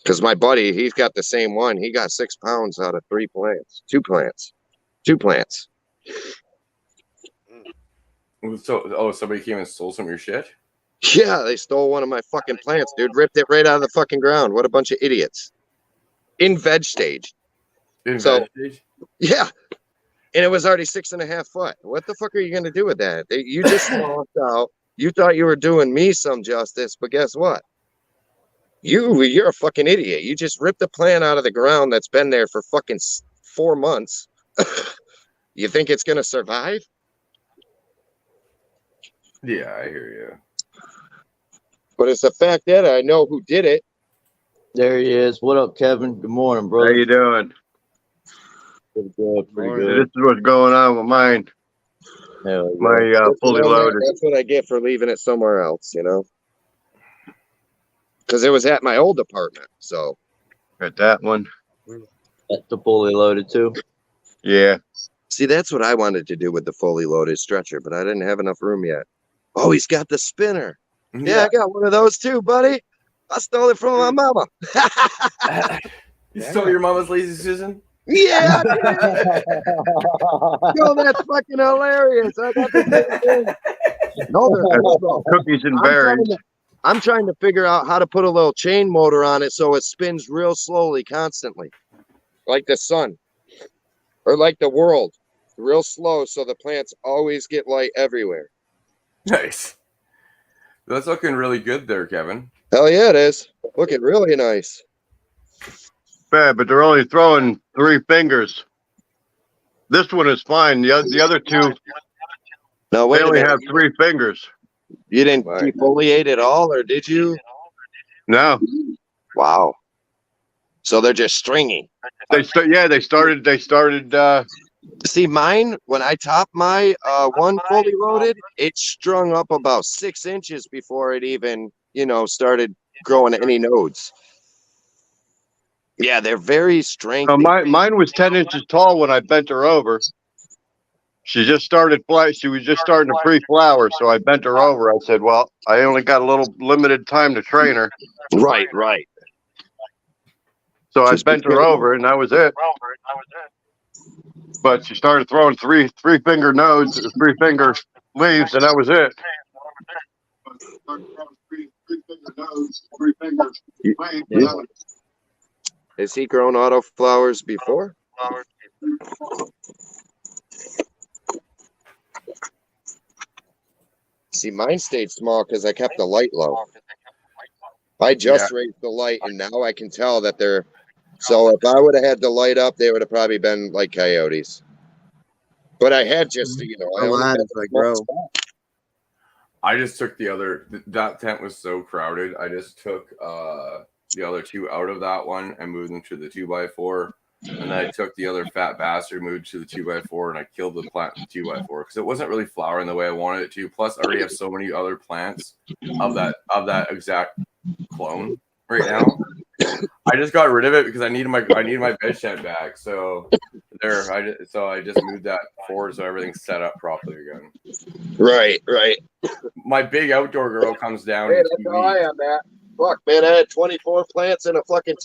Because my buddy, he's got the same one. He got 6 pounds out of 3 plants. 2 plants. 2 plants. So, somebody came and stole some of your shit? Yeah, they stole one of my fucking plants, dude. Ripped it right out of the fucking ground. What a bunch of idiots. In veg stage. In So- veg stage? Yeah. And it was already 6.5 foot. What the fuck are you going to do with that? You just lost out. You thought you were doing me some justice, but guess what? You're a fucking idiot. You just ripped a plant out of the ground that's been there for fucking 4 months. You think it's going to survive? Yeah, I hear you. But it's the fact that I know who did it. There he is. What up, Kevin? Good morning, How brother. you doing? Pretty good. Pretty Morning. good. This is what's going on with mine. Hell yeah. My fully loaded. That's what I get for leaving it somewhere else, you know? Because it was at my old apartment. So Got that one. That's the fully loaded too. Yeah. see, that's what I wanted to do with the fully loaded stretcher, but I didn't have enough room yet. Oh, he's got the spinner. Yeah, I got one of those too, buddy. I stole it from my mama. You stole your mama's lazy Susan? Yeah, yo, that's fucking hilarious. I got the same thing. No, they're cool, though. Cookies and berries. I'm trying to figure out how to put a little chain motor on it so it spins real slowly, constantly, like the sun or like the world, real slow, so the plants always get light everywhere. Nice. That's looking really good there, Kevin. Hell yeah, it is. Looking really nice. Bad, but they're only throwing 3 fingers. This one is fine. The other two, No, they wait a only minute. have 3 fingers. You didn't Right. defoliate it all, or did you? No, Wow. So they're just stringy. they started. See, mine, when I topped my one fully loaded, it strung up about 6 inches before it even, started growing any nodes. Yeah, they're very strengthy. Mine was 10 inches tall when I bent her over. She just started She was just starting to pre-flower, so I bent her over. I said, "Well, I only got a little limited time to train her." Right. So I Just bent her because- over, and that was it. But she started throwing three finger nodes, 3 finger leaves, and that was it. Has he grown auto flowers before? See, mine stayed small because I kept the light low. I just raised the light, and now I can tell that they're. So if I would have had the light up, they would have probably been like coyotes. But I had just, I only had As I grow. I just took that tent was so crowded. I just took the other 2 out of that one and moved them to the 2x4. And then I took the other fat bastard, moved to the 2x4, and I killed the plant in the 2x4 because it wasn't really flowering the way I wanted it to. Plus, I already have so many other plants of that exact clone right now. I just got rid of it because I needed my bed shed back. So I just moved that forward so everything's set up properly again. Right. My big outdoor girl comes down. Hey, in that's 2 how I weeks. am, Matt. Fuck, man, I had 24 plants in a fucking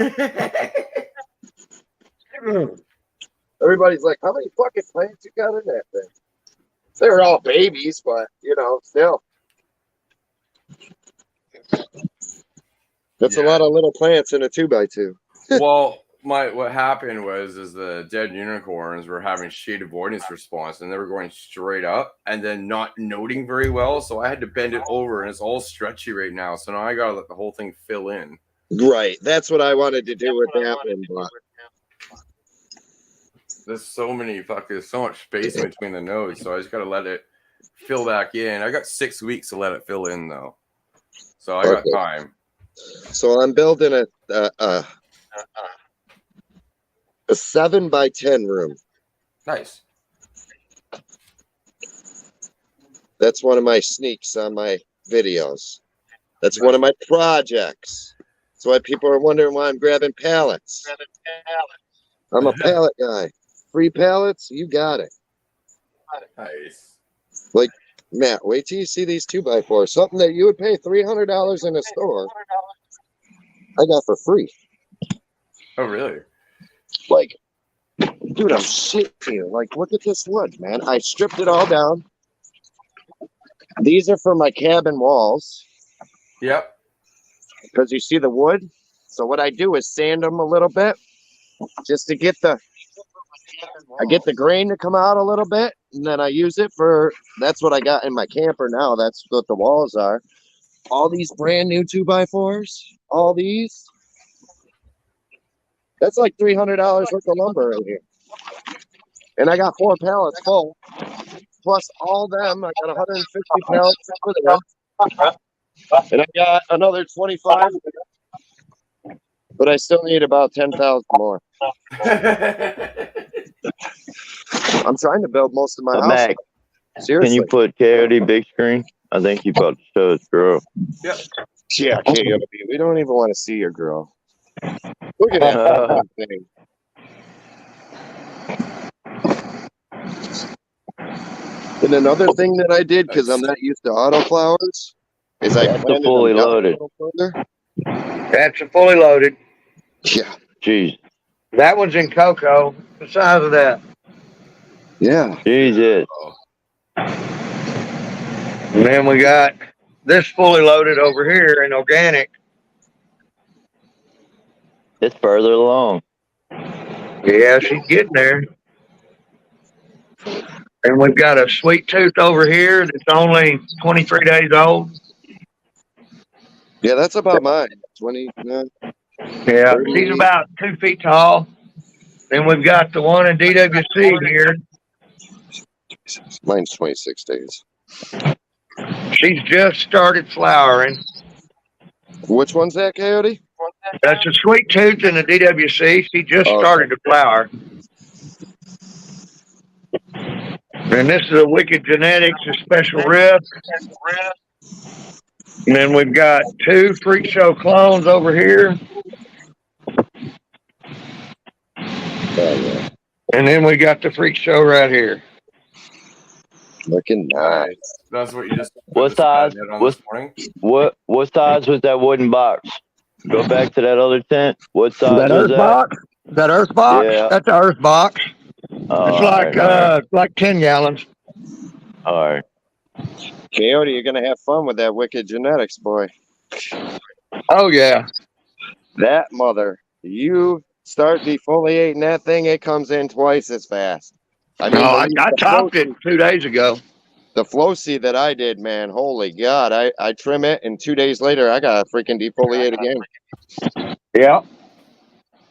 2x2. Everybody's like, how many fucking plants you got in that thing? They were all babies, but, still. That's a lot of little plants in a 2x2. Well, what happened was the dead unicorns were having shade avoidance response, and they were going straight up and then not noting very well. So I had to bend it over, and it's all stretchy right now. So now I gotta let the whole thing fill in. Right. That's what I wanted to do with that one, but There's so much space in between the nodes, so I just gotta let it fill back in. I got 6 weeks to let it fill in though, so I got time. So I'm building a 7x10 room. Nice. That's one of my sneaks on my videos. That's one of my projects. That's why people are wondering why I'm grabbing pallets. I'm a pallet guy. Free pallets, you got it. Nice. Like, Matt, wait till you see these 2x4s. Something that you would pay $300 in a store, I got for free. Oh, really? Like, dude, I'm shit here. Like, look at this wood, man. I stripped it all down. These are for my cabin walls. Yep. Because you see the wood. So what I do is sand them a little bit, just to get the grain to come out a little bit, and then I use it for. That's what I got in my camper now. That's what the walls are. All these brand new 2x4s. All these. That's like $300 worth of lumber right here. And I got 4 pallets full. Plus all them, I got 150 pallets over there. And I got another 25. but I still need about 10,000 more. I'm trying to build most of my house. Mac, Seriously. can you put Coyote big screen? I think he about to show his girl. Yep. Yeah, Coyote. We don't even want to see your girl. Look at that fucking thing. And another thing that I did, because I'm not used to autoflowers, is I That's a planted fully them down loaded. a little further. That's a fully loaded. Yeah. Jeez. That one's in cocoa. The size of that. Yeah. Jesus. And then we got this fully loaded over here in organic. It's further along. Yeah, she's getting there. And we've got a sweet tooth over here that's only 23 days old. Yeah, that's about mine. 20. Yeah, 30. she's about 2 feet tall. Then we've got the one in DWC here. Mine's 26 days. She's just started flowering. Which one's that, Coyote? That's a sweet tooth in the DWC. She just started to flower. And this is a Wicked Genetics, a special rip. And then we've got 2 Freak Show clones over here. And then we got the Freak Show right here. Looking nice. That's what you just. What size? This morning? What size was that wooden box? Go back to that other tent. What size was that? Box? That earth box? Yeah. That's an earth box. It's like 10 gallons. All right. Coyote, you're gonna have fun with that Wicked Genetics, boy. Oh yeah. That mother. You start defoliating that thing, it comes in twice as fast. I mean, I topped it 2 days ago. The flow seed that I did, man, holy God. I trim it, and 2 days later, I got to freaking defoliate again. Yeah.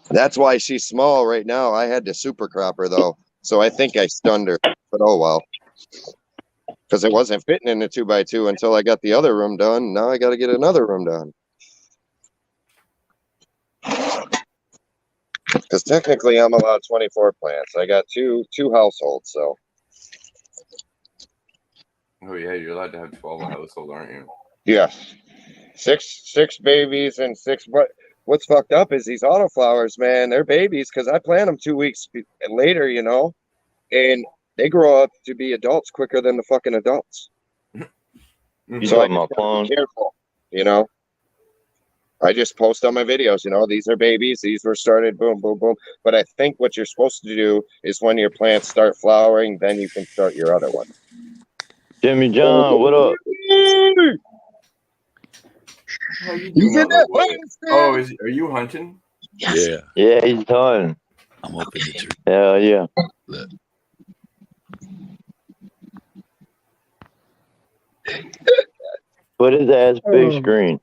That's why she's small right now. I had to super crop her, though. So I think I stunned her. But oh, well. Because it wasn't fitting in the 2x2 until I got the other room done. Now I got to get another room done. Because technically, I'm allowed 24 plants. I got two households, so. Oh yeah, you're allowed to have 12 a household, aren't you? Yes. Six babies and 6. What's fucked up is these autoflowers, man. They're babies because I plant them 2 weeks later, you know, and they grow up to be adults quicker than the fucking adults. You So I talking about clones? be careful, you know. I just post on my videos, you know, these are babies. These were started, boom, boom, boom. But I think what you're supposed to do is when your plants start flowering, then you can start your other one. Jimmy John, what up? You get that hunting stand? Oh, are you hunting? Yes. Yeah. Yeah, he's hunting. I'm up in the tree. Hell yeah. Look. Put his ass big screen.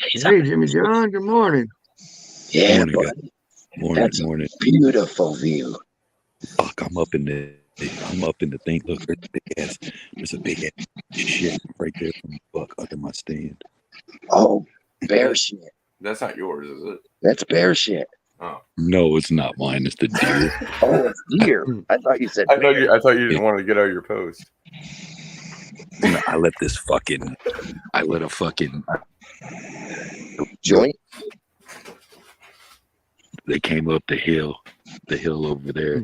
Hey, Jimmy John, good morning. Yeah, morning. Beautiful view. Fuck, I'm up in the thing. Look, there's a big ass shit right there from the buck under my stand. Oh, bear shit. That's not yours, is it? That's bear shit. Oh. No, it's not mine. It's the deer. Oh, it's deer. I thought you said. I thought you didn't want to get out of your post. I let a fucking joint. They came up the hill over there,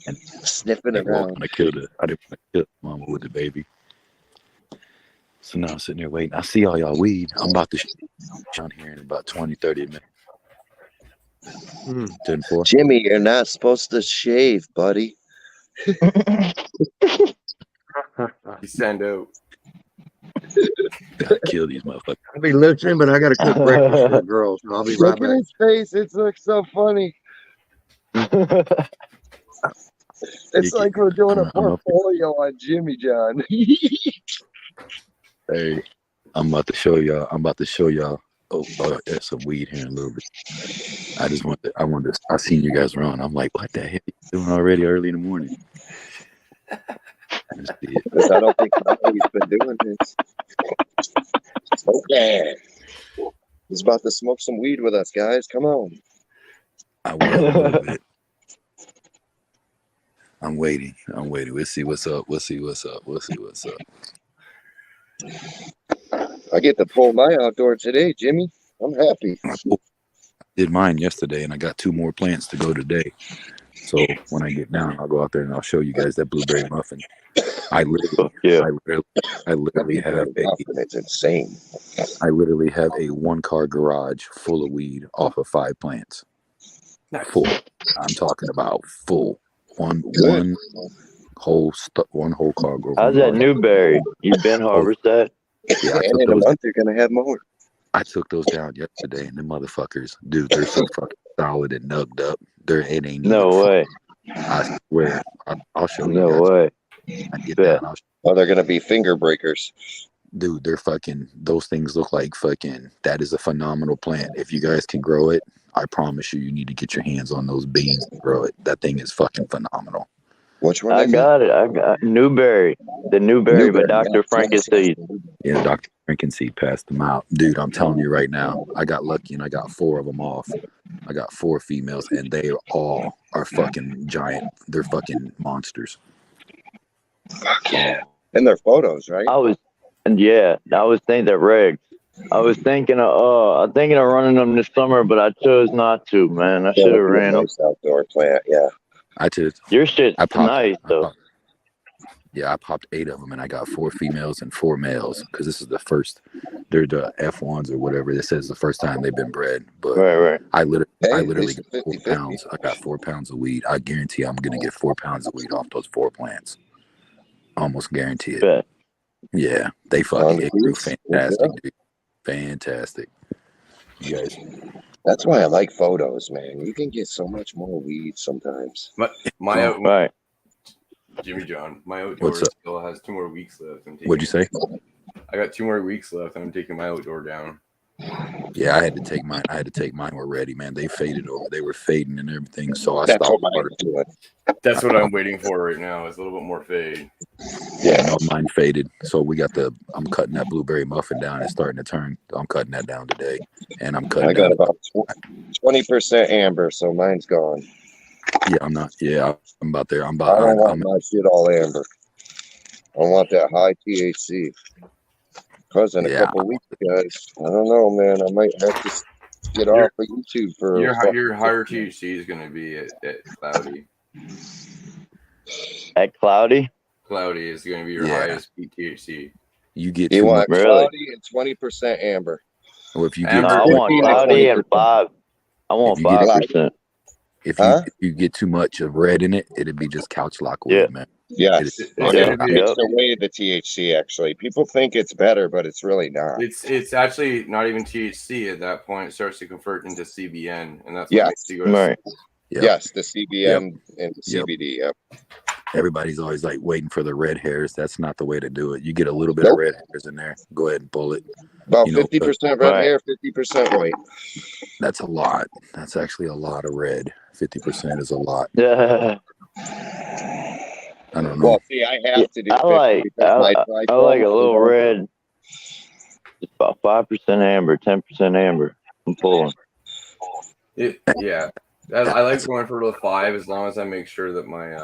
and sniffing around. I didn't want to kill mama with the baby. So now I'm sitting there waiting. I see all y'all weed. I'm about to on here in about 20-30 minutes. 10-4. Jimmy, you're not supposed to shave, buddy. You stand out. Gotta kill these motherfuckers. I'll be listening, but I gotta cook breakfast for the girls, so I'll be right Look at back. his face. It looks so funny. It's like we're doing a portfolio on Jimmy John. Hey, I'm about to show y'all. Oh, there's some weed here in a little bit. I seen you guys run. I'm like, what the hell you doing already early in the morning? Because I don't think he's been doing this. Okay. He's about to smoke some weed with us, guys. Come on. I will a little bit. I'm waiting. We'll see what's up. We'll see what's up. I get to pull my outdoor today, Jimmy. I'm happy. I did mine yesterday, and I got 2 more plants to go today. So when I get down, I'll go out there and I'll show you guys that blueberry muffin. I literally have it's insane. I literally have a 1-car garage full of weed off of 5 plants. Full. I'm talking about full. One whole car garage. How's that Newberry? You been harvest that? Yeah, and in a month you're gonna have more. I took those down yesterday, and the motherfuckers, dude, they're so fucking solid and nugged up. It ain't no way. I swear, I'll show you. No way. I get down. They're gonna be finger breakers. Dude, they're fucking. Those things look like fucking. That is a phenomenal plant. If you guys can grow it, I promise you need to get your hands on those beans and grow it. That thing is fucking phenomenal. Which one? I got it. I got Newberry. The Newberry by Dr. Frankenseed. Yeah, Dr. Frankenseed passed them out. Dude, I'm telling you right now, I got lucky and I got 4 of them off. I got 4 females, and they all are fucking giant. They're fucking monsters. Fuck yeah. And their photos, right? I was thinking that Reg. I was thinking of running them this summer, but I chose not to, man. I should have ran them. Nice outdoor plant, yeah. Your shit's nice though. I popped 8 of them, and I got 4 females and 4 males because this is the first. They're the F1s or whatever. This is the first time they've been bred. But right. I literally got 4 pounds. I got 4 pounds of weed. I guarantee I'm gonna get 4 pounds of weed off those 4 plants. Almost guarantee it. Bet. Yeah, they fucking grew fantastic, dude. Fantastic. You guys. That's why I like photos, man. You can get so much more weed sometimes. Right. Jimmy John, my outdoor still has 2 more weeks left. What'd you say? I got 2 more weeks left. I'm taking my outdoor down. Yeah, I had to take mine. Already, man. They faded over. They were fading and everything. So I stopped. That's what I'm waiting for right now. Is a little bit more fade. Yeah, no, mine faded. So I'm cutting that blueberry muffin down. It's starting to turn. I'm cutting that down today, and I'm cutting. I got about 20% amber, so mine's gone. Yeah, I'm not. Yeah, I'm about there. I don't want my shit all amber. I want that high THC. Because in a couple weeks, guys, I don't know, man. I might have to get off of YouTube for your higher THC is going to be at Cloudy. At Cloudy? Cloudy is going to be your highest THC. You want Cloudy and 20% amber. Well, if you get I want Cloudy and 5. I want 5%. If you get too much of red in it, it'd be just couch lock weed, man. Yeah, it's away the THC. Actually, people think it's better, but it's really not. It's actually not even THC at that point. It starts to convert into CBN, and that's what makes you go right. Yes, the CBN and the CBD. Yep. Everybody's always like waiting for the red hairs. That's not the way to do it. You get a little bit of red hairs in there. Go ahead and pull it. About 50% red hair, 50% white. That's a lot. That's actually a lot of red. 50% is a lot. Yeah. I don't know. Well, see, I have to do. I like a little red. It's about 5% amber, 10% amber. I'm pulling. I like going for the 5 as long as I make sure that my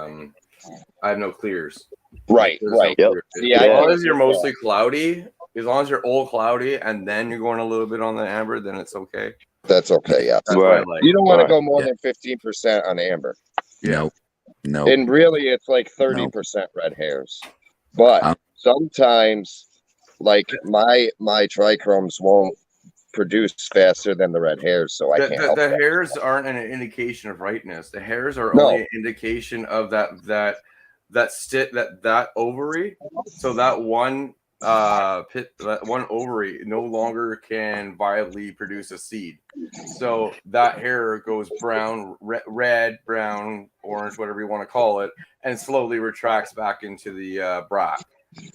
I have no clears. Right. Yep. As long as you're mostly cloudy, as long as you're all cloudy, and then you're going a little bit on the amber, then it's okay. That's okay. Yeah. That's what I like. You don't want to go more than 15% on amber. No. And really, it's like 30% red hairs. But sometimes, like my trichromes won't produce faster than the red hairs, so I can't help the that. hairs aren't an indication of ripeness. The hairs are only an indication of that ovary. So that one that one ovary no longer can viably produce a seed. So that hair goes brown, red, brown, orange, whatever you want to call it, and slowly retracts back into the bract.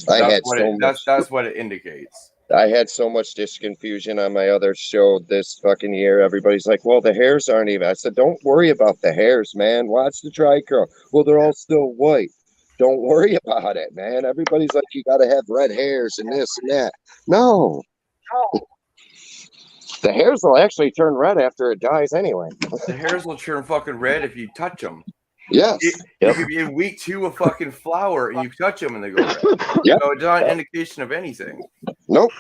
That's what it indicates. I had so much confusion on my other show this fucking year. Everybody's like, well, the hairs aren't even. I said, don't worry about the hairs, man. Watch the trichrome. Well, they're all still white. Don't worry about it, man. Everybody's like, you got to have red hairs and this and that. No. The hairs will actually turn red after it dies anyway. The hairs will turn fucking red if you touch them. Yes. You could be in week 2 of fucking flower and you touch them and they go red. Yep. So it's not an indication of anything. Nope.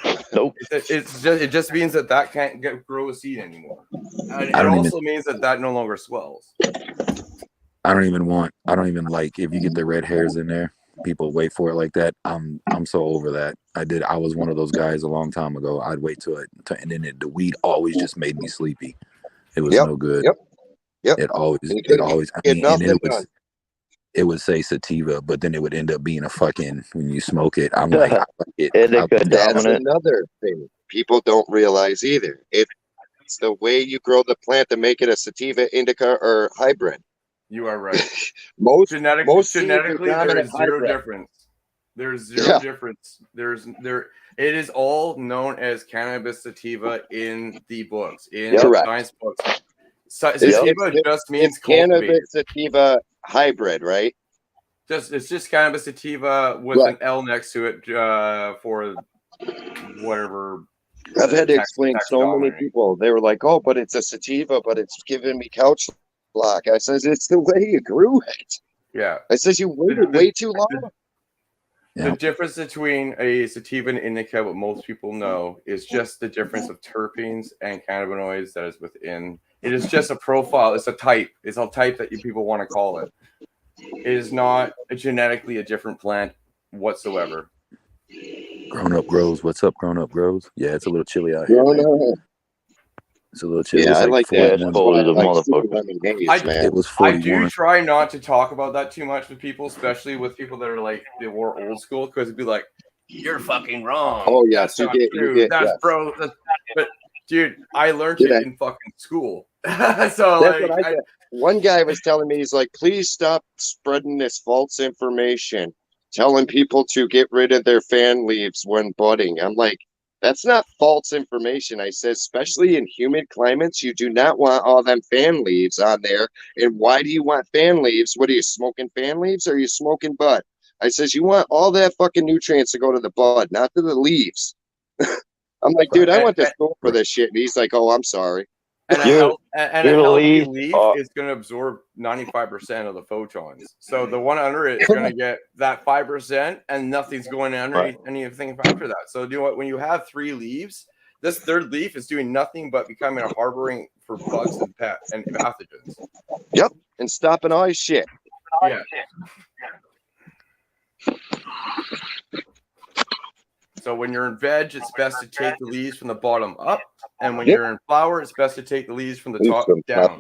It just means that can't grow a seed anymore. And it also means that no longer swells. I don't even like if you get the red hairs in there. People wait for it like that. I'm so over that. I was one of those guys a long time ago. I'd wait till it, and then the weed always just made me sleepy. It was no good. Yep. It always. It would say sativa, but then it would end up being a fucking. When you smoke it, I'm like, that's another thing people don't realize either. It's the way you grow the plant to make it a sativa, indica, or hybrid. You are right. Genetically, there is zero difference. There's zero difference. It is all known as cannabis sativa in the books, in science books. Sativa just means cannabis sativa hybrid, right? It's just cannabis sativa with an L next to it for whatever. I've had to explain so many people. They were like, "Oh, but it's a sativa, but it's giving me couch lock." I says, "It's the way you grew it." Yeah. I says, "You waited way too long." The difference between a sativa and indica, what most people know, is just the difference of terpenes and cannabinoids that is within. It is just a profile. It's a type. It's a type that people want to call it. It is not genetically a different plant whatsoever. Grown Up Grows. What's up, Grown Up Grows? Yeah, it's a little chilly out here. It's a little chilly. Yeah, it's I like that. It was 41. I do try not to talk about that too much with people, especially with people that are like they were old school, because it'd be like, "You're fucking wrong." Oh yeah, that's not true. Bro. But dude, I learned it in fucking school. So that's what I did. One guy was telling me, he's like, "Please stop spreading this false information, telling people to get rid of their fan leaves when budding." I'm like, that's not false information. I said, especially in humid climates, you do not want all them fan leaves on there. And why do you want fan leaves? What are you smoking, fan leaves, or are you smoking bud? I says, you want all that fucking nutrients to go to the bud, not to the leaves. I'm like, dude, I went to school for this shit. And he's like, oh, I'm sorry. And a healthy leaf is going to absorb 95% of the photons. So the one under it is going to get that 5%, and nothing's going underneath anything after that. So do what? When you have 3 leaves, this third leaf is doing nothing but becoming a harboring for bugs and pathogens. Yep, and stopping all his shit. Yeah. So when you're in veg, it's best to take the leaves from the bottom up. And when you're in flower, it's best to take the leaves from the top down.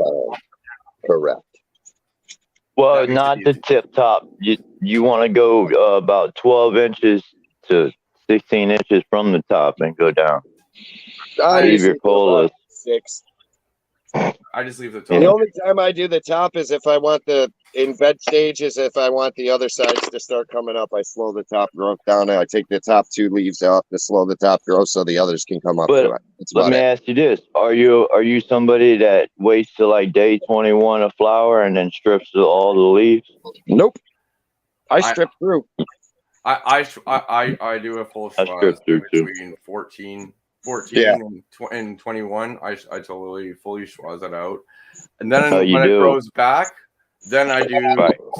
Correct. Well, not the tip top. You want to go about 12 inches to 16 inches from the top and go down. Leave your colas. 6. I just leave the top. The only time I do the top is if I want in veg stages, if I want the other sides to start coming up, I slow the top growth down and I take the top 2 leaves out to slow the top growth so the others can come up. But let me ask you this. Are you somebody that waits till like day 21 of flower and then strips all the leaves? Nope. I strip through. I do a full schwa between 14 and 21. I totally fully schwa it out. And then when it grows back, then I do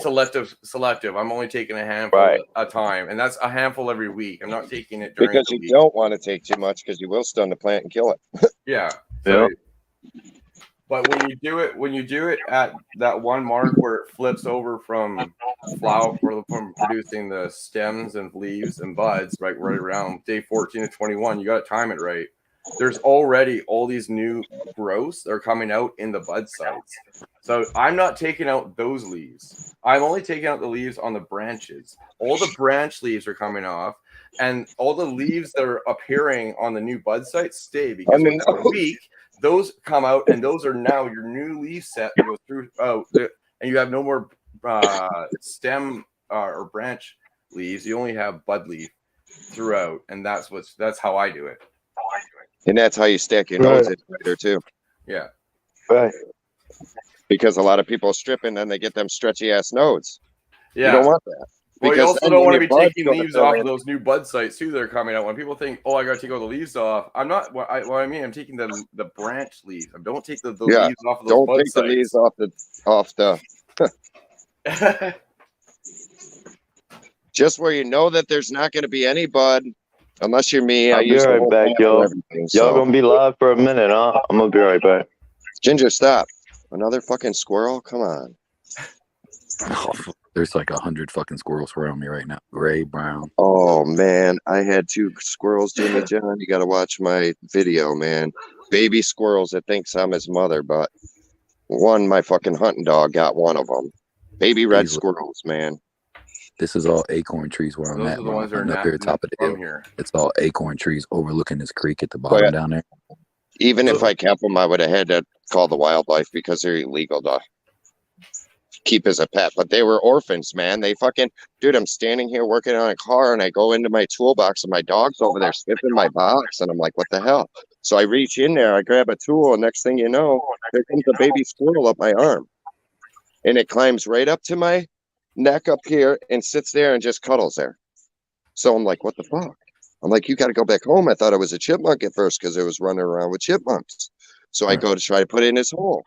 selective. I'm only taking a handful at a time, and that's a handful every week. I'm not taking it during because the you week. Don't want to take too much because you will stun the plant and kill it. Yeah. So, but when you do it at that one mark where it flips over from flower from producing the stems and leaves and buds right around day 14 to 21, you got to time it right. There's already all these new growths that are coming out in the bud sites. So I'm not taking out those leaves. I'm only taking out the leaves on the branches. All the branch leaves are coming off, and all the leaves that are appearing on the new bud sites stay because within a week, those come out, and those are now your new leaf set that goes through. And you have no more stem or branch leaves. You only have bud leaf throughout, and that's how I do it. And that's how you stack your nodes in there too. Yeah. Right. Because a lot of people strip and then they get them stretchy ass nodes. Yeah. You don't want that. Well, you Because also then don't want to your be bud's taking gonna leaves fill off in. of those new bud sites too that are coming out. When people think, "Oh, I got to take all the leaves off," I'm not. What I mean, I'm taking the branch leaves. I don't take the Yeah, leaves off of those don't bud take the leaves sites. off the. Just where you know that there's not going to be any bud, unless you're me. I I'll be use the right whole back, plant for y'all. everything. Y'all So gonna be live for a minute, huh? I'm gonna be right back. Ginger, stop! Another fucking squirrel? Come on. Oh, there's like 100 fucking squirrels around me right now. Gray, brown. Oh man, I had 2 squirrels, Jimmy John. You got to watch my video, man. Baby squirrels that thinks I'm his mother, but my fucking hunting dog got one of them. Baby red These, squirrels, man. this is all acorn trees where I'm Those at. are the ones that are Hunting up here at the top of the from hill. here. It's all acorn trees overlooking this creek at the bottom But down there. even if I kept them, I would have had to call the wildlife because they're illegal to keep as a pet. But they were orphans, man. They fucking, dude, I'm standing here working on a car and I go into my toolbox and my dog's over there sniffing my box. And I'm like, what the hell? So I reach in there, I grab a tool, and next thing you know, there comes a baby squirrel up my arm. And it climbs right up to my neck up here and sits there and just cuddles there. So I'm like, what the fuck? I'm like, you got to go back home. I thought it was a chipmunk at first because it was running around with chipmunks. So I go to try to put it in his hole.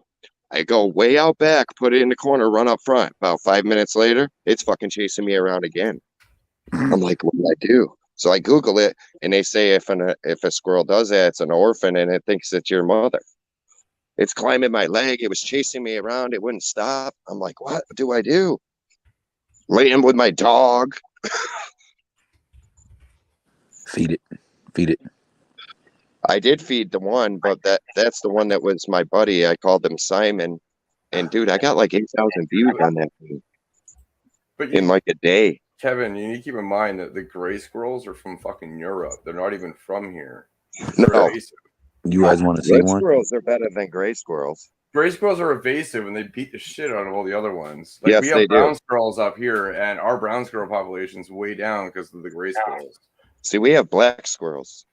I go way out back, put it in the corner, run up front. About 5 minutes later, it's fucking chasing me around again. I'm like, what do I do? So I Google it, and they say if a squirrel does that, it's an orphan, and it thinks it's your mother. It's climbing my leg. It was chasing me around. It wouldn't stop. I'm like, what do I do? Laying with my dog. Feed it. Feed it. I did feed the one, but that's the one that was my buddy. I called him Simon. And dude, I got like 8,000 views on that thing in like a day. Kevin, you need to keep in mind that the gray squirrels are from fucking Europe. They're not even from here. No. You guys want to see Red one? squirrels are better than gray squirrels. Gray squirrels are evasive and they beat the shit out of all the other ones. Yes, we have brown squirrels up here, and our brown squirrel population's way down because of the gray squirrels. See, we have black squirrels.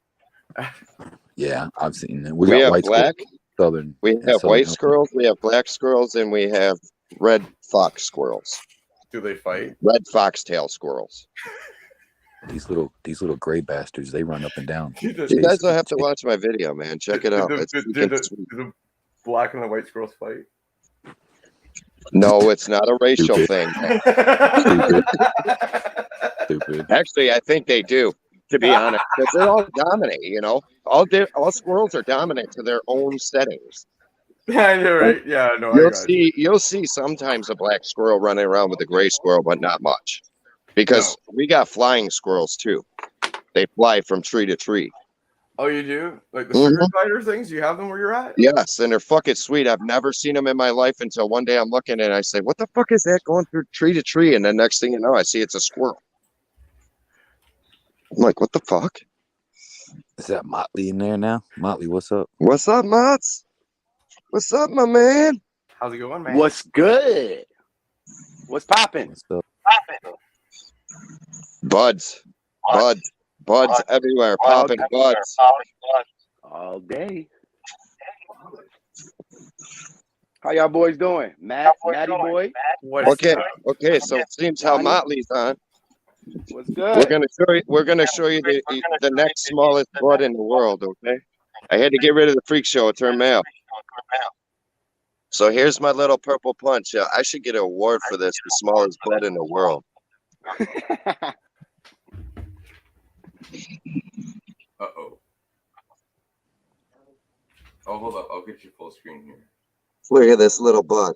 Yeah, I've seen it. We got have white black. Southern. We have Southern white squirrels. We have black squirrels, and we have red fox squirrels. Do they fight? Red foxtail squirrels. These little gray bastards, they run up and down. You guys will have to watch my video, man. Check it out. Do the black and the white squirrels fight? No, it's not a racial thing. Stupid. Actually, I think they do, to be honest, because they're all dominant. You know, all squirrels are dominant to their own settings. I know, right? Yeah, no. You'll see sometimes a black squirrel running around with a gray squirrel, but not much, because we got flying squirrels too. They fly from tree to tree. Oh, you do? Like the sugar glider things? You have them where you're at? Yes, and they're fucking sweet. I've never seen them in my life until one day I'm looking and I say, what the fuck is that going through tree to tree? And then next thing you know, I see it's a squirrel. I'm like, what the fuck? Is that Motley in there now? Motley, what's up? What's up, Mots? What's up, my man? How's it going, man? What's good? What's popping? What's up? Buds everywhere, popping buds. All day. How y'all boys doing? Matty boy? Okay, so it seems how Motley's on. What's good? We're gonna show you the next smallest bud in the world, okay? I had to get rid of the freak show, it turned male. So here's my little purple punch. I should get an award for this, the smallest bud in the world. Uh-oh. Oh, hold up. I'll get you full screen here. Look at this little bud.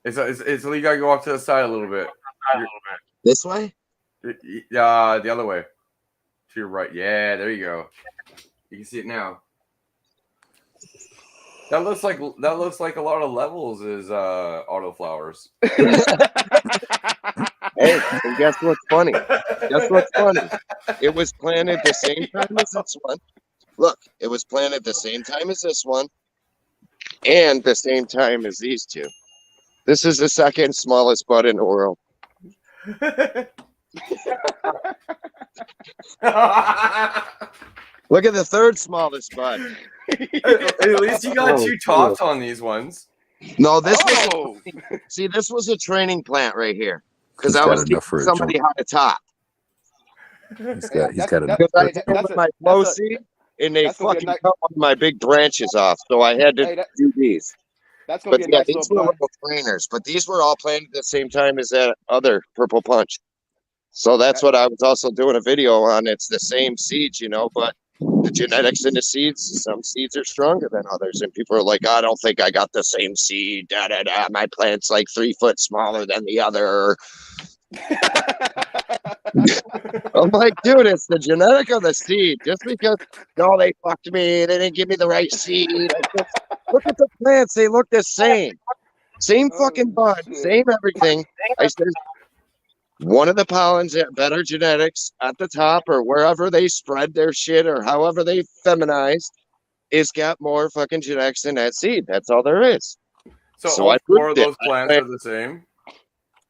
It's you gotta go off to the side a little bit. This way? Yeah, the other way. To your right. Yeah, there you go. You can see it now. That looks like a lot of levels is autoflowers. Hey, and guess what's funny? It was planted the same time as this one. Look, it was planted the same time as this one, and the same time as these two. This is the second smallest bud in the world. Look at the third smallest bud. At least you got two tops on these ones. No, this was Oh, see, this was a training plant right here because He's I got was teaching enough for a somebody joint. how to top. He's hey, got enough Because I for hey, did that, it that's with a my that's flow a seed, and they that's gonna be a fucking nice. cut one of my big branches off, so I had to Hey, do these. that's gonna But be a yeah, nice little these were blunt. little trainers, but these were all planted at the same time as that other purple punch. So that's That, what I was also doing a video on. It's the same seeds, you know, but the genetics in the seeds, some seeds are stronger than others. And people are like, I don't think I got the same seed. Da, da, da. My plant's like 3 foot smaller than the other. I'm like, dude, it's the genetic of the seed. Just because, no, they fucked me. They didn't give me the right seed. I said, look at the plants. They look the same. Same fucking oh bud. shit. Same everything. I said, one of the pollens at better genetics at the top or wherever they spread their shit or however they feminized is got more fucking genetics than that seed. That's all there is. So I all four proved of it. those plants are the same.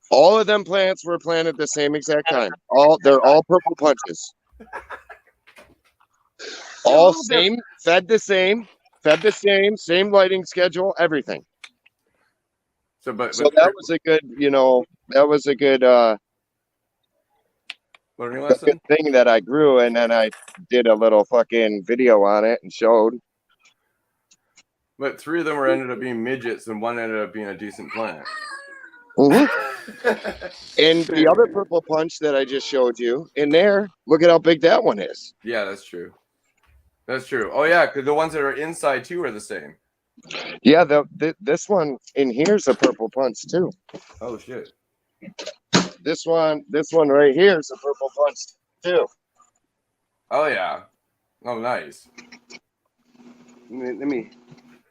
All of them plants were planted the same exact time. They're all purple punches. All same, fed the same, same lighting schedule, everything. So, but that was a good, that was a good learning a lesson. good thing that I grew, and then I did a little fucking video on it and showed. But 3 of them were ended up being midgets, and 1 ended up being a decent plant. And the other purple punch that I just showed you in there, look at how big that one is. Yeah, that's true. That's true. Oh yeah, because the ones that are inside too are the same. Yeah, this one in here's a purple punch too. Oh shit. This one right here is a purple punch too. Oh yeah. Oh nice. Let me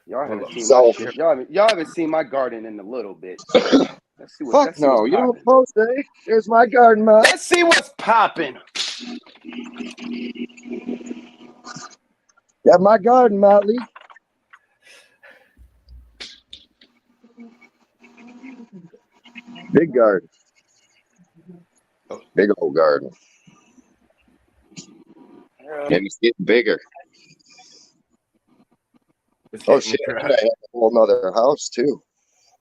y'all haven't seen So- my shit. Y'all haven't seen my garden in a little bit. Let's see what. Fuck Let's see no, what's you don't popping. post, eh? Here's my garden, man. Let's see what's popping. Yeah, my garden, Motley. Big garden. Big old garden. And it's getting bigger. Oh shit, and I have a whole nother house too.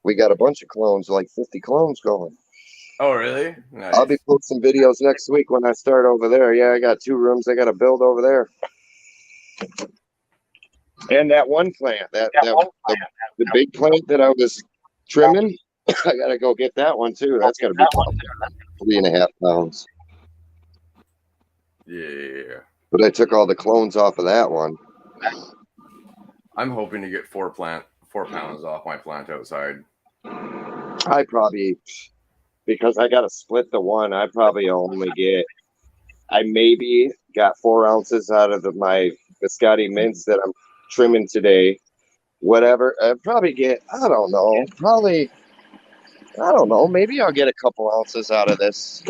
We got a bunch of clones, like 50 clones going. Oh really? Nice. I'll be posting videos next week when I start over there. Yeah, I got 2 rooms I got to build over there. And that one plant, the big plant that I was trimming, I got to go get that one too. That's got to be 3.5 pounds. Yeah. But I took all the clones off of that one. I'm hoping to get 4 pounds off my plant outside. I probably, because I got to split the one, I maybe got 4 ounces out of my biscotti mints that I'm trimming today. Whatever. I'd probably get, I don't know, maybe I'll get a couple ounces out of this.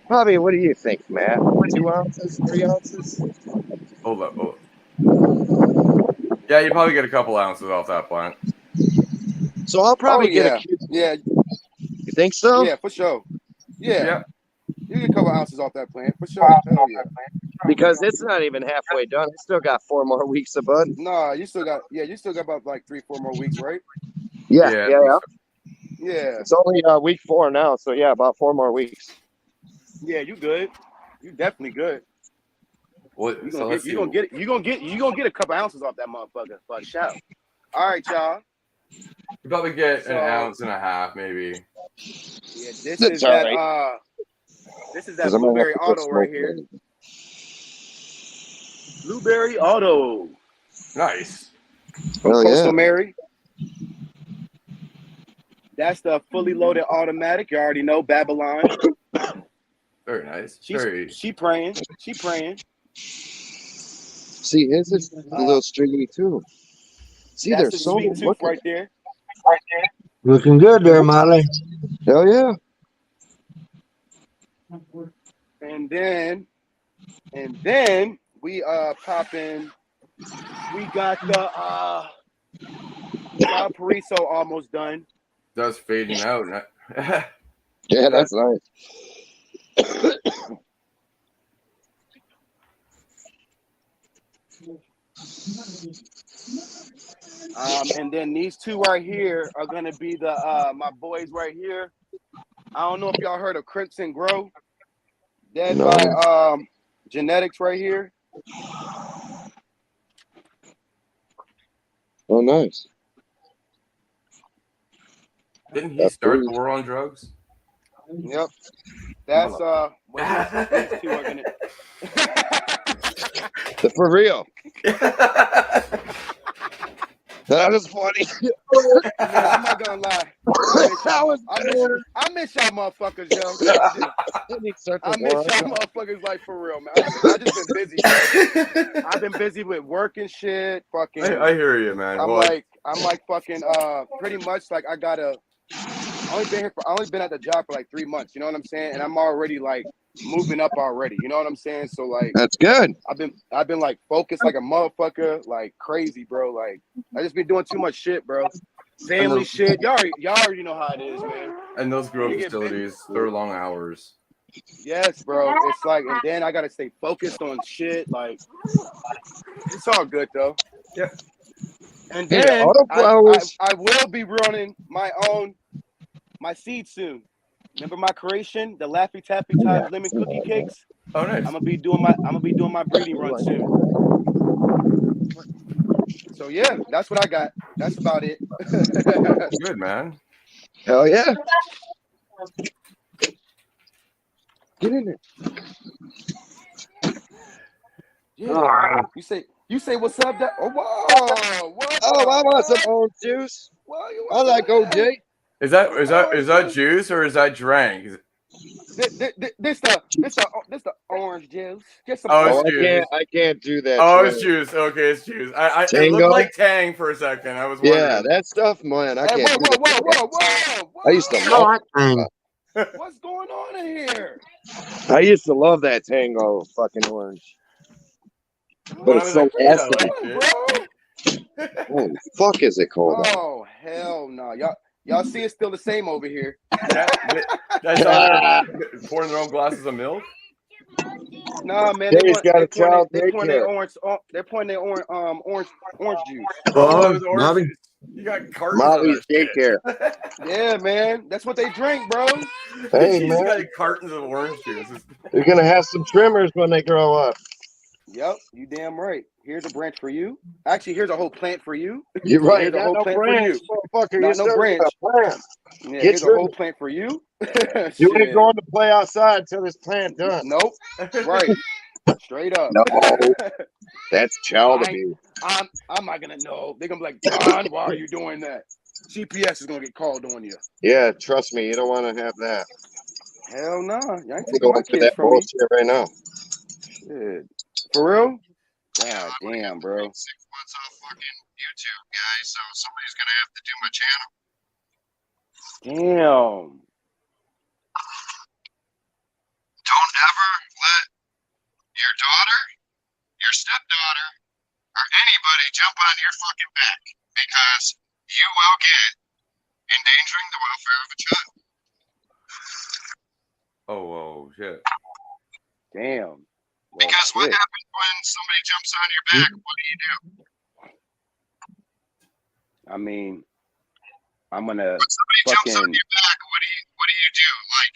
Probably, what do you think, Matt? 2 ounces, 3 ounces? Hold up. Yeah, you probably get a couple ounces off that plant. So I'll probably get a. Yeah. You think so? Yeah, for sure. Yeah. Yeah. You get a couple ounces off that plant for sure. Hell yeah. Because it's not even halfway done. I still got 4 more weeks of bud. Nah, you still got about like 3-4 more weeks, right? Yeah. Yeah. It's only week 4 now, so yeah, about 4 more weeks. Yeah, you good. You definitely good. What? You gonna get a couple ounces off that motherfucker for sure. All right, y'all. You probably get an ounce and a half, maybe. Yeah, this is that Blueberry Auto right here. Blueberry Auto. Nice. From Oh, Coastal yeah. Mary. That's the fully loaded automatic. You already know Babylon. Very nice. She praying. She praying. See, his is a little stringy too. See, That's there's the so sweet many. tooth right there. Looking good there, Molly. Hell yeah. And then we popping. We got the Valparaiso almost done. That's fading out. Yeah, that's nice. And then these two right here are gonna be the my boys right here. I don't know if y'all heard of Crimson Grow. Dead No. by Genetics right here. Oh, nice. Didn't he start the war on drugs? Yep. That's what these two are gonna. For real. That was funny. Man, I'm not gonna lie. I miss y'all motherfuckers, yo. I miss y'all motherfuckers like for real, man. I just been busy, bro. I've been busy with work and shit. Fucking. I hear you, man. I'm like fucking pretty much like I only been at the job for like 3 months, you know what I'm saying? And I'm already like moving up already, you know what I'm saying? So like that's good. I've been like focused like a motherfucker, like crazy, bro. Like I just been doing too much shit, bro. Family shit. Y'all already know how it is, man. And those grow facilities, they're long hours. Yes, bro. It's like, and then I gotta stay focused on shit. Like it's all good though. Yeah. And then autoflowers. I will be running my seed soon. Remember my creation, the Laffy Taffy times lemon cookie cakes? Oh, nice. I'm gonna be doing my breeding run soon. So yeah, that's what I got. That's about it. Good, man. Hell yeah. Get in there. Yeah. You say what's up? Oh, whoa. What? Oh, I want some orange juice. I like OJ. Is that juice or is that drink? This the orange juice. Just some I can't do that. Oh, it's juice. Okay, it's juice. It looked like Tang for a second. I was wondering. Yeah, that stuff, man. I can't. Whoa. I used to love it. What's going on in here? I used to love that Tango fucking orange. But it's so acidy. Holy fuck, is it cold? Oh hell no, y'all see it's still the same over here. That's all pouring their own glasses of milk. Nah, man, they're pouring their orange juice. Bobby. You got cartons Molly's of that daycare. Yeah, man, that's what they drink, bro. Hey, She's man, got cartons of orange juice. you're gonna have some trimmers when they grow up. Yep, you damn right. Here's a branch for you. Actually, here's a whole plant for you. You're right. Here's a whole plant branch, for you. Not no branch. Plant. Yeah, here's a whole plant for you. You ain't going to play outside until this plant done. Nope. Right. Straight up. No, that's child abuse. I'm not gonna know. They're gonna be like, Don, why are you doing that? CPS is gonna get called on you. Yeah, trust me, you don't want to have that. Hell no. Nah. Y'all ain't I'm taking my kids that from me. right now. Shit. For real? God damn, bro. 6 months off fucking YouTube, guys, so somebody's gonna have to do my channel. Damn. Don't ever let your daughter, your stepdaughter, or anybody jump on your fucking back because you will get endangering the welfare of a child. Oh shit. Damn. Well, because what happens when somebody jumps on your back? What do you do? I mean, I'm gonna when somebody jumps on your back, what do you do? Like,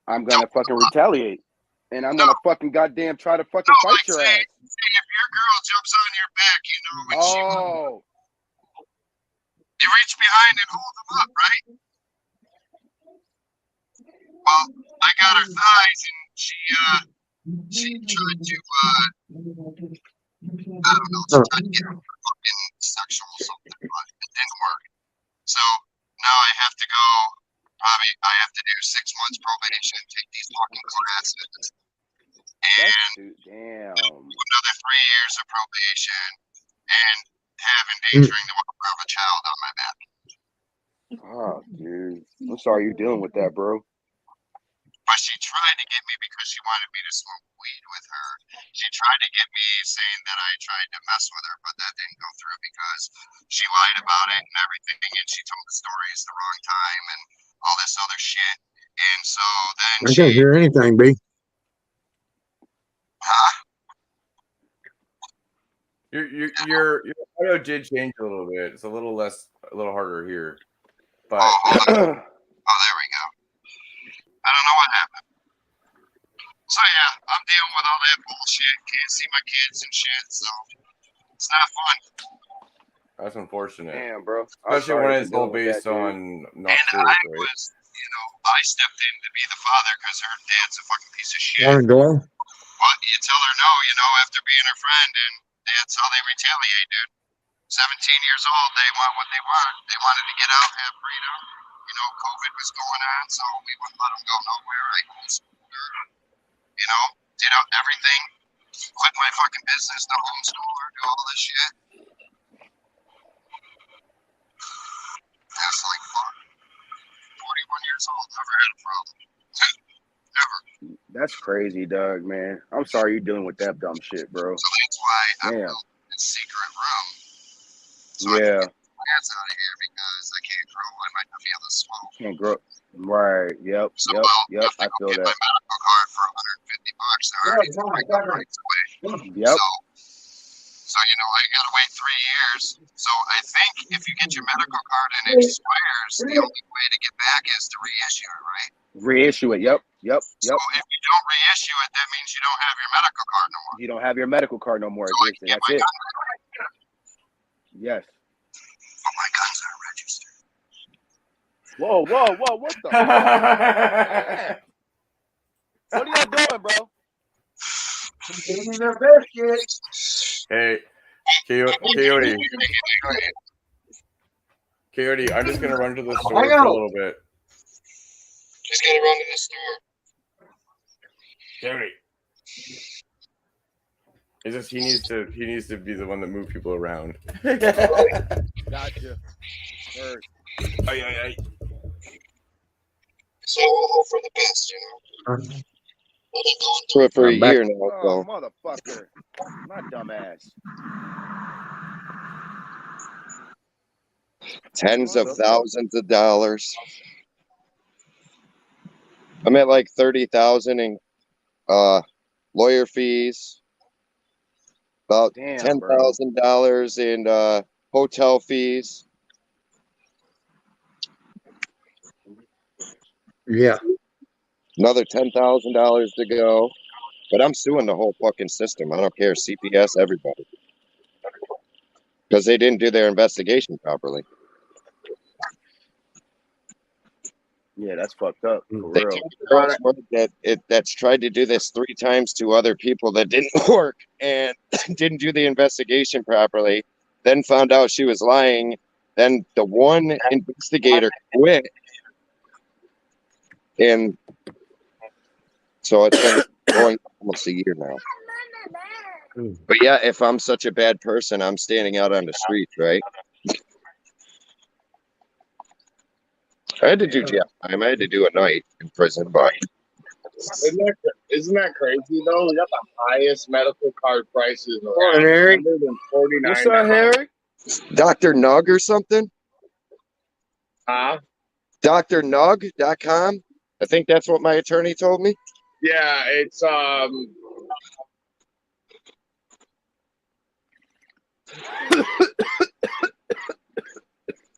I'm gonna fucking retaliate, and I'm gonna fucking goddamn try to fucking fight your ass. Say if your girl jumps on your back, you know, you reach behind and hold them up, right? Well, I got her thighs, and she tried to, I don't know, she tried to get fucking sexual something, but it didn't work. So now I have to go, I have to do 6 months probation, take these fucking classes, and another 3 years of probation, and have endangering the welfare of a child on my back. Oh, dude. I'm sorry you're dealing with that, bro. But she tried to get me because she wanted me to smoke weed with her. She tried to get me saying that I tried to mess with her, but that didn't go through because she lied about it and everything, and she told the stories the wrong time and all this other shit. And so then I can't hear anything, B. Huh? Your audio did change a little bit. It's a little harder here. But oh, there we go. I don't know what happened. So yeah, I'm dealing with all that bullshit. Can't see my kids and shit, so it's not fun. that's unfortunate. Damn, bro. Especially when it's all based on not truth, right? I stepped in to be the father because her dad's a fucking piece of shit. Morning, Doyle. But you tell her no, after being her friend, and that's how they retaliate, dude. 17 years old, they want what they want. They wanted to get out, have freedom. COVID was going on, so we wouldn't let them go nowhere. I homeschooled her, did everything. Quit my fucking business to homeschool her, do all this shit. That's like, 41 years old, never had a problem. Never. That's crazy, Doug, man. I'm sorry you're dealing with that dumb shit, bro. So that's why I built a secret room. So I can get my plants out of here because I can't grow. I might not be able to smoke. Can't grow. Right. Yep. So Yep. I feel that. my medical card for $150. They're already rights away. Yep. So I gotta wait 3 years. So I think if you get your medical card and it expires, the only way to get back is to reissue it, right? Reissue it. Yep. So if you don't reissue it, that means you don't have your medical card no more. You don't have your medical card no more. So I can get That's my it. gun back. Yes. But my guns aren't registered. Whoa! What the? Fuck? What are y'all doing, bro? Getting their biscuit. Hey, Coyote, I'm just gonna run to the store for a little bit. Just gotta run to the store. Coyote. It's just he needs to be the one that moves people around. Gotcha. Heard. Aye. So we'll hope for the best, through it for a year now. Oh, motherfucker. My dumb ass. Tens of thousands of dollars. I'm at like 30,000 in lawyer fees. About $10,000 in hotel fees. Yeah. Another $10,000 to go. But I'm suing the whole fucking system. I don't care. CPS, everybody. Because they didn't do their investigation properly. Yeah, that's fucked up. For real. That's tried to do this 3 times to other people that didn't work and didn't do the investigation properly. Then found out she was lying. Then the one investigator quit. And so it's been going almost a year now. But yeah, if I'm such a bad person, I'm standing out on the streets, right? I had to do jail time. I had to do a night in prison, but isn't that crazy though? We got the highest medical card prices Morning, Eric. $149. What's up, Harry? Dr. Nug or something? Huh? DrNug.com? I think that's what my attorney told me. Yeah, it's I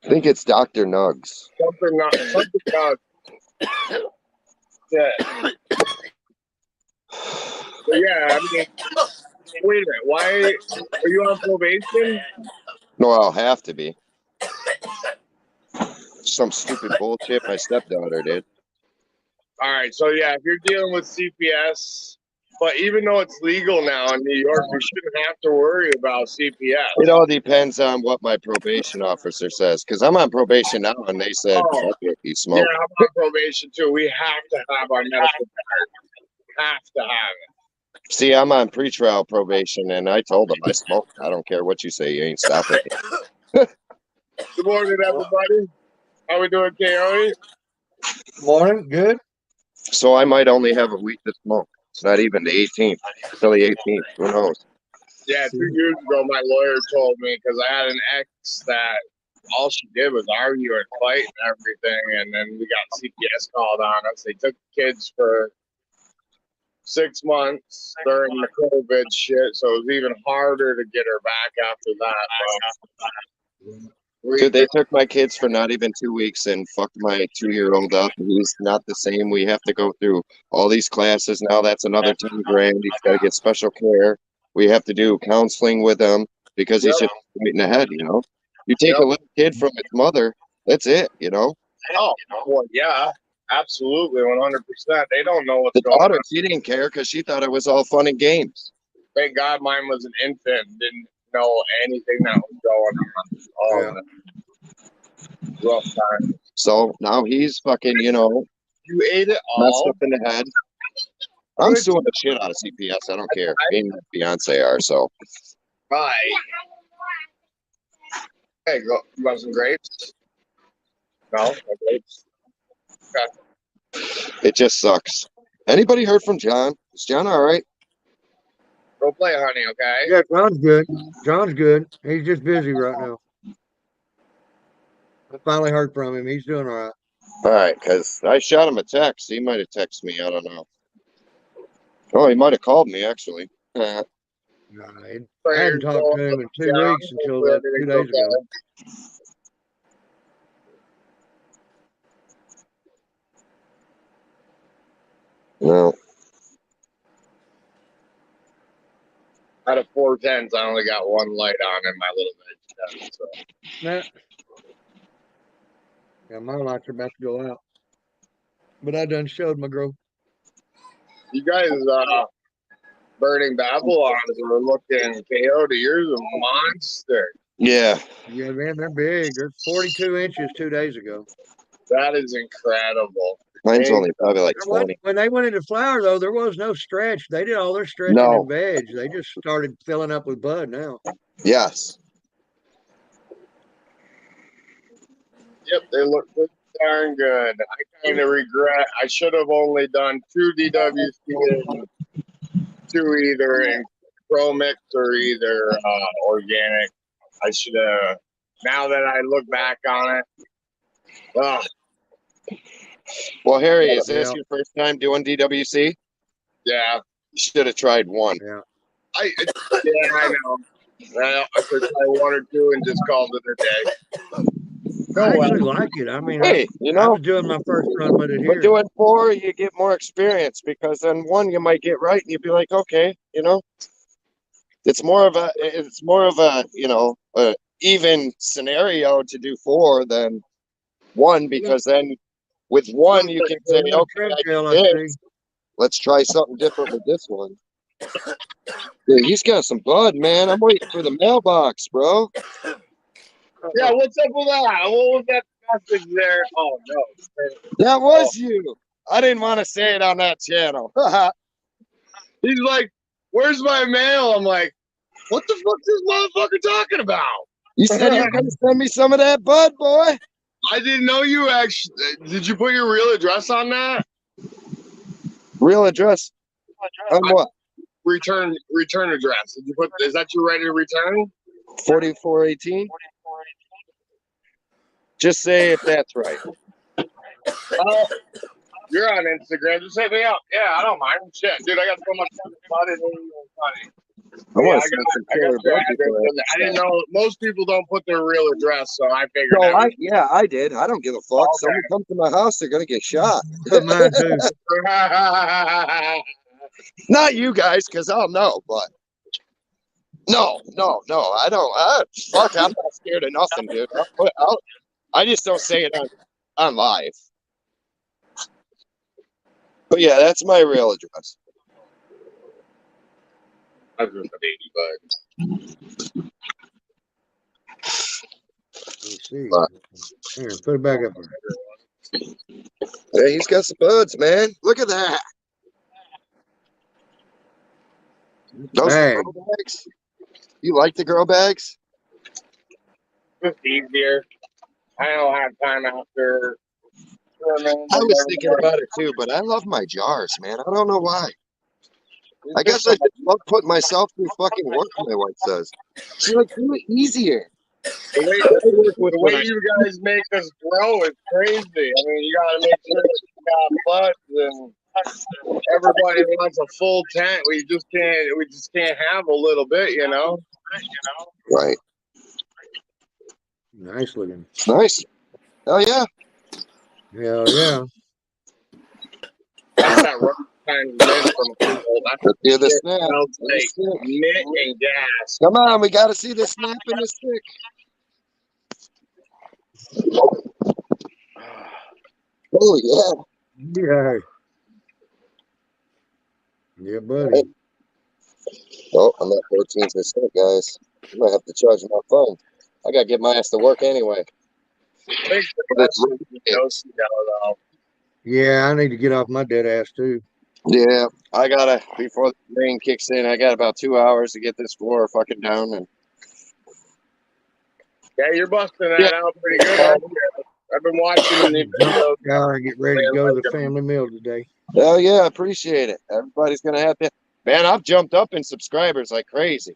think it's Dr. Nugs. something not. Yeah. But yeah, I mean, wait a minute. Why are you on probation? No, I'll have to be. Some stupid bullshit my stepdaughter did. All right, so yeah, if you're dealing with CPS, but even though it's legal now in New York, you shouldn't have to worry about CPS. It all depends on what my probation officer says, because I'm on probation now, and they said, fuck it, you smoke. Yeah, I'm on probation too. We have to have our medical card. Have to have it. See, I'm on pretrial probation, and I told them I smoke. I don't care what you say, you ain't stopping me. Good morning, everybody. How we doing, Coyote? Morning, good. So I might only have a week to smoke. It's not even the 18th. Until the 18th. Who knows? Yeah, 2 years ago, my lawyer told me, because I had an ex that all she did was argue and fight and everything, and then we got CPS called on us. They took the kids for 6 months during the COVID shit, so it was even harder to get her back after that. Dude, they took my kids for not even 2 weeks and fucked my 2-year-old up. He's not the same. We have to go through all these classes now. That's another 10 grand. He's got to get special care. We have to do counseling with him because he's just right in the head, you know. You take a little kid from its mother, that's it, you know. Oh, well, yeah, absolutely, 100%. They don't know what's The going daughter, on. she didn't care because she thought it was all fun and games. Thank God mine was an infant and didn't know anything that was going on. Rough time. So now he's fucking, you know, You ate it messed all? up in the head. I'm suing the shit out of CPS. I don't care. Me and my fiance are, so. Right. Hey, go. You want some grapes? No? No grapes? Okay. It just sucks. Anybody heard from John? Is John all right? Go play, honey, okay? Yeah, John's good. John's good. He's just busy right now. I finally heard from him. He's doing all right. All right, because I shot him a text. He might have texted me. I don't know. Oh, he might have called me, actually. I hadn't talked to him in 2 weeks until 2 days ago. Well, out of 4 tents, I only got one light on in my little veg tent. So. Nah. Yeah, my lights are about to go out. But I done showed my growth. You guys, burning Babylons were looking KO to yours a monster. yeah. Yeah, man, they're big. They're 42 inches 2 days ago. That is incredible. Mine's only probably like 20. When they went into flower, though, there was no stretch. They did all their stretching No. in veg. They just started filling up with bud now. Yes. Yep, they look pretty darn good. I kind of regret I should have only done 2 DWC and 2 either in Pro Mix or either organic. I should have. Now that I look back on it, Well, Harry, is this your first time doing DWC? yeah, You should have tried one. Yeah. I know. I could try 1 or 2 and just called it a day. I actually like it. I mean, Hey, you know, I was doing my first run with it but here. doing 4, you get more experience because then 1 you might get right and you'd be like, okay, you know, it's more of a you know, a even scenario to do 4 than 1 because then with 1 you can say, okay, I did this. Let's try something different with this one. Dude, he's got some bud, man. I'm waiting for the mailbox, bro. Yeah, what's up with that? What was that message there? Oh, no. That was you. I didn't want to say it on that channel. He's like, where's my mail? I'm like, what the fuck is this motherfucker talking about? You said you were going to send me some of that bud, boy. I didn't know you actually. Did you put your real address on that? Real address? On what? Return address. Did you put? Is that you ready to return? 4418. Just say if that's right. You're on Instagram. Just hit me up. Yeah, I don't mind. Shit, dude, I got so much fun. It's funny. I want to send some killer bud. I didn't know most people don't put their real address, so I figured. No, I did. I don't give a fuck. Okay. Someone comes to my house, they're gonna get shot. Mine too. Not you guys, because I'll know, but no, I don't. Fuck, I'm not scared of nothing, dude. I just don't say it on live. But yeah, that's my real address. I'm just a baby bud. Let's see. Here, put it back up there. Yeah, he's got some buds, man. Look at that. Those Bag. grow bags? You like the grow bags? Just easier. I don't have time after. I was thinking about it too, but I love my jars, man. I don't know why. I guess I just love putting myself through fucking work, my wife says. She's like, do it easier. The way you guys make us grow is crazy. I mean, you got to make sure you got buds and everybody wants a full tent. We just can't have a little bit, you know. Right. Nice looking. Nice. Oh yeah. Hell yeah. That's that rough kind of mint from Google. Let's hear the It snap. smells Let me like see it. mint and gas. Come on, we got to see the snap in the stick. Oh yeah. Yeah. Yeah, buddy. Oh, I'm at 14%, guys. I might have to charge my phone. I gotta get my ass to work anyway. Thanks for the though. Yeah, I need to get off my dead ass too. Yeah, I gotta, before the rain kicks in, I got about 2 hours to get this floor fucking down. And Yeah, you're busting that out pretty good. I've been watching the videos. Shower and get ready to go to the family meal today. Oh yeah, I appreciate it. Everybody's gonna have to. Man, I've jumped up in subscribers like crazy.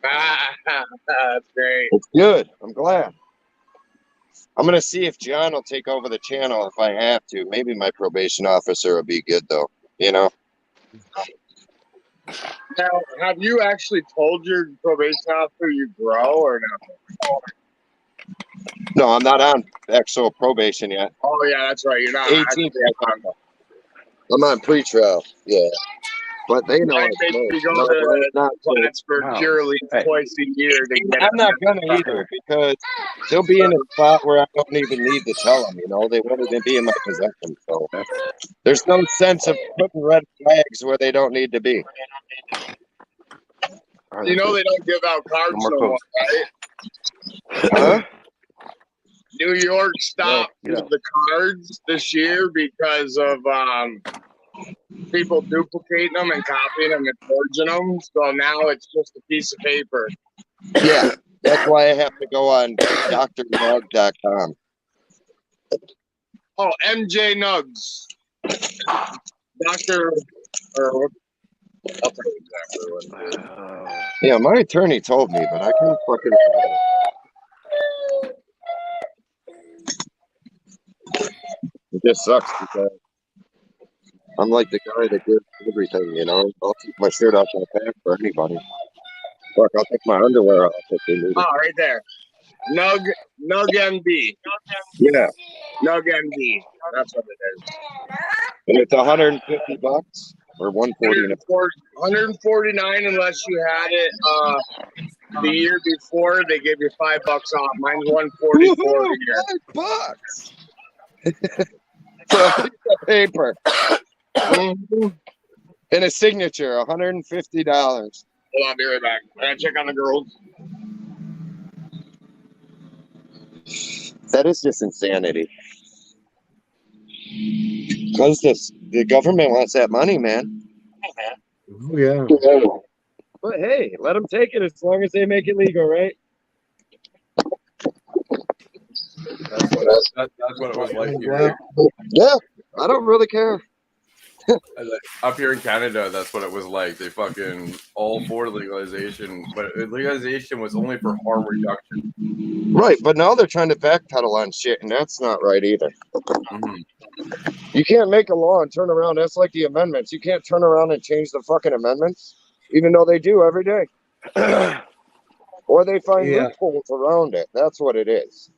That's great. It's good. I'm glad. I'm gonna see if John will take over the channel if I have to. Maybe my probation officer will be good though. You know. Now, have you actually told your probation officer you grow or no? No, I'm not on actual probation yet. Oh yeah, that's right. You're not 18. I'm on pre-trial. Yeah. But they know I I'm make you go no, to not class for no. purely Hey. twice a year to get. I'm not gonna either because they'll be in a spot where I don't even need to tell them. You know, they won't even be in my possession. So there's no sense of putting red flags where they don't need to be. You know they don't give out cards no more, right? Huh? New York stopped with the cards this year because of people duplicating them and copying them and forging them. So now it's just a piece of paper. Yeah, that's why I have to go on drnug.com. Oh, MJ Nugs. Doctor, or I'll tell you exactly what. Yeah, my attorney told me, but I couldn't fucking remember. It just sucks because I'm like the guy that gives everything, you know. I'll keep my shirt off my back for anybody. Fuck, I'll take my underwear off if they need it. Oh, right there. Nug MD. Yeah. Nug MD. That's what it is. And it's $150 or $149. 149 unless you had it the year before. They give you $5 off. Mine's 144 a year. $5 for a piece of paper. And a signature, $150. Hold on, I'll be right back. I gotta check on the girls. That is just insanity. Because the government wants that money, man. Oh, yeah. But hey, let them take it as long as they make it legal, right? That's what it was like here. Yeah, I don't really care. Up here in Canada, that's what it was like. They fucking all for legalization, but legalization was only for harm reduction. Right, but now they're trying to backpedal on shit, and that's not right either. You can't make a law and turn around. That's like the amendments. You can't turn around and change the fucking amendments, even though they do every day. Or they find loopholes around it. That's what it is.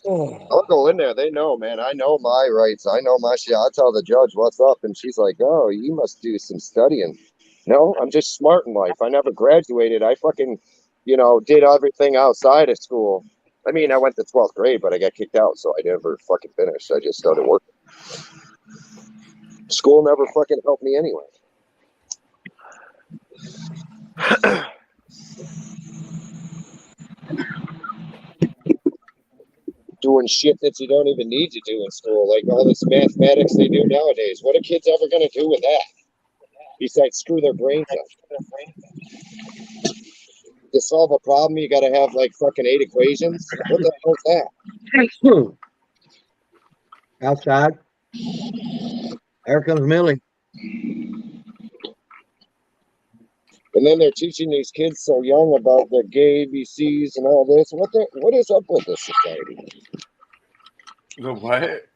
I'll go in there. They know, man. I know my rights. I know my shit. I tell the judge what's up, and she's like, "Oh, you must do some studying." No, I'm just smart in life. I never graduated. I fucking, did everything outside of school. I mean, I went to 12th grade, but I got kicked out, so I never fucking finished. I just started working. School never fucking helped me anyway. Doing shit that you don't even need to do in school, like all this mathematics they do nowadays. What are kids ever going to do with that? Besides screw their brains up. To solve a problem, you got to have like fucking 8 equations. What the hell is that? Outside. There comes Millie. And then they're teaching these kids so young about the gay ABCs and all this. What is up with this society? The what?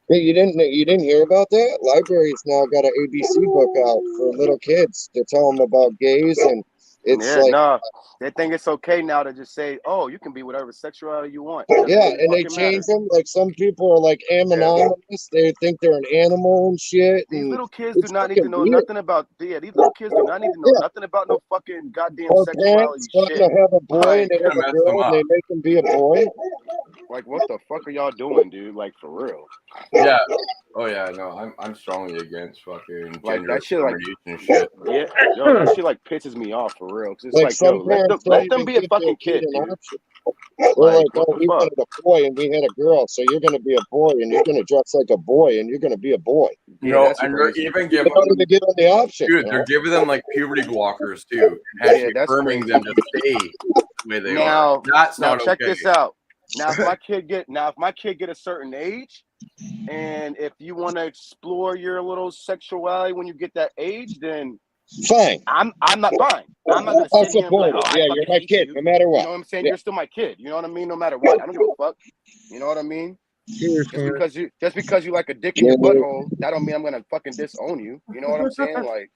Hey, you didn't hear about that? Libraries now got an ABC book out for little kids to tell them about gays, and it's Yeah, like, nah. They think it's okay now to just say, "Oh, you can be whatever sexuality you want." yeah, and they change them. Like some people are like anonymous. They think they're an animal and shit. These And little kids do it's not need to fucking know weird. nothing about. Yeah, these little kids do not need to know nothing about no fucking goddamn Our sexuality parents want shit. to have a boy and Like, they have a girl and they make them be a boy. like, what the fuck are y'all doing, dude? Like, for real. Yeah. Oh yeah, no, I'm strongly against fucking Like gender that shit, like affirmation shit. yeah, yo, that shit like pisses me off for real. Cause it's Like like, yo, some parents let don't them even be a give their fucking kid kid, an dude. option. They're Like, like, what oh, the we fuck? wanted a boy and we had a girl, so you're going to be a boy and you're going to dress like a boy and you're going to be a boy. Yeah, No, that's and crazy. they're even They giving don't even give them the option. dude, you they're know? giving them like puberty blockers too, and actually Yeah, that's affirming crazy. them to stay the way they are. Now, That's now not check okay. this out. Now, if my kid get a certain age, and if you want to explore your little sexuality when you get that age, then Fine. I'm not fine. I'm not gonna I'll sit here and be like, support oh, it. I Yeah, fucking you're my hate kid, you. no matter what. You know what I'm saying? Yeah. You're still my kid. You know what I mean? No matter what. I don't give a fuck. You know what I mean? Cheers, Just because you like a dick in your butthole, that don't mean I'm gonna fucking disown you. You know what I'm saying? Like,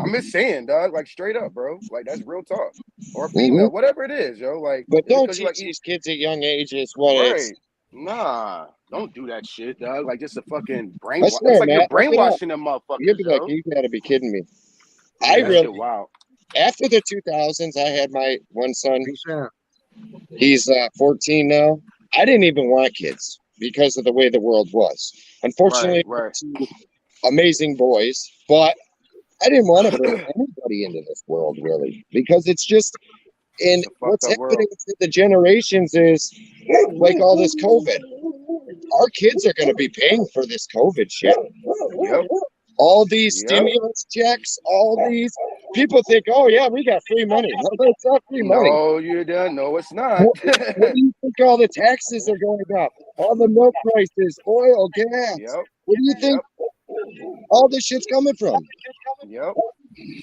I'm just saying, dog. Like straight up, bro. Like that's real talk. Or female, whatever it is, yo. Like, But just don't because you teach like these kids at young ages what it's. right? Nah, don't do that shit, dog. Like just a fucking I brainwash. swear, It's like you're Matt, look it up. brainwashing them motherfuckers, You'll be like, yo. you gotta be kidding me. Yeah, I that really, shit wild. after the 2000s, I had my one son. Peace out. He's 14 now. I didn't even want kids because of the way the world was. Unfortunately, Right. two amazing boys, but I didn't want to bring anybody into this world really because it's just. And what's happening to the generations is like all this COVID. Our kids are going to be paying for this COVID shit. Yep. All these stimulus checks, all these people think, oh yeah, we got free money. No, that's not free money. No, you don't. No, it's not. What do you think all the taxes are going up? All the milk prices, oil, gas. Yep. Where do you think all this shit's coming from? Yep.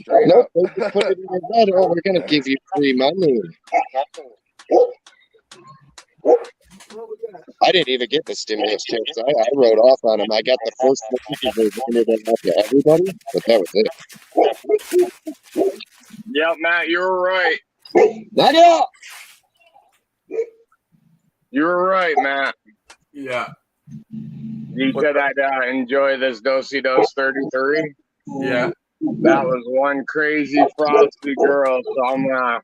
Straight Nope, up. they just put it in your head. Oh, we're going to give you free money. I didn't even get the stimulus checks. I wrote off on them. I got the first one because they handed them out to everybody, but that was it. Yep, Matt, you were right. Knock it up. You were right, Matt. Yeah. You said I'd enjoy this Dosey Dose 33. Yeah. That was one crazy frosty girl, so I'm gonna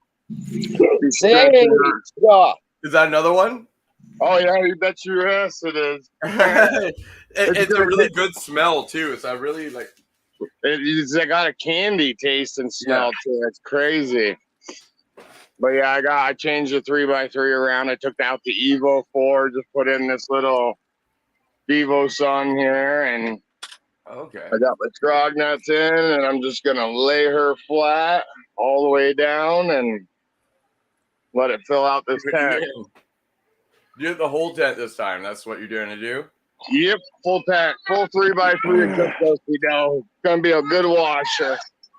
be Say, stretching her. yeah. Is that another one? Oh yeah, you bet your ass it is. It's a really good smell too. It's a really like. It's got a candy taste and smell to it. It's crazy. But yeah, I changed the 3x3 around. I took out the Evo 4, just put in this little Vivo Sun here, and Okay. I got my scrog nuts in, and I'm just gonna lay her flat all the way down and let it fill out this tank. Do the whole tent this time. That's what you're doing to do. Yep, full tank, full 3x3 of Dosey Dough. Gonna be a good washer.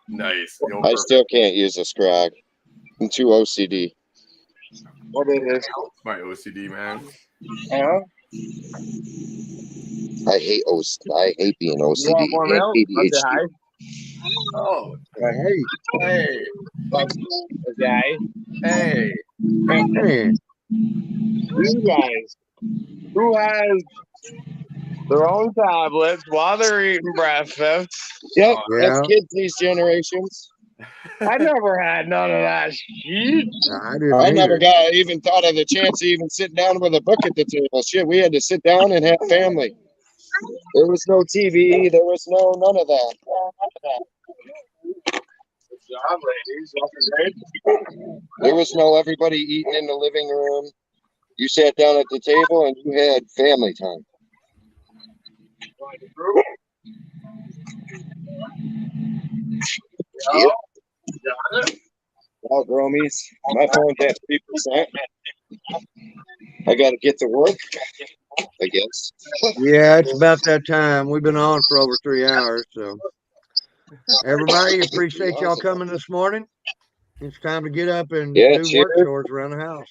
Nice. I still can't use a scrag. I'm too OCD. What it is? My OCD, man. Huh? I hate being OCD You want more and milk? ADHD. Okay, hi. Oh. Hey. Hey. Okay. Hey. Hey. You guys, who has their own tablets while they're eating breakfast? Yep, that's kids these generations. I never had none of that shit. I never even thought of the chance of even sitting down with a book at the table. Shit, we had to sit down and have family. There was no TV. There was none of that. Good job, ladies. There was no everybody eating in the living room. You sat down at the table and you had family time. Yep. Got it. Well, Gromies, my phone's at 3%. I got to get to work, I guess. Yeah, it's about that time. We've been on for over 3 hours. So, everybody, appreciate y'all coming this morning. It's time to get up and do work chores around the house.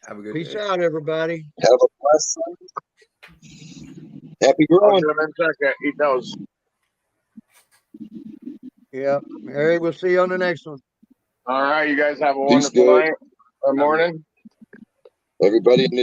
Have a good Peace day. out, everybody. Have a blessed Happy I'll growing. do it in a second. Eat those. Yeah. Hey, we'll see you on the next one. All right, you guys have a Peace, wonderful dude. night or morning. Everybody in the